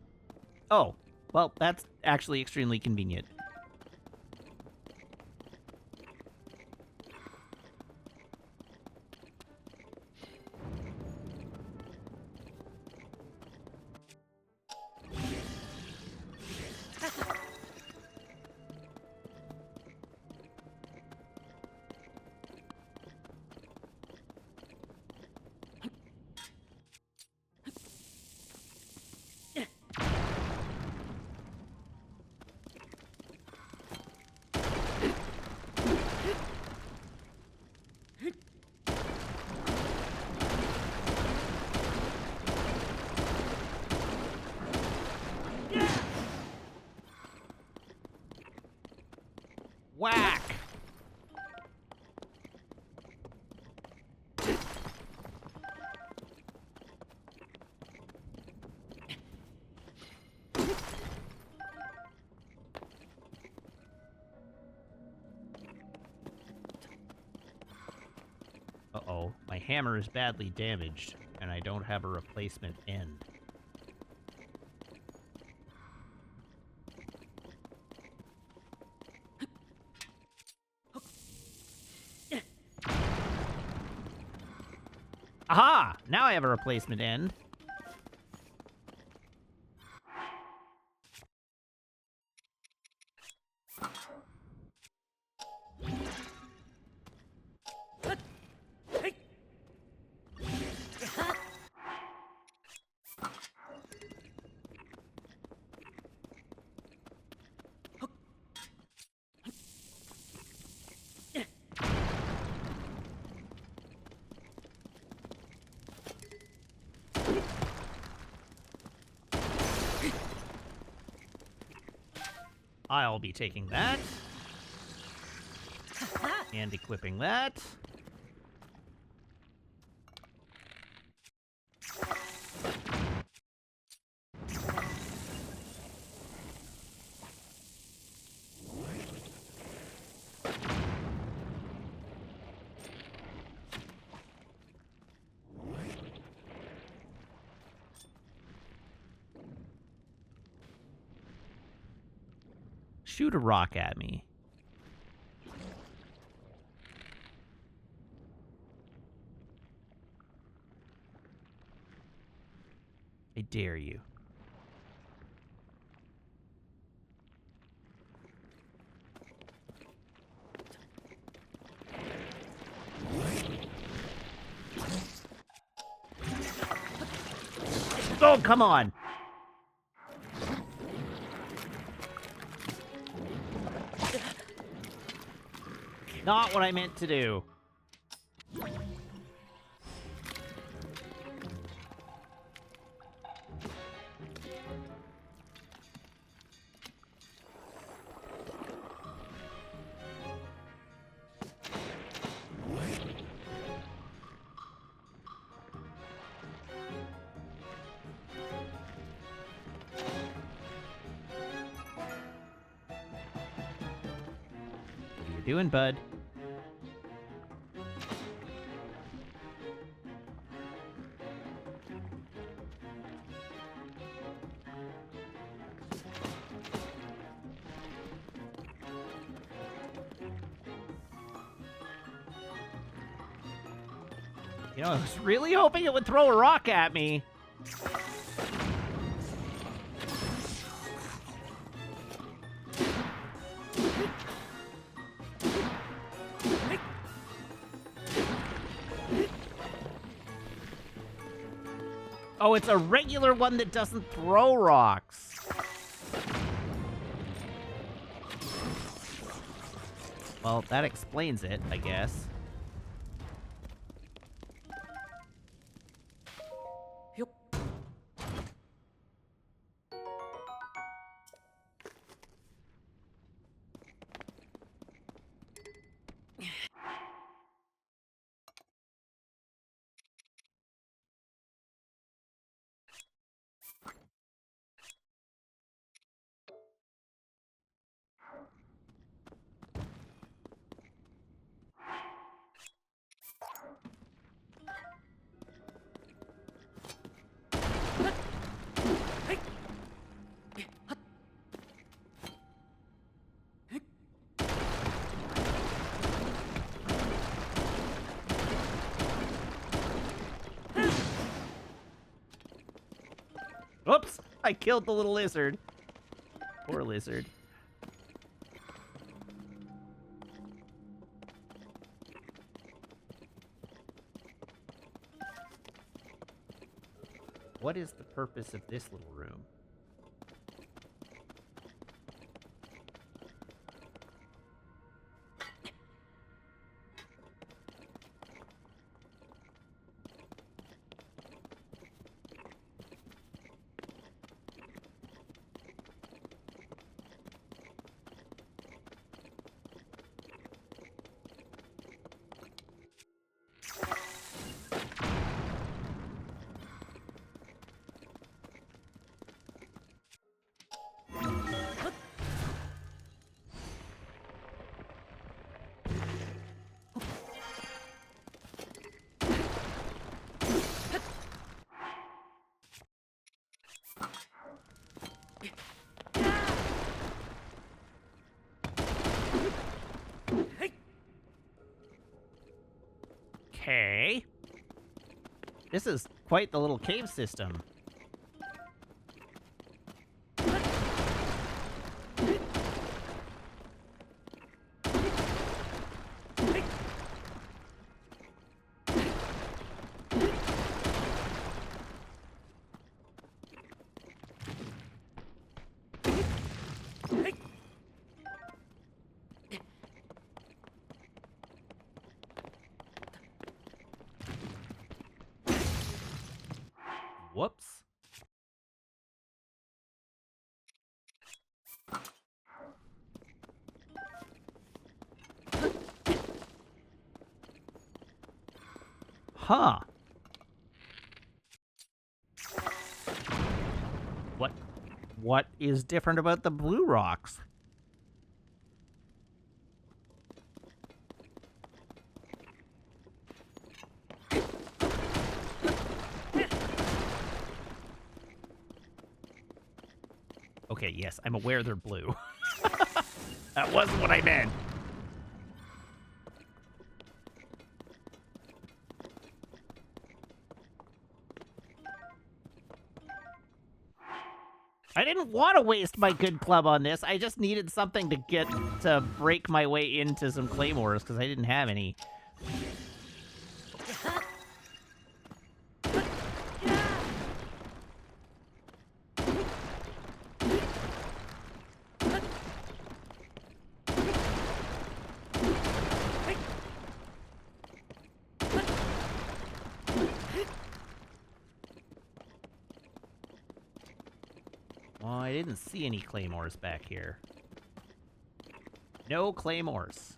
Oh, well, that's actually extremely convenient. Whack! Uh-oh, my hammer is badly damaged, and I don't have a replacement end. Aha! Now I have a replacement end. I'll be taking that. And equipping that. Shoot a rock at me. I dare you. Oh, come on! Not what I meant to do. What are you doing, bud? You know, I was really hoping it would throw a rock at me. Oh, it's a regular one that doesn't throw rocks. Well, that explains it, I guess. Oops! I killed the little lizard. Poor lizard. What is the purpose of this little room? Okay. This is quite the little cave system. Whoops. Huh. What is different about the blue rocks? Okay, yes, I'm aware they're blue. That wasn't what I meant. I didn't want to waste my good club on this. I just needed something to break my way into some claymores because I didn't have any. Well, I didn't see any claymores back here. No claymores.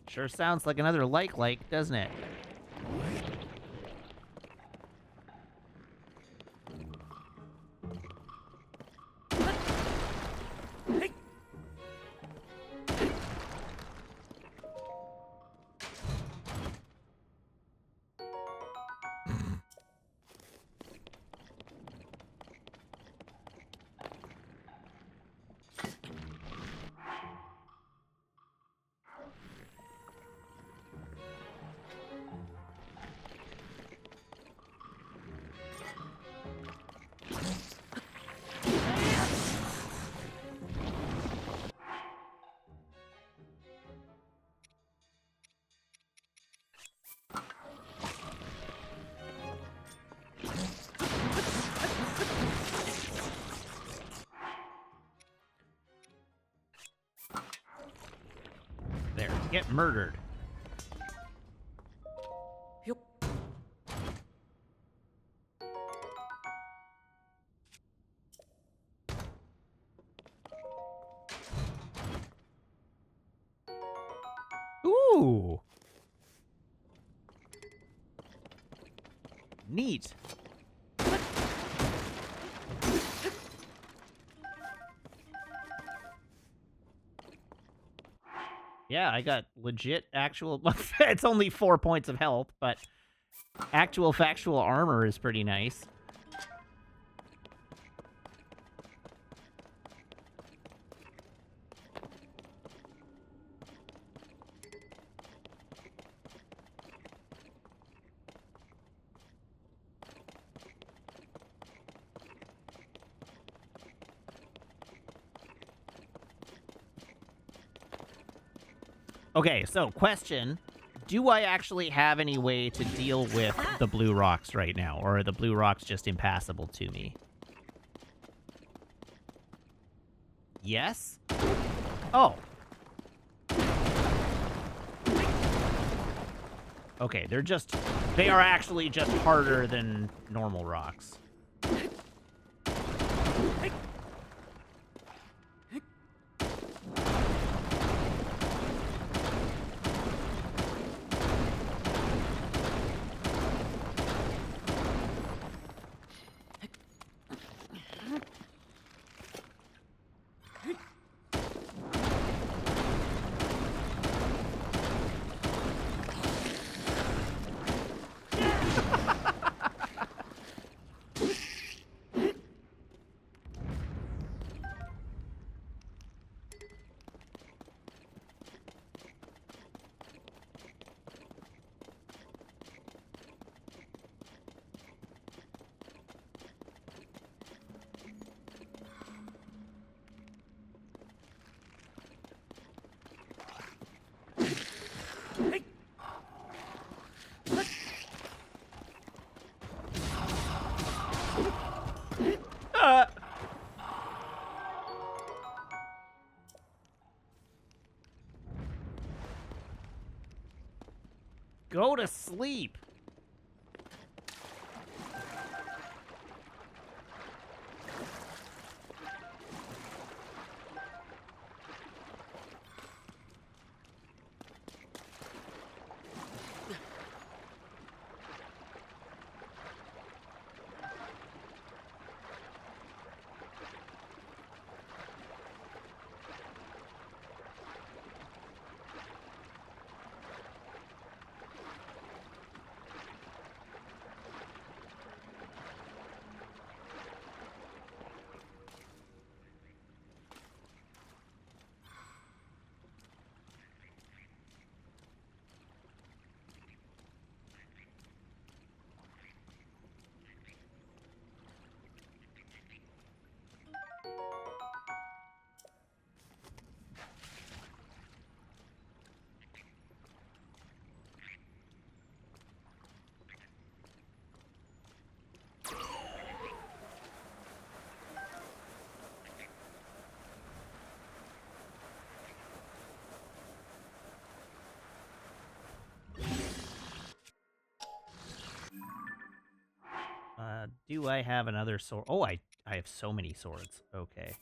Sure sounds like another like, doesn't it? There, get murdered. Ooh. Neat. Yeah, I got legit actual... It's only 4 points of health, but actual factual armor is pretty nice. Okay, so question. Do I actually have any way to deal with the blue rocks right now? Or are the blue rocks just impassable to me? Yes? Oh. Okay, they are actually just harder than normal rocks. Go to sleep. Do I have another sword? Oh, I have so many swords. Okay.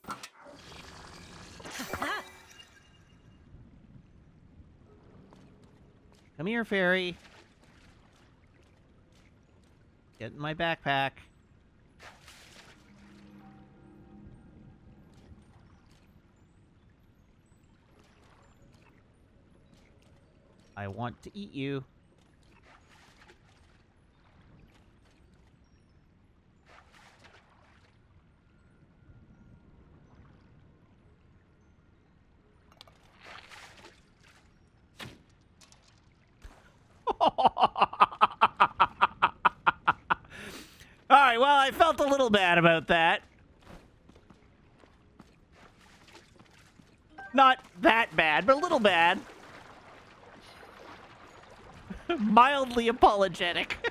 Come here, fairy. Get in my backpack. I want to eat you. Alright, well, I felt a little bad about that. Not that bad, but a little bad. Mildly apologetic.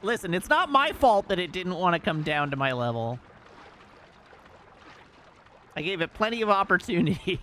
Listen, it's not my fault that it didn't want to come down to my level. I gave it plenty of opportunity.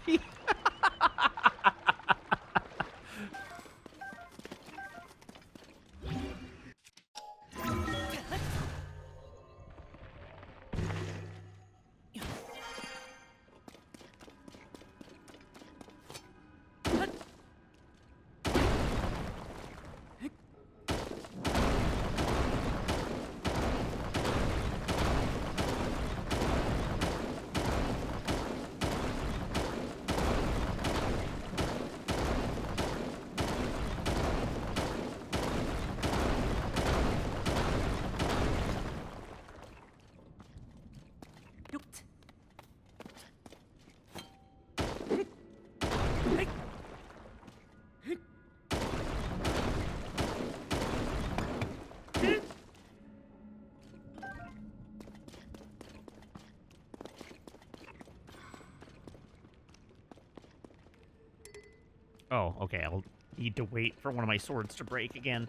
Oh, okay, I'll need to wait for one of my swords to break again.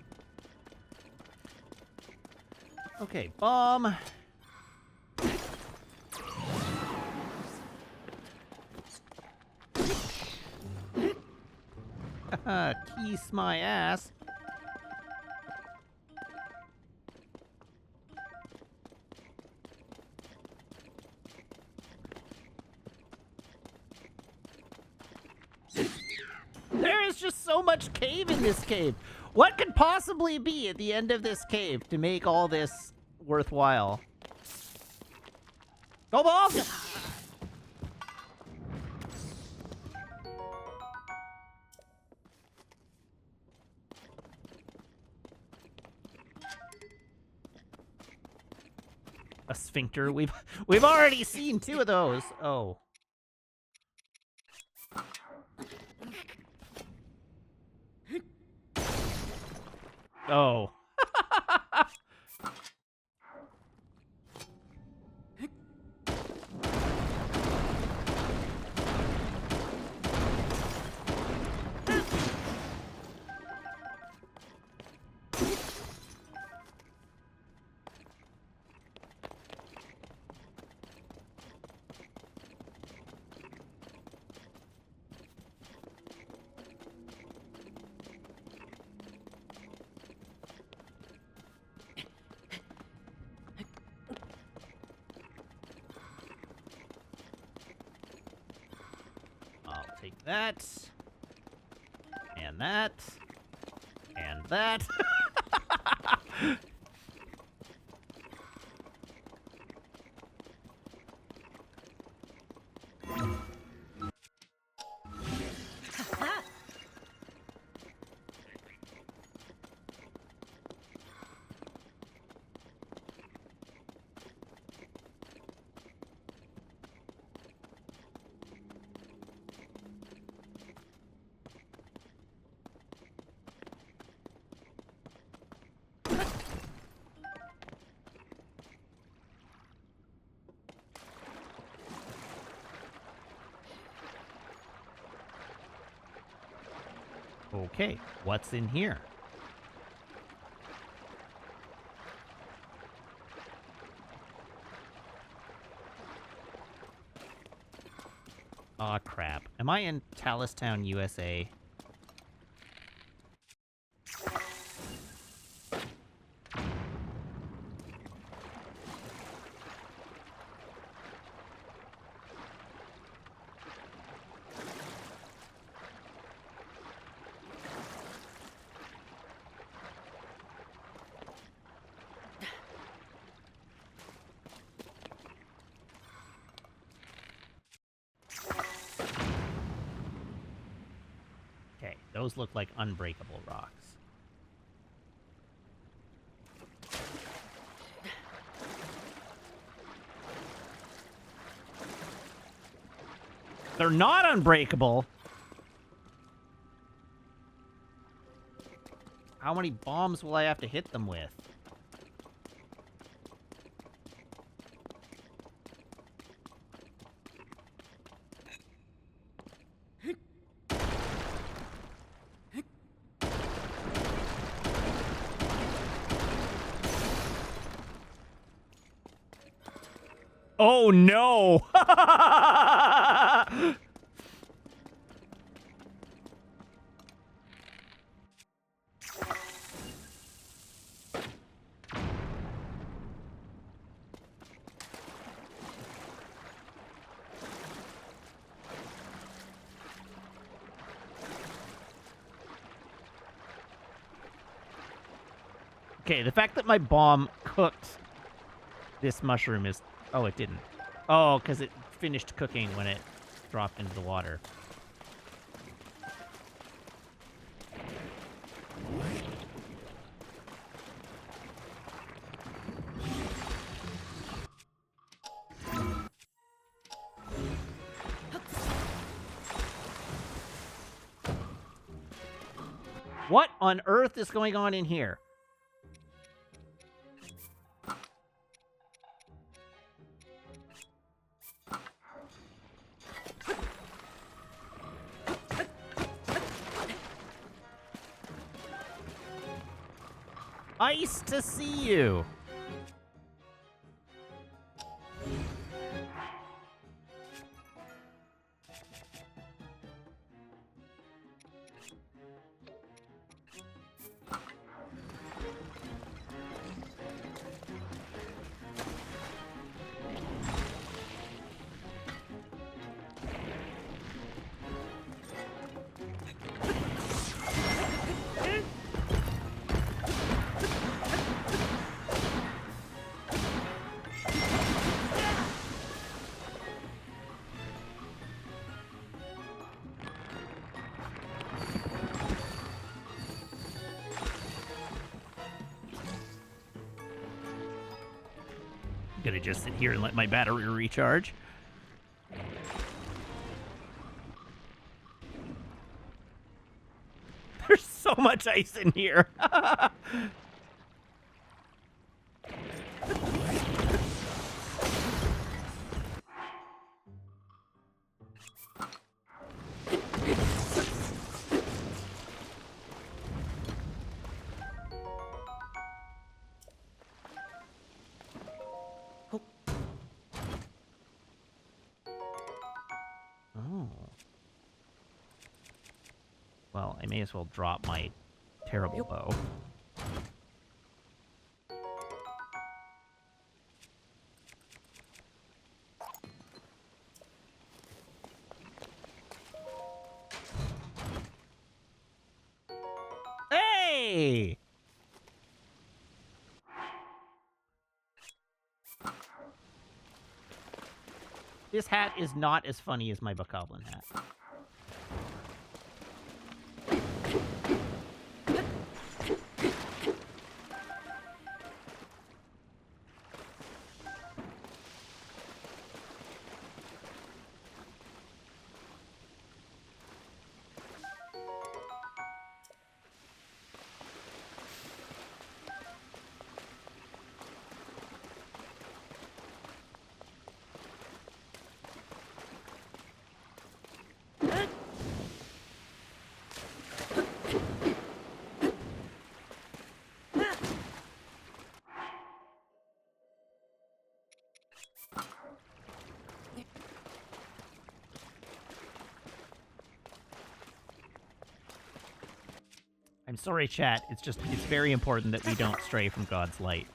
Okay, bomb. Kiss my ass. There is just so much cave in this cave. What could possibly be at the end of this cave to make all this worthwhile? Go ball! A sphincter. We've already seen 2 of those. Oh. Oh. that. And that. And that. Okay, what's in here? Aw, crap. Am I in Talistown, USA? Okay, those look like unbreakable rocks. They're not unbreakable! How many bombs will I have to hit them with? Oh no! Okay, the fact that my bomb cooked this mushroom is... Oh, it didn't. Oh, because it finished cooking when it dropped into the water. What on earth is going on in here? Nice to see you. I'm gonna just sit here and let my battery recharge. There's so much ice in here. Oh. Well, I may as well drop my terrible bow. Hey! This hat is not as funny as my bokoblin hat. I'm sorry, chat. It's very important that we don't stray from God's light.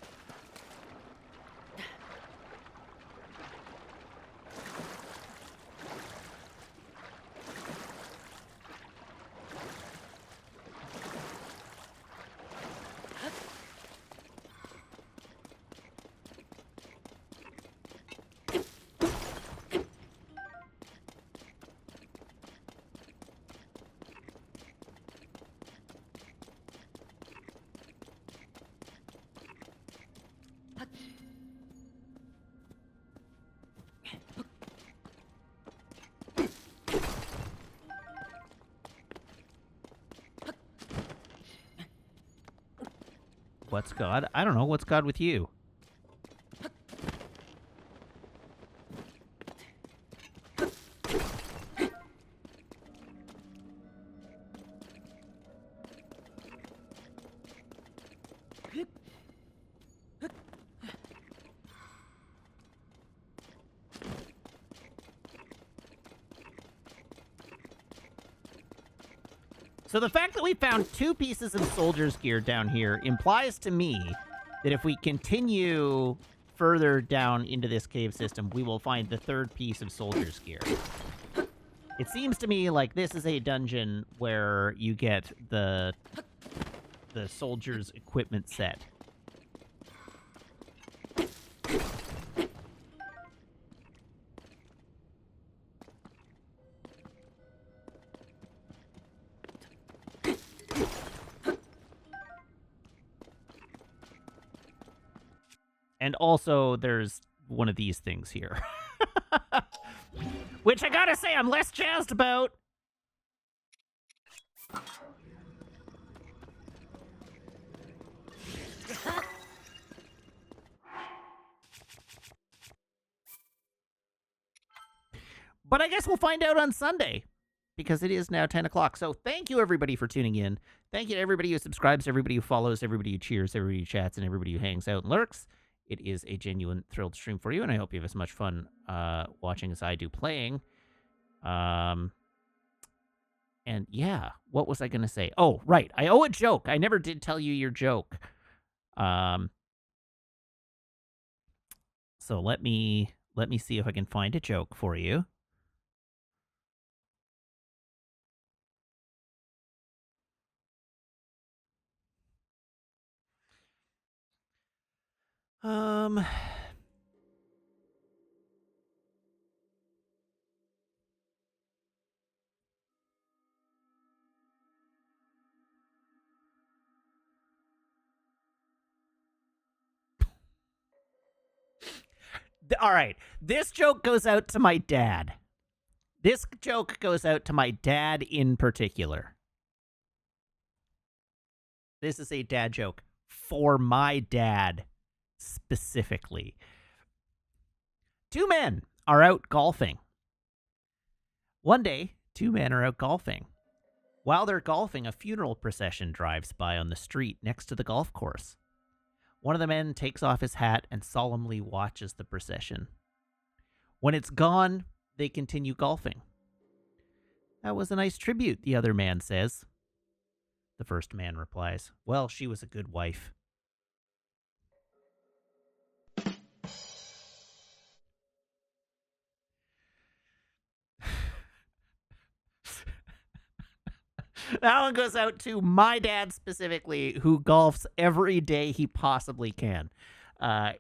What's God? I don't know. What's God with you? So the fact that we found 2 pieces of soldier's gear down here implies to me that if we continue further down into this cave system, we will find the 3rd piece of soldier's gear. It seems to me like this is a dungeon where you get the soldier's equipment set. And also, there's one of these things here. Which I gotta say, I'm less jazzed about. But I guess we'll find out on Sunday, because it is now 10 o'clock. So thank you, everybody, for tuning in. Thank you to everybody who subscribes, everybody who follows, everybody who cheers, everybody who chats, and everybody who hangs out and lurks. It is a genuine thrill to stream for you, and I hope you have as much fun watching as I do playing. And yeah, what was I going to say? Oh, right. I owe a joke. I never did tell you your joke. So let me see if I can find a joke for you. All right. This joke goes out to my dad. This joke goes out to my dad in particular. This is a dad joke for my dad specifically. 2 men are out golfing. One day, 2 men are out golfing. While they're golfing, a funeral procession drives by on the street next to the golf course. One of the men takes off his hat and solemnly watches the procession. When it's gone, they continue golfing. That was a nice tribute, the other man says. The first man replies, well, she was a good wife. That one goes out to my dad specifically, who golfs every day he possibly can.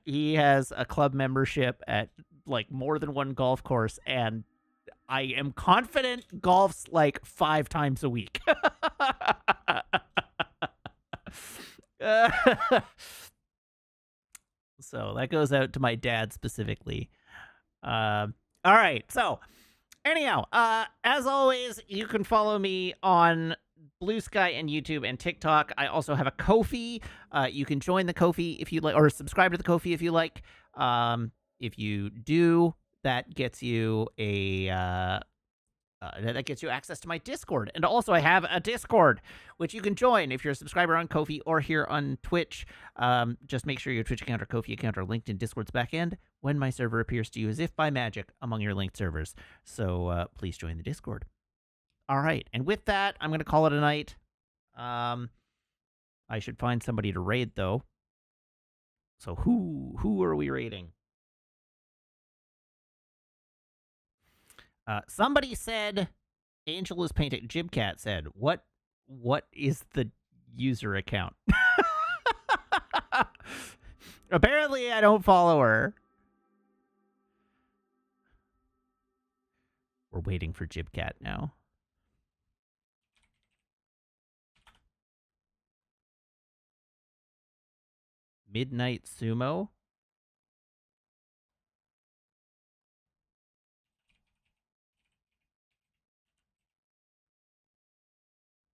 He has a club membership at like more than one golf course, and I am confident golfs like 5 times a week. So that goes out to my dad specifically. All right. So anyhow, as always, you can follow me on Blue Sky and YouTube and TikTok. I also have a Ko-fi. You can join the Ko-fi if you like, or subscribe to the Ko-fi if you like. If you do, that gets you that gets you access to my Discord. And also I have a Discord, which you can join if you're a subscriber on Ko-fi or here on Twitch. Just make sure your Twitch account or Ko-fi account are linked in Discord's backend when my server appears to you as if by magic among your linked servers. So please join the Discord. All right. And with that, I'm going to call it a night. I should find somebody to raid, though. So who are we raiding? Somebody said, Angel is painting. Jibcat said, what is the user account? Apparently, I don't follow her. We're waiting for Jibcat now. Midnight Sumo?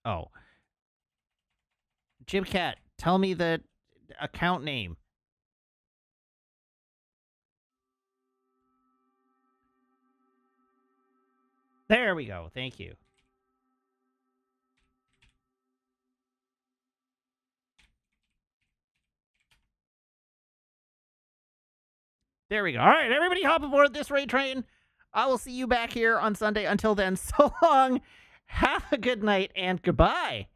Oh. Jibcat, tell me the account name. There we go. Thank you. There we go. All right, everybody hop aboard this raid train. I will see you back here on Sunday. Until then, so long. Have a good night and goodbye.